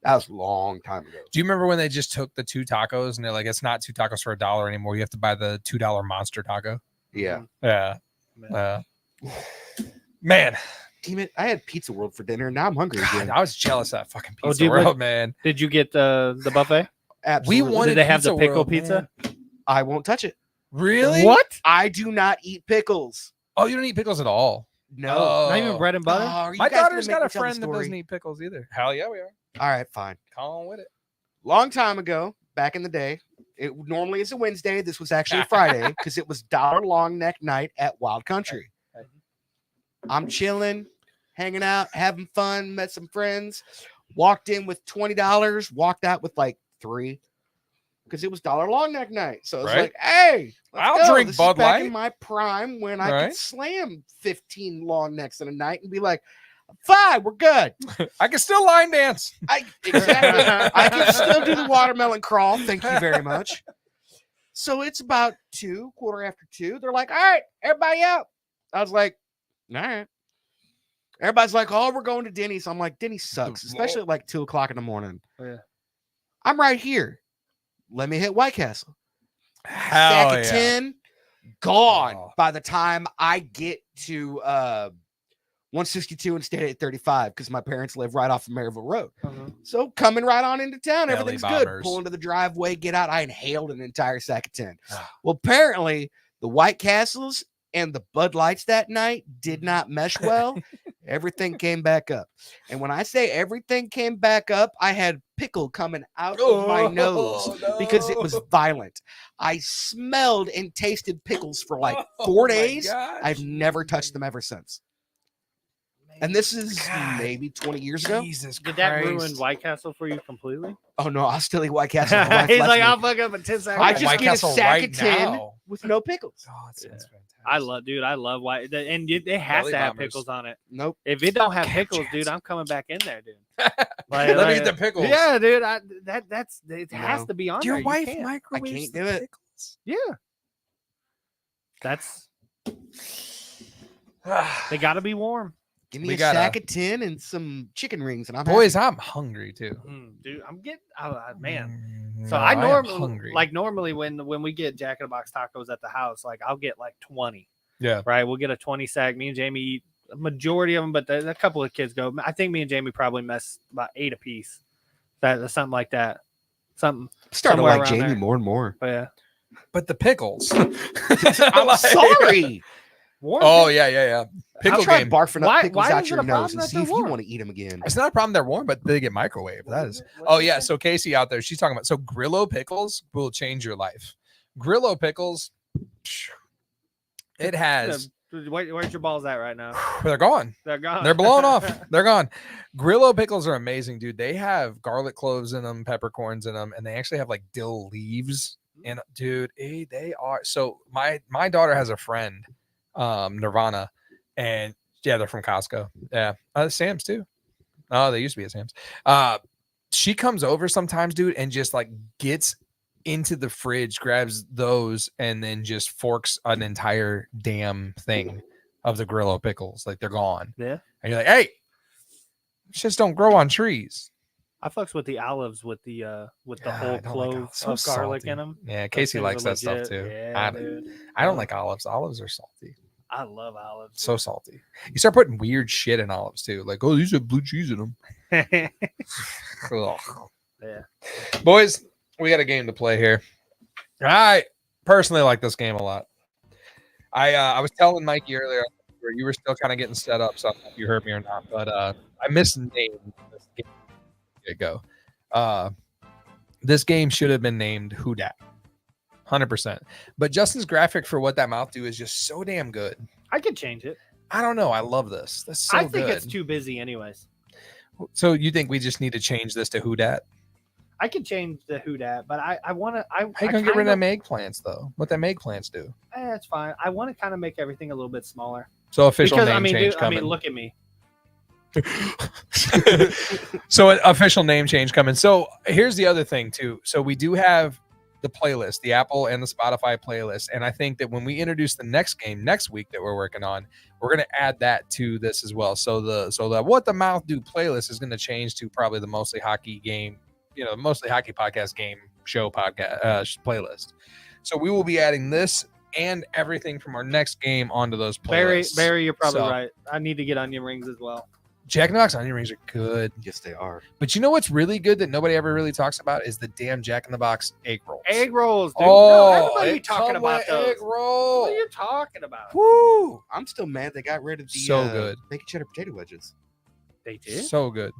E: That was a long time ago.
A: Do you remember when they just took the 2 tacos and they're like, it's not 2 tacos for $1 anymore. You have to buy the $2 monster taco.
E: Yeah.
A: Yeah.
G: Man.
A: Man,
E: Damn it. I had Pizza World for dinner. Now I'm hungry
A: God,
E: again.
A: I was jealous of that fucking
G: Oh,
A: Pizza
G: dude,
A: World,
G: what-
A: man.
G: Did you get the buffet?
E: Absolutely.
A: We wanted
G: Did they have the
A: Pizza
G: pickle
A: World,
G: pizza?
A: man.
E: I won't touch it.
A: Really?
G: What?
E: I do not eat pickles.
A: Oh, you don't eat pickles at all?
E: No.
A: Oh.
G: Not even bread and butter.
E: Oh, are you
A: My
E: guys gonna
A: daughter's
E: make
A: got
E: me
A: a
E: tell the
A: friend that
E: story?
A: doesn't eat pickles either. Hell yeah, we are.
E: All right, fine.
A: Come on with it.
E: Long time ago, back in the day, it normally is a Wednesday. This was actually a Friday because it was dollar long neck night at Wild Country. I'm chilling, hanging out, having fun, met some friends, walked in with $20, walked out with like 3 because it was dollar long neck night. So it's
A: Right.
E: like, hey, let's
A: I'll
E: go.
A: drink
E: This is
A: Bud
E: back
A: Light.
E: in my prime when I
A: Right.
E: could slam 15 long necks in a night and be like, fine, we're good.
A: I can still line dance.
E: Exactly. I can still do the watermelon crawl. Thank you very much. So it's about 2, quarter after 2. They're like, all right, everybody out. I was like, all right. Everybody's like, oh, we're going to Denny's. I'm like, Denny's sucks, especially at like 2 o'clock in the morning.
G: Yeah.
E: I'm right here. Let me hit White Castle.
A: Hell
E: Sack of
A: yeah.
E: 10, gone
A: Oh.
E: by the time I get to 162 and stay at 35 because my parents live right off of Maryville Road. So coming right on into town,
A: Belly
E: everything's
A: bombers.
E: good. Pull into the driveway, get out. I inhaled an entire sack of 10.
A: Ah.
E: Well, apparently the White Castles and the Bud Lights that night did not mesh well. Everything came back up. And when I say everything came back up, I had pickle coming out of my nose because it was violent. I smelled and tasted pickles for like 4 days. I've never touched them ever since. And this is
A: God.
E: maybe 20 years ago.
A: Jesus
G: Did that
A: Christ.
G: ruin White Castle for you completely?
E: Oh no, I'll still eat White Castle. My wife
G: He's
E: lets
G: like,
E: me.
G: I'll fuck up in 10 seconds.
E: I just
A: White
E: get a
A: Castle
E: sack
A: right
E: of 10
A: now.
E: with no pickles.
A: Oh, it sounds fantastic.
G: I love white, and it has
A: Belly
G: to have
A: bombers.
G: pickles on it.
E: Nope.
G: If it don't have
A: Can't
G: pickles, dude,
A: chance.
G: I'm coming back in there, dude.
A: Let me eat the pickles.
G: Yeah, dude, that's it has
E: No.
G: to be on
A: Your
G: there.
A: wife
G: You can't.
A: microwaves
E: I can't
A: the
E: do it.
A: pickles.
G: Yeah. That's they got to be warm.
E: Give me
A: We
E: a
A: gotta-
E: sack of 10 and some chicken rings, and I'm
A: Boys, I'm hungry too.
G: Dude, I'm getting man.
A: Mm,
G: So
A: no,
G: I
A: am
G: normally
A: hungry.
G: normally when we get Jack in the Box tacos at the house, like I'll get like 20.
A: Yeah.
G: Right. We'll get a 20 sack. Me and Jamie eat a majority of them, but a couple of kids go. I think me and Jamie probably mess about 8 apiece. That's something like that. Something
E: starting to
G: somewhere
E: like
G: around
E: Jamie
G: there.
E: more and more.
G: But yeah.
A: But the pickles.
E: I'm
A: Like-
E: sorry.
G: Warm
A: Oh
G: pickles?
A: yeah. Pickle
E: I'll try
A: game.
E: barfing
G: Why-
E: up pickles
G: why
E: out
G: is
E: your
G: it a problem
E: nose and
G: that
E: see
G: they're
E: if you
G: warm?
E: want to eat them again.
A: It's not a problem they're warm, but they get microwaved. That is.
G: What'd
A: Oh
G: you
A: yeah.
G: say?
A: So Casey out there, she's talking about Grillo pickles will change your life. Grillo pickles. It has.
G: Where's your balls at right now?
A: They're gone.
G: They're gone.
A: They're blown off. They're gone. Grillo pickles are amazing, dude. They have garlic cloves in them, peppercorns in them, and they actually have like dill leaves in. Dude, they are. So my daughter has a friend, Nirvana, and yeah, they're from Costco. Yeah, Sam's too. Oh, they used to be at Sam's. She comes over sometimes, dude, and just like gets into the fridge, grabs those, and then just forks an entire damn thing of the Grillo pickles. Like they're gone.
G: Yeah.
A: And you're like, hey, just don't grow on trees.
G: I fucks with the olives with the
A: Yeah,
G: whole
A: I don't like
G: clove
A: olives. So
G: of garlic
A: salty.
G: in them.
A: Yeah, Casey likes that stuff too.
G: Yeah, dude.
A: I don't like olives. Olives are salty.
G: I love olives.
A: So salty. You start putting weird shit in olives too. Like, oh, these have blue cheese in them. Ugh.
G: Yeah.
A: Boys, we got a game to play here. I personally like this game a lot. I was telling Mikey earlier where you were still kind of getting set up, so I don't know if you heard me or not, but I misnamed this game. Here you go. This game should have been named Who Dat. 100%. But Justin's graphic for What That Mouth Do is just so damn good.
G: I could change it.
A: I don't know. I love this. That's so
G: I think
A: good.
G: it's too busy anyways.
A: So you think we just need to change this to Who Dat?
G: I could change the who dat, but I want to.
A: How you gonna get rid of them eggplants though? What them eggplants do?
G: It's fine. I want to kind of make everything a little bit smaller.
A: So official
G: Because
A: name change coming.
G: look at me.
A: So an official name change coming. So here's the other thing too. So we do have the playlist, the Apple and the Spotify playlist, and I think that when we introduce the next game next week that we're working on, we're going to add that to this as well. So the What the Mouth Do playlist is going to change to probably the Mostly Hockey game, Mostly Hockey podcast game show podcast playlist. So we will be adding this and everything from our next game onto those playlists.
G: Barry, you're probably
A: So-
G: right. I need to get onion rings as well.
A: Jack in the Box onion rings are good.
E: Yes, they are.
A: But you know what's really good that nobody ever really talks about is the damn Jack in the Box egg rolls.
G: Egg rolls, dude.
A: Oh,
G: Everybody be
A: it
G: talking
A: come
G: about
A: with
G: those.
A: egg roll.
G: What are you talking about?
A: Woo!
E: I'm still mad they got rid of the
A: So good.
E: bacon cheddar potato wedges.
G: They did.
A: So good.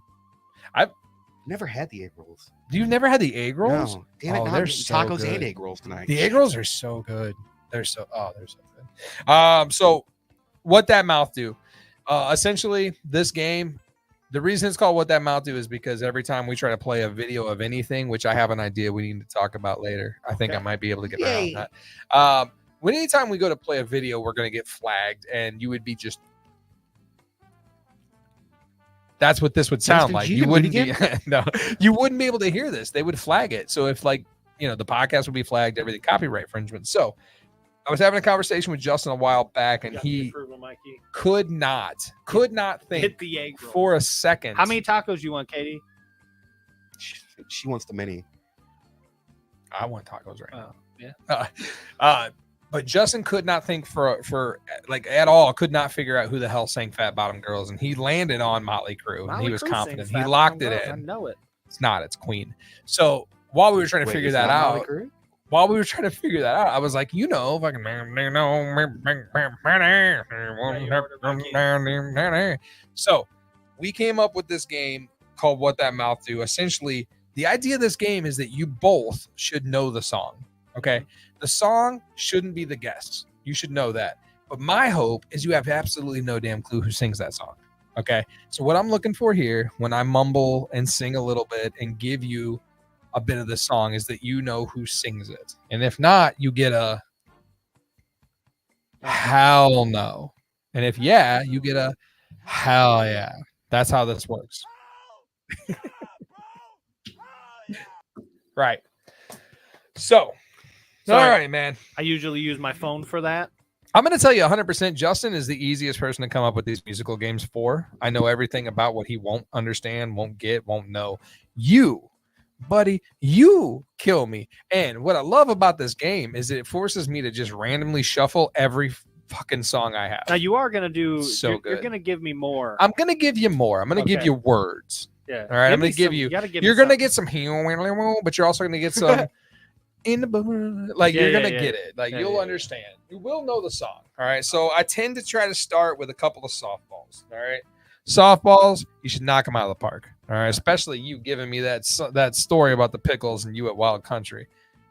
E: Never had the egg rolls.
A: You've never had the egg rolls?
E: No, damn it!
A: Oh,
E: now
A: they're
E: I'm getting
A: so
E: tacos
A: good.
E: and egg rolls tonight.
A: The egg rolls are so good. They're so good. So What That Mouth Do. Essentially, this game, the reason it's called What That Mouth Do is because every time we try to play a video of anything, which I have an idea we need to talk about later, I think I
G: Okay.
A: might be able to get
E: Yay.
A: around that. When anytime we go to play a video, we're going to get flagged, and you would be just. That's what this would sound
E: Justin,
A: like.
E: you
A: You
E: can
A: wouldn't
E: lead
A: be no, you wouldn't be able to hear this. They would flag it. So if the podcast would be flagged, everything copyright infringement. So I was having a conversation with Justin a while back, and
G: Got the
A: he
G: approval, Mikey.
A: could not think
G: Hit the egg roll.
A: for a second.
G: How many tacos you want, Katie?
E: She wants the mini.
A: I want tacos right now.
G: Yeah.
A: But Justin could not think for like at all, could not figure out who the hell sang Fat Bottom Girls, and he landed on Motley Crue, and
G: Motley
A: he was
G: Crue
A: confident.
G: sings
A: He
G: Fat
A: locked
G: Bottom
A: it
G: Girls. I
A: in.
G: know it.
A: It's not. It's Queen. So while we were trying to
E: Wait,
A: figure
E: it's
A: that
E: not Motley
A: out,
E: Crue?
A: fucking So we came up with this game called What That Mouth Do. Essentially, the idea of this game is that you both should know the song. Okay. The song shouldn't be the guess. You should know that. But my hope is you have absolutely no damn clue who sings that song. Okay. So what I'm looking for here when I mumble and sing a little bit and give you a bit of the song is that you know who sings it. And if not, you get a hell no. And if yeah, you get a hell yeah. That's how this works. Right. So, all
G: Sorry.
A: right, man.
G: I usually use my phone for that.
A: I'm going to tell you 100%. Justin is the easiest person to come up with these musical games for. I know everything about what he won't understand, won't get, won't know. You, buddy, you kill me. And what I love about this game is it forces me to just randomly shuffle every fucking song I have.
G: Now you are gonna do.
A: So
G: you're
A: good.
G: gonna give me more.
A: I'm going to give you more. I'm going to give
G: Okay.
A: you words.
G: Yeah.
A: All right. I'm going
G: me
A: to give
G: some-
A: you.
G: gotta give
A: You're
G: me
A: going to
G: something.
A: get some, but you're also going to get some in the book. Like
G: Yeah,
A: you're
G: yeah,
A: going to
G: yeah.
A: get it. Like
G: Yeah,
A: you'll
G: yeah,
A: understand. You will know the song. All right. So I tend to try to start with a couple of softballs. All right. Softballs, you should knock them out of the park. All right. Especially you giving me that story about the pickles and you at Wild Country.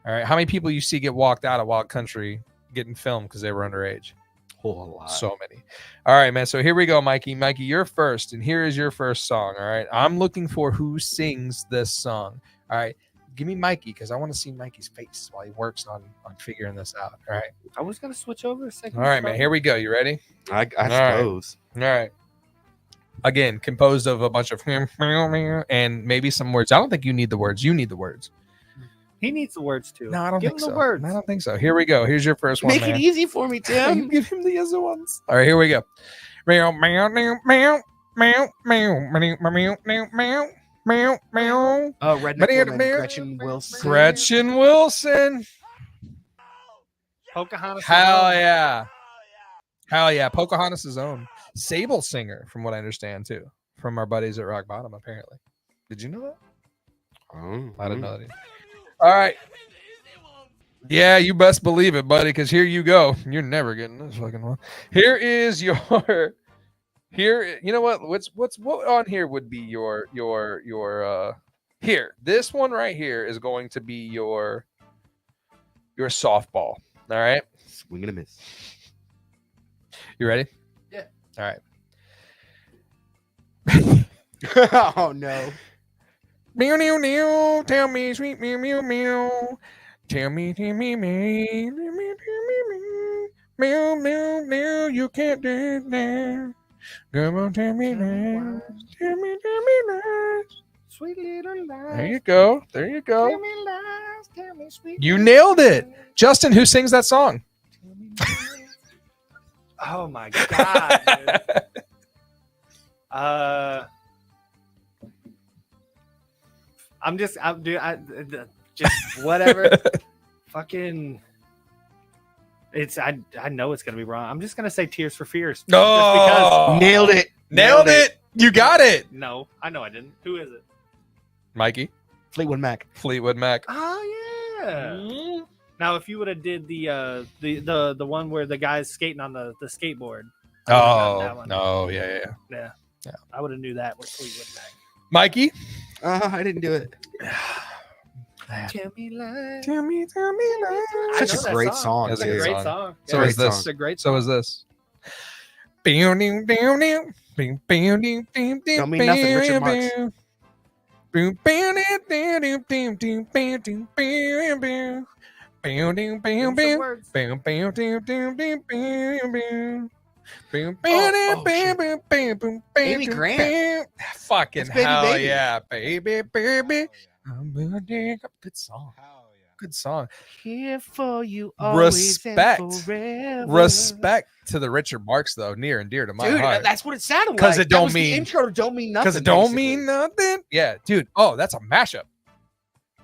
A: All right. How many people you see get walked out of Wild Country getting filmed because they were underage?
E: Whole lot.
A: So many. All right, man. So here we go, Mikey. Mikey, you're first, and here is your first song. All right. I'm looking for who sings this song. All right. Give me Mikey because I want to see Mikey's face while he works on figuring this out. All right.
G: I was gonna switch over a second.
A: All right, man. Here we go. You ready?
E: I
A: right.
E: suppose.
A: All right. Again, composed of a bunch of and maybe some words. I don't think you need the words. You need the words.
G: He needs the words too.
A: No, I don't
G: Give
A: think
G: him
A: so.
G: the words.
A: I don't think so. Here we go. Here's your first one.
E: Make
A: man.
E: it easy for me,
A: You
E: Tim.
A: give him the other ones. All right, here we go. Meow, meow, meow, meow, meow, meow, meow, meow, meow, meow, meow, meow.
E: Oh, Redneck Woman, Gretchen Wilson.
A: Gretchen Wilson.
G: Pocahontas.
A: Hell yeah. Hell yeah. Pocahontas' own. Sable singer, from what I understand, too. From our buddies at Rock Bottom, apparently. Did you know that?
E: Oh,
A: I didn't know that either. All right. Yeah, you best believe it, buddy, because here you go. You're never getting this fucking one. Here is your here. You know what? What on here would be your here. This one right here is going to be your softball. All right.
E: Swing and a miss.
A: You ready?
G: Yeah.
A: All right.
E: Oh no.
A: Meow meow meow. Tell me sweet meow meow meow. Tell me meow meow meow meow meow meow. You can't do it now. Come on, tell me now. Tell me now.
G: Sweet little lies.
A: There you go. There you
G: Tell
A: go.
G: me lies. Tell me sweet.
A: You nailed it, Justin. Who sings that song?
G: Oh my god, dude. Just whatever. Fucking. I know it's gonna be wrong. I'm just gonna say Tears for Fears. Just because.
E: Nailed it.
A: Nailed it. You got it,
G: No, I know I didn't. Who is it?
A: Mikey.
E: Fleetwood Mac.
A: Fleetwood Mac.
G: Oh yeah. Now, if you would have did the one where the guy's skating on the skateboard. I would've gotten that
A: Oh
G: one.
A: no, yeah.
G: Yeah.
A: Yeah.
G: I would have knew that with Fleetwood Mac.
A: Mikey.
E: I didn't do it.
G: Tell me lies.
A: Tell me.
E: Such
G: know
E: a
G: that
E: great
G: song.
E: song.
A: That's
G: It's
A: a
G: a
A: good
E: dude.
G: great
A: song.
G: song.
A: So
G: Yeah,
A: is this.
G: It's a great
A: So
G: song.
A: is this.
E: Don't mean nothing, Richard Marx.
G: Give him some words.
E: Amy Grant.
A: Fucking
E: That's Baby
A: hell
E: Baby.
A: yeah, baby. I'm gonna dig up. Good song. Good song.
E: Here for you always and
A: Respect.
E: forever.
A: Respect to the Richard Marx though, near and dear to my
E: Dude,
A: heart.
E: that's what it sounded like.
A: 'Cause it
E: That
A: don't
E: was the
A: mean-
E: intro to don't mean nothing.
A: Because it don't
E: basically.
A: mean nothing. Yeah, dude. Oh, that's a mashup.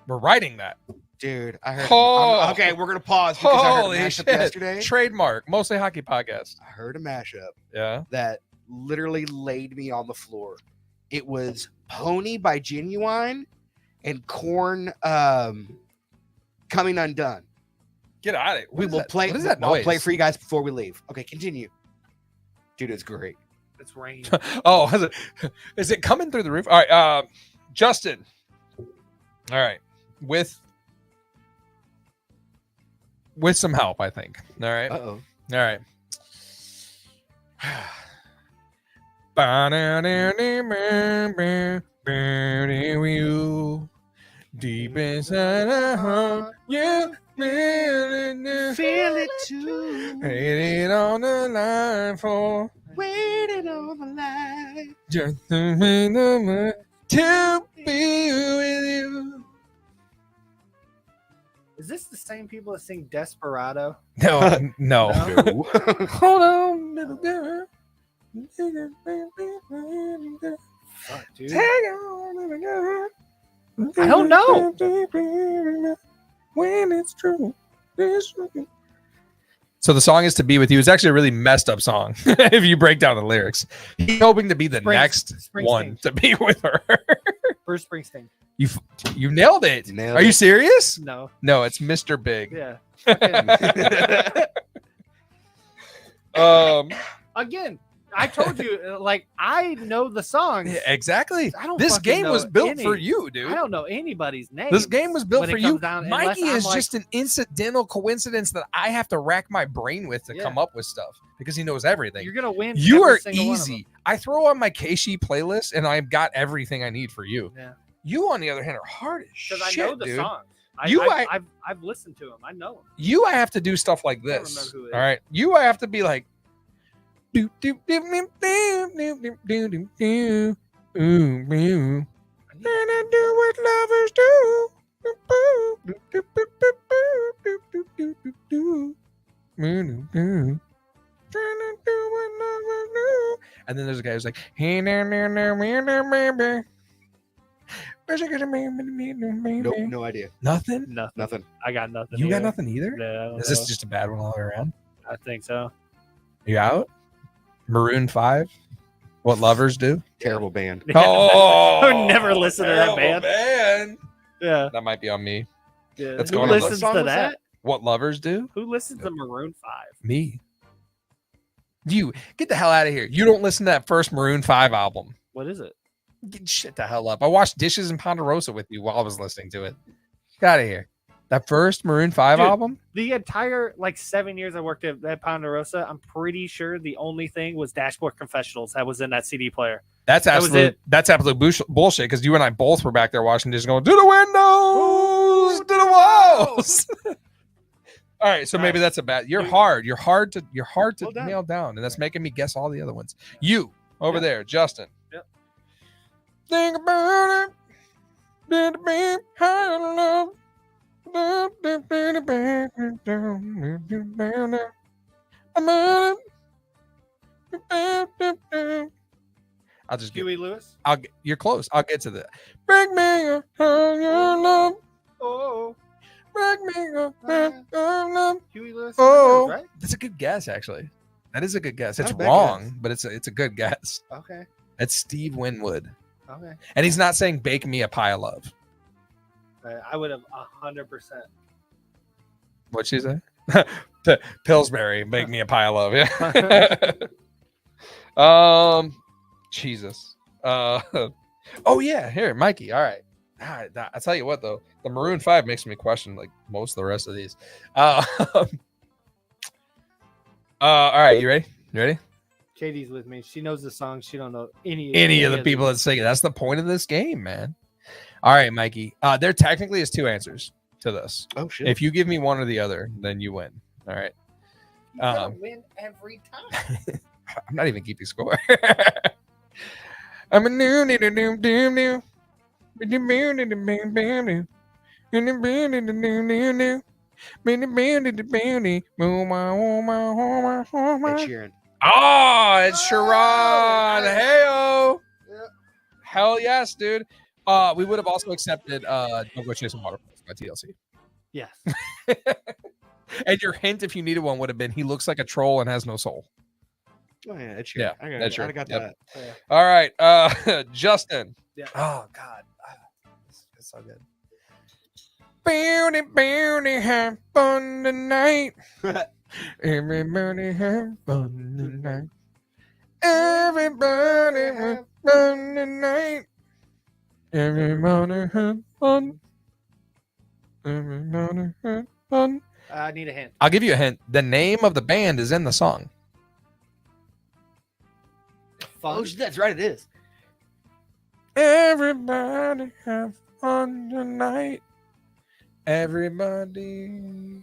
A: We're writing that.
E: Dude, I heard.
A: Oh.
E: Okay, we're gonna pause because I heard a
A: Holy
E: mashup
A: shit.
E: yesterday.
A: Trademark, mostly hockey podcast.
E: I heard a mashup
A: Yeah.
E: that literally laid me on the floor. It was Pony by Genuine and Korn Coming Undone.
A: Get out of it.
E: We will play.
A: What is that
E: I'll
A: noise?
E: play for you guys before we leave. Okay, continue. Dude, it's great.
G: It's rain.
A: Oh, is it coming through the roof? All right, Justin. All right, with some help, I think. All right,
E: Uh-oh.
A: all right. Deep inside our heart, you
E: Feel it too.
A: waiting on the line for
E: Waiting on the line.
A: just a minute to be with you.
G: Is this the same people that sing Desperado?
A: No, no. Hold on, little girl.
G: Fuck, dude.
A: Hang on, little girl.
G: I don't know.
A: When it's true. So the song is To Be With You. It's actually a really messed up song if you break down the lyrics. He's hoping to be the next one to be with her.
G: Bruce Springsteen.
A: You nailed it.
E: Nailed
A: Are you
E: it.
A: serious?
G: No.
A: No, it's Mr. Big.
G: Yeah. Again, I told you, like, I know the songs.
A: Yeah, exactly.
G: I don't
A: This
G: fucking
A: game
G: know
A: was built
G: any.
A: for you, dude.
G: I don't know anybody's name.
A: This game was built
G: when
A: for
G: it
A: you.
G: comes down- unless
A: Mikey
G: I'm
A: is
G: like-
A: just an incidental coincidence that I have to rack my brain with to
G: Yeah.
A: come up with stuff because he knows everything.
G: You're gonna win.
A: You
G: every
A: are
G: single one of
A: easy. I throw on my Keishi playlist and I've got everything I need for you.
G: them. Yeah.
A: You, on the other hand, are hard as shit,
G: Because I know the
A: dude.
G: songs. I've listened to them. I know them.
A: You, I have to do stuff like
G: don't
A: this.
G: remember who it
A: All
G: is.
A: right. You, I have to be like. Do, do, do, do, do, do, do, do, do, do. Ooh, ooh. And I do what lovers do. Do, do, do, do, do, do, do, do, do. Do, do. Trying to do what lovers do. And then there's a guy who's like, hey,
E: Nope, no idea.
A: nothing.
E: Nothing.
G: I got nothing.
A: You got
G: either.
A: nothing either.
G: Yeah, I don't
A: Is this
G: know.
A: just a bad one all the way around?
G: I think so.
A: You out? Maroon 5. What lovers do?
E: Terrible band.
A: Oh,
G: I would never listen to that
A: terrible
G: band. Yeah.
A: That might be on me.
G: Yeah.
A: Let's
G: Who
A: go on and look.
G: listens
E: What
G: to
E: song was
G: that?
A: What lovers do?
G: Who listens to Maroon 5?
A: Me. You get the hell out of here. You don't listen to that first Maroon 5 album.
G: What is it?
A: Get shit the hell up. I watched Dishes in Ponderosa with you while I was listening to it. Get out of here. That first Maroon 5
G: Dude,
A: album?
G: The entire 7 years I worked at Ponderosa, I'm pretty sure the only thing was Dashboard Confessionals that was in that CD player.
A: That's
G: That was
A: absolute.
G: it.
A: That's absolute bullshit. Because you and I both were back there watching this, going to the windows, to the walls. All right, so maybe that's a bad. You're hard. You're hard to
E: Well done.
A: nail down, and that's making me guess all the other ones. You over there, Justin.
G: Yep.
A: Think about it. Did it be hard love? I'll just get.
G: Huey Lewis?
A: You're close. I'll get to that. Break me your heart, your love.
G: Oh.
A: Break me your heart, your love.
G: Huey Lewis?
A: Oh,
G: Right?
A: that's a good guess. Actually, that is a good guess.
E: Not
A: It's
E: a bad
A: wrong,
E: guess.
A: but it's a good guess.
G: Okay.
A: It's Steve Winwood,
G: Okay.
A: and he's not saying "bake me a pie of love."
G: I would have 100%.
A: What'd she say? Pillsbury, make me a pie of love. Yeah. Jesus. Oh yeah. Here, Mikey. All right. I tell you what though, the Maroon 5 makes me question most of the rest of these. All right. You ready? You ready?
G: Katie's with me. She knows the song. She don't know
A: Any of the people that sing it. That's the point of this game, man. All right, Mikey. There technically is two answers to this.
E: Oh shit.
A: If you give me one or the other, then you win. All right.
G: win every time.
A: I'm not even keeping score. I'm a new
E: Ed Sheeran.
A: Oh, it's Sharon. Heyo.
G: Yep.
A: Hell yes, dude. We would have also accepted Don't Go Chasing Waterfalls by TLC.
G: Yes.
A: And your hint, if you needed one, would have been he looks like a troll and has no soul.
E: Oh yeah, Ed Sheeran.
A: Yeah,
E: I
A: Ed Sheeran.
E: got
A: Yep.
E: that.
A: All right, Justin.
G: Yeah.
A: Oh God, it's so good. Bounty, have fun tonight. Everybody have fun tonight. Everybody have fun tonight. Everybody have fun. Everybody have fun.
G: I need a hint.
A: I'll give you a hint. The name of the band is in the song.
G: Fun.
E: Oh, that's right. It is.
A: Everybody have fun tonight. Everybody.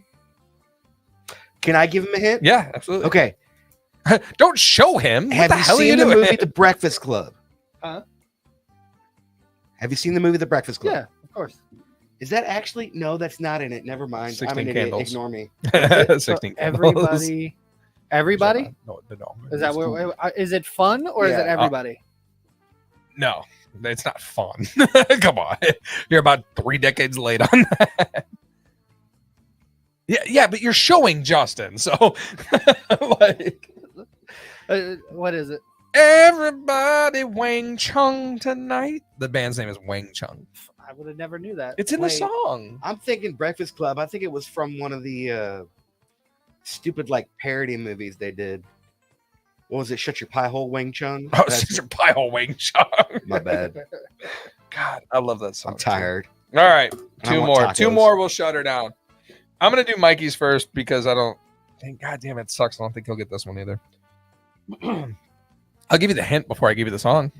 E: Can I give him a hint?
A: Yeah, absolutely.
E: Okay.
A: Don't show him. What
E: Have
A: the
E: you
A: hell are you
E: seen the
A: doing?
E: movie The Breakfast Club?
G: Huh?
E: Have you seen the movie The Breakfast Club?
G: Yeah, of course.
E: Is that actually? No, that's not in it. Never mind. I'm
A: 16
E: an idiot.
A: candles.
E: Ignore me.
A: 16
G: everybody.
A: No,
G: Is that where? Is it fun or is it
E: Yeah.
G: everybody?
A: No, it's not fun. Come on. You're about 3 decades late on that. Yeah, but you're showing Justin. So, like,
G: What is it?
A: everybody Wang Chung tonight. The band's name is Wang Chung.
G: I would have never knew that.
A: It's in the
E: Wait.
A: song.
E: I'm thinking Breakfast Club. I think it was from one of the stupid like parody movies they did. What was it? Shut Your Pie Hole, Wang Chung.
A: Oh, it's your pie hole Wang Chung.
E: My bad.
A: God, I love that song.
E: I'm tired.
A: All right,
E: I
A: two
E: want
A: more. Two
E: tacos.
A: more. We'll shut her down. I'm gonna do Mikey's first because I don't think. God damn it, sucks. I don't think he'll get this one either. I'll give you the hint before I give you the song.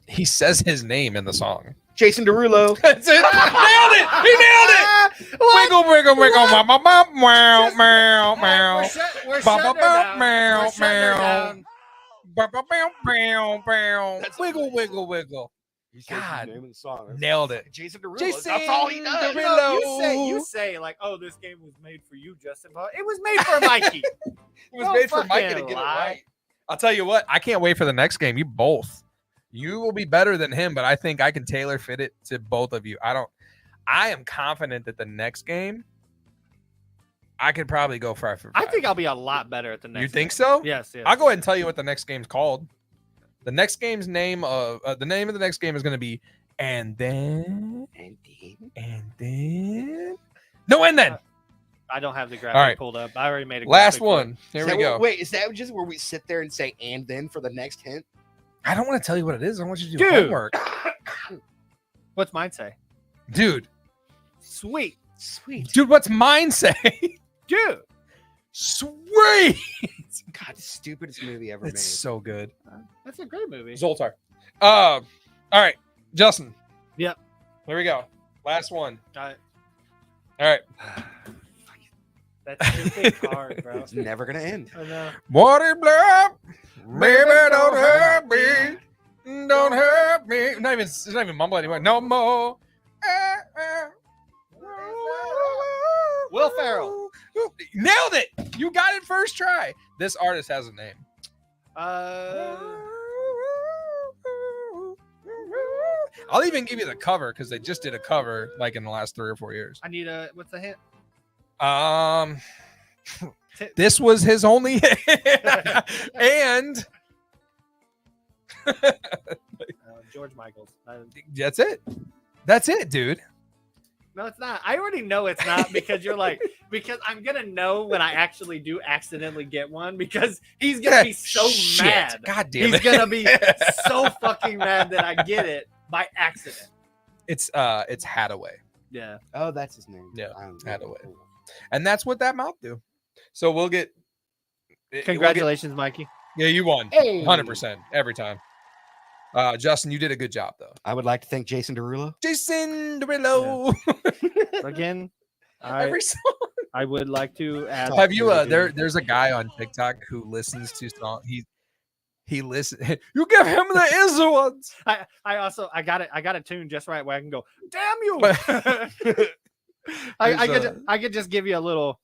A: He says his name in the song.
E: Jason Derulo.
A: That's it. Nailed it. He nailed it. Wiggle, wiggle, wiggle. Meow, meow, meow, meow, meow.
G: We're
A: Ba, ba,
G: shutting her down.
A: meow,
G: We're shutting her
A: meow.
G: down.
A: Ba, ba, meow, meow, meow.
E: That's
A: Wiggle, wiggle, wiggle.
E: He says his
A: God.
E: name in the song.
A: Nailed it.
E: Jason Derulo.
A: Jason
E: That's all he does.
A: Derulo.
G: You say like, oh, this game was made for you, Justin. But it was made for Mikey.
A: It was
G: Don't
A: made for Mikey to
G: fucking
A: get it
G: lie.
A: right. I'll tell you what, I can't wait for the next game. You both. You will be better than him, but I think I can tailor fit it to both of you. I am confident that the next game I could probably go 5 for 5.
G: I think I'll be a lot better at the next.
A: You think
G: game.
A: so?
G: Yes.
A: I'll go ahead and tell you what the next game's called. The next game's name of the name of the next game is going to be and then no and then.
G: I don't have the graphic
A: All right.
G: pulled up. I already made a
A: Last
G: graphic for it.
A: one. Here we go.
E: Wait, is that just where we sit there and say "and then" for the next hint?
A: I don't want to tell you what it is. I want you to do
G: Dude.
A: homework.
G: What's mine say?
A: Dude.
G: Sweet,
A: Dude, what's mine say?
G: dude.
A: Sweet.
E: God, the stupidest movie ever
A: It's
E: made.
A: so good.
G: That's a great movie.
A: Zoltar. All right, Justin.
G: Yep.
A: Here we go. Last one.
G: Uh,
A: All right.
G: That's stupid hard, bro.
E: It's never gonna end.
G: I know.
A: Water blood, baby, don't hurt me. Don't hurt me. It's not even mumble anymore. No more.
G: Will Ferrell.
A: Nailed it. You got it first try. This artist has a name. I'll even give you the cover because they just did a cover like in the last 3 or 4 years.
G: I need a. What's the hint?
A: This was his only and
G: George Michaels.
A: that's it, dude.
G: No, it's not. I already know it's not because you're like, because I'm gonna know when I actually do accidentally get one because he's gonna be so
A: Shit.
G: mad.
A: God damn
G: He's
A: it.
G: gonna be so fucking mad that I get it by accident.
A: It's Hadaway.
G: Yeah.
E: Oh, that's his name.
A: Yeah,
E: I'm-
A: Hadaway. And that's what that mouth do. So we'll get
G: Congratulations, Mikey.
A: Yeah, you won.
E: Hey.
A: 100% every time. Justin, you did a good job though.
E: I would like to thank Jason Derulo.
A: Jason Derulo.
G: Again,
A: Every song.
G: I would like to add.
A: Have you there's a guy on TikTok who listens to song. He listens. You give him the easy ones.
G: I got it tuned just right where I can go, damn you.
A: But-
G: I could just give you a little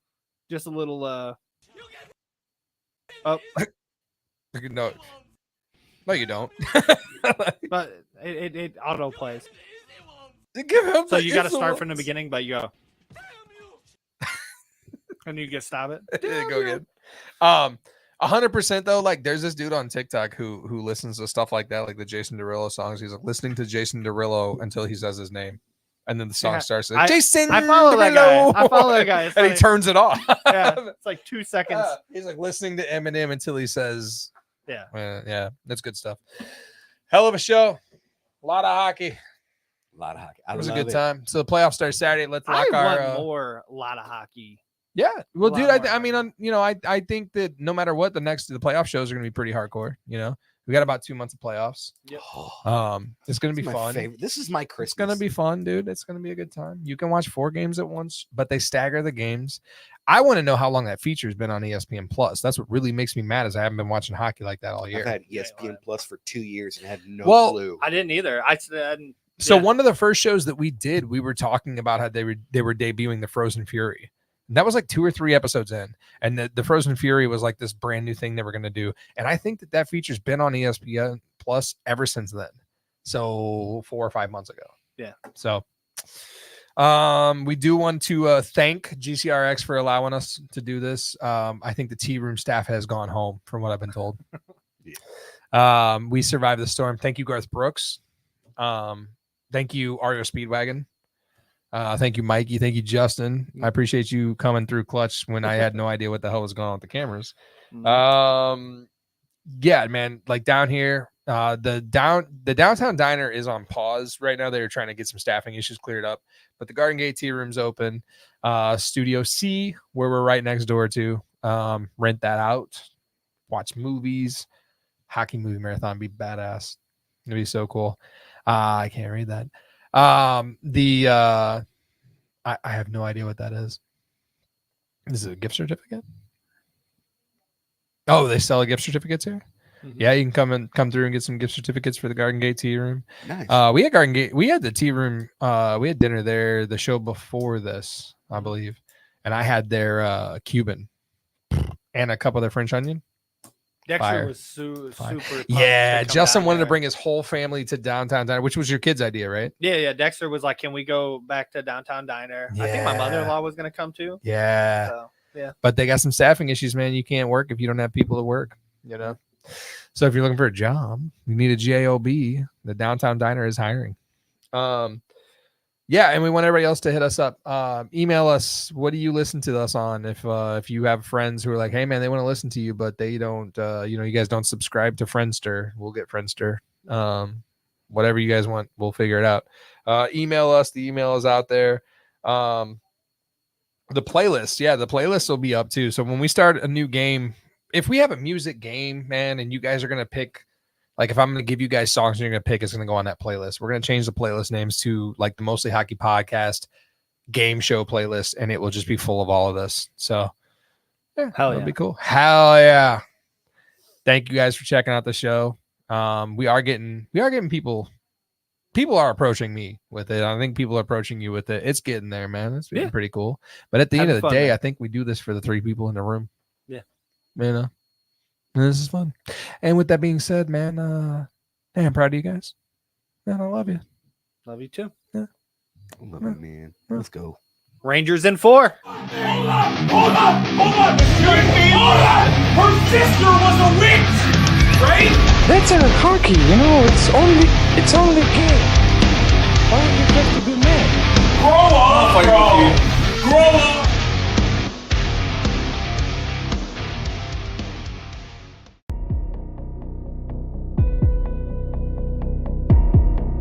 A: No, you don't.
G: but it auto plays.
A: Give him
G: So
A: the
G: you got to
A: easy
G: start from the
A: ones.
G: beginning, but you go. And you get stop it.
A: Go again. 100% though. Like, there's this dude on TikTok who listens to stuff like that, like the Jason Derulo songs. He's like listening to Jason Derulo until he says his name, and then the song
G: Yeah,
A: starts.
G: I-
A: Jason.
G: I follow that guy.
A: Derulo.
G: I follow that guy. It's
A: and he
G: funny.
A: turns it off.
G: Yeah, it's like 2 seconds.
A: He's like listening to Eminem until he says,
G: Yeah.
A: yeah, that's good stuff. Hell of a show. A lot of hockey.
E: A lot of hockey.
A: It was a good time. So the playoffs start Saturday. Let's
G: I
A: lock our.
G: want more lot of hockey.
A: Yeah, well,
G: lot
A: dude,
G: more
A: I mean, I think that no matter what, the playoff shows are going to be pretty hardcore. You know, we got about 2 months of playoffs. It's going to be
E: my
A: fun.
E: favorite. This is my Christmas.
A: It's going to be fun, dude. It's going to be a good time. You can watch 4 games at once, but they stagger the games. I want to know how long that feature's been on ESPN Plus. That's what really makes me mad is I haven't been watching hockey like that all
E: I've
A: year.
E: had ESPN Plus for 2 years and had no
A: Well,
E: clue.
G: I didn't either. I said
A: So
G: Yeah.
A: one of the first shows that we did, we were talking about how they were debuting the Frozen Fury. And that was like 2 or 3 episodes in, and the Frozen Fury was like this brand new thing they were going to do. And I think that feature's been on ESPN Plus ever since then. So 4 or 5 months ago.
G: Yeah.
A: So we do want to thank GCRX for allowing us to do this. I think the tea room staff has gone home, from what I've been told. We survived the storm. Thank you, Garth Brooks. Thank you, Ario Speedwagon. Thank you, Mikey. Thank you, Justin. I appreciate you coming through clutch when I had no idea what the hell was going on with the cameras. Yeah, man, like down here, the downtown diner is on pause right now. They're trying to get some staffing issues cleared up, but the Garden Gate Tea Room's open. Studio C, where we're right next door to, rent that out, watch movies. Hockey movie marathon be badass. It'd be so cool. I can't read that. I have no idea what that is. Is it a gift certificate? Oh, they sell gift certificates here. Yeah, you can come through and get some gift certificates for the Garden Gate Tea Room.
E: Nice.
A: We had Garden Gate. We had the tea room. We had dinner there the show before this, I believe, and I had their Cuban and a cup of their French onion.
G: Dexter
A: Fire.
G: was super. pumped
A: Yeah,
G: to come
A: Justin
G: down
A: wanted to
G: there.
A: bring his whole family to downtown diner, which was your kid's idea, right?
G: Yeah. Dexter was like, "Can we go back to downtown diner?" I think my
A: Yeah.
G: mother-in-law was gonna come too.
A: Yeah.
G: So yeah.
A: But they got some staffing issues, man. You can't work if you don't have people to work, you know? So if you're looking for a job, you need a job. The downtown diner is hiring. Yeah, and we want everybody else to hit us up. Email us. What do you listen to us on? If you have friends who are like, hey man, they want to listen to you, but they don't, you guys don't subscribe to Friendster, we'll get Friendster. Whatever you guys want, we'll figure it out. Email us. The email is out there. The playlist, the playlist will be up too. So when we start a new game, if we have a music game, man, and you guys are gonna pick, like if I'm gonna give you guys songs and you're gonna pick, it's gonna go on that playlist. We're gonna change the playlist names to like the Mostly Hockey Podcast game show playlist, and it will just be full of all of this. So yeah, that'll be cool. Hell yeah! Thank you guys for checking out the show. We are getting people. People are approaching me with it. I think people are approaching you with it. It's getting there, man. It's been pretty cool. But at the end of the day, I think we do this for the 3 people in the room.
G: Yeah.
A: You know, and this is fun. And with that being said, man, I'm proud of you guys. Man, I love you.
G: Love you too.
A: Yeah.
E: I love it, man. Let's go.
G: Rangers in 4.
I: Hold on! Her sister was a witch, right?
J: That's a hockey, it's only a game. Why don't you just a good man?
I: Grow up, bro! Grow up!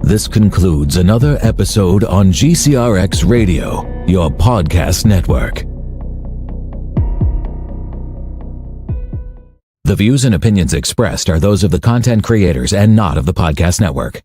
B: This concludes another episode on GCRX Radio, your podcast network. The views and opinions expressed are those of the content creators and not of the podcast network.